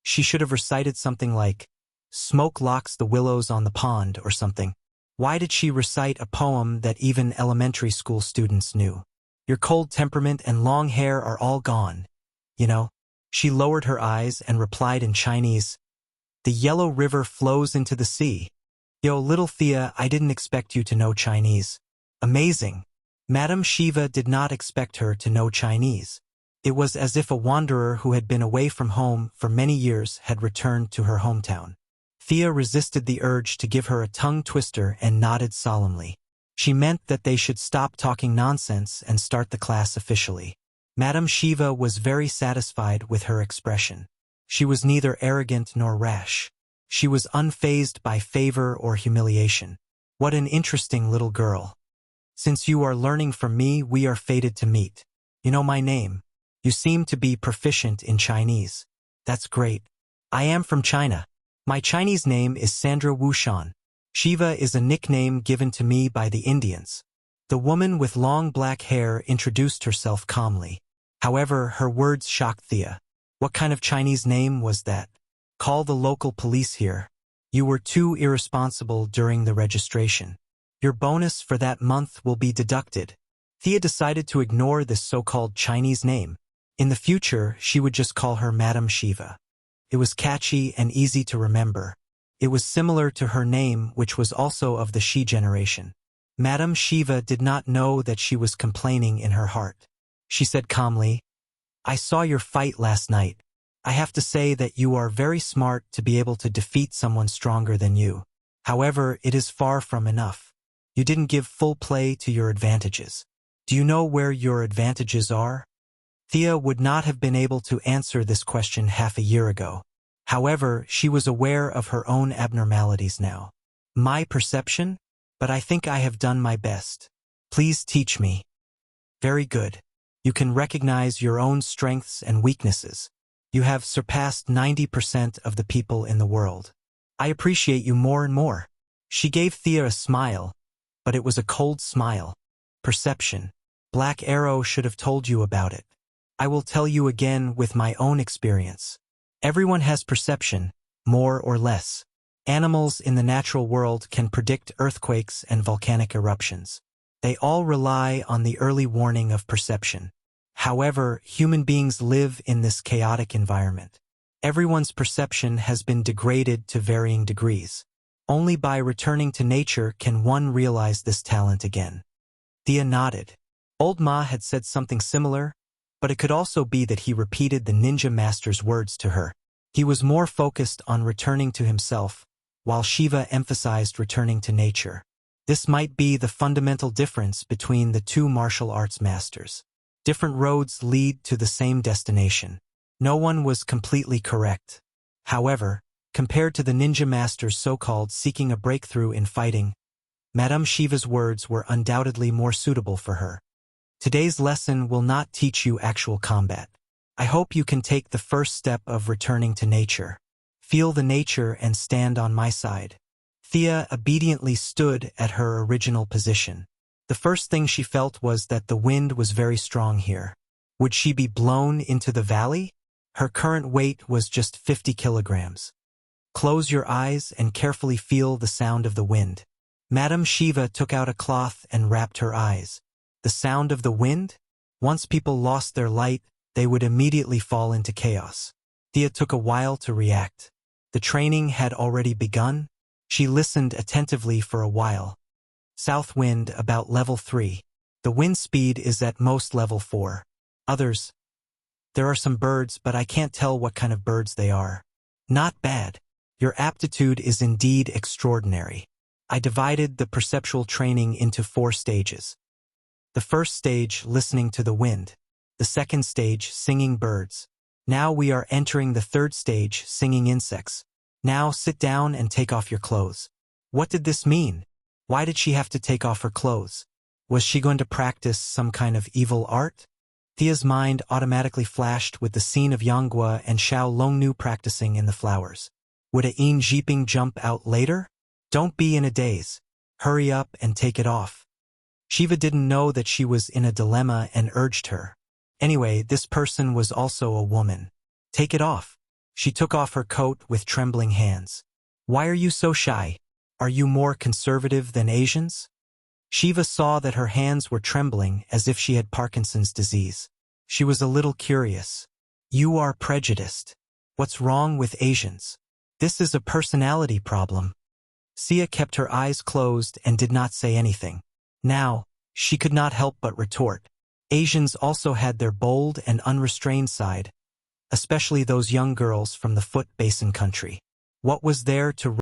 she should have recited something like, "Smoke locks the willows on the pond," or something. Why did she recite a poem that even elementary school students knew? "Your cold temperament and long hair are all gone, you know." She lowered her eyes and replied in Chinese, "The yellow river flows into the sea." Yo, little Thea, I didn't expect you to know Chinese. Amazing. Madame Shiva did not expect her to know Chinese. It was as if a wanderer who had been away from home for many years had returned to her hometown. Thea resisted the urge to give her a tongue twister and nodded solemnly. She meant that they should stop talking nonsense and start the class officially. Madame Shiva was very satisfied with her expression. She was neither arrogant nor rash. She was unfazed by favor or humiliation. What an interesting little girl. Since you are learning from me, we are fated to meet. You know my name. You seem to be proficient in Chinese. That's great. I am from China. My Chinese name is Sandra Wushan. Shiva is a nickname given to me by the Indians. The woman with long black hair introduced herself calmly. However, her words shocked Thea. What kind of Chinese name was that? Call the local police here. You were too irresponsible during the registration. Your bonus for that month will be deducted. Thea decided to ignore this so-called Chinese name. In the future, she would just call her Madame Shiva. It was catchy and easy to remember. It was similar to her name, which was also of the Shi generation. Madame Shiva did not know that she was complaining in her heart. She said calmly, I saw your fight last night. I have to say that you are very smart to be able to defeat someone stronger than you. However, it is far from enough. You didn't give full play to your advantages. Do you know where your advantages are? Thea would not have been able to answer this question half a year ago. However, she was aware of her own abnormalities now. My perception? But I think I have done my best. Please teach me. Very good. You can recognize your own strengths and weaknesses. You have surpassed 90% of the people in the world. I appreciate you more and more. She gave Thea a smile, but it was a cold smile. Perception. Black Arrow should have told you about it. I will tell you again with my own experience. Everyone has perception, more or less. Animals in the natural world can predict earthquakes and volcanic eruptions. They all rely on the early warning of perception. However, human beings live in this chaotic environment. Everyone's perception has been degraded to varying degrees. Only by returning to nature can one realize this talent again. Thea nodded. Old Ma had said something similar, but it could also be that he repeated the ninja master's words to her. He was more focused on returning to himself, while Shiva emphasized returning to nature. This might be the fundamental difference between the two martial arts masters. Different roads lead to the same destination. No one was completely correct. However, compared to the ninja master's so-called seeking a breakthrough in fighting, Madame Shiva's words were undoubtedly more suitable for her. Today's lesson will not teach you actual combat. I hope you can take the first step of returning to nature. Feel the nature and stand on my side. Thea obediently stood at her original position. The first thing she felt was that the wind was very strong here. Would she be blown into the valley? Her current weight was just 50 kilograms. Close your eyes and carefully feel the sound of the wind. Madame Shiva took out a cloth and wrapped her eyes. The sound of the wind? Once people lost their light, they would immediately fall into chaos. Thea took a while to react. The training had already begun. She listened attentively for a while. South wind about level 3. The wind speed is at most level 4. Others. There are some birds, but I can't tell what kind of birds they are. Not bad. Your aptitude is indeed extraordinary. I divided the perceptual training into 4 stages. The first stage, listening to the wind. The second stage, singing birds. Now we are entering the third stage, singing insects. Now sit down and take off your clothes. What did this mean? Why did she have to take off her clothes? Was she going to practice some kind of evil art? Thea's mind automatically flashed with the scene of Yanghua and Xiao Longnu practicing in the flowers. Would a Yin Jiping jump out later? Don't be in a daze. Hurry up and take it off. Shiva didn't know that she was in a dilemma and urged her. Anyway, this person was also a woman. Take it off. She took off her coat with trembling hands. Why are you so shy? Are you more conservative than Asians? Shiva saw that her hands were trembling as if she had Parkinson's disease. She was a little curious. You are prejudiced. What's wrong with Asians? This is a personality problem. Sia kept her eyes closed and did not say anything. Now, she could not help but retort. Asians also had their bold and unrestrained side, especially those young girls from the Foot Basin country. What was there to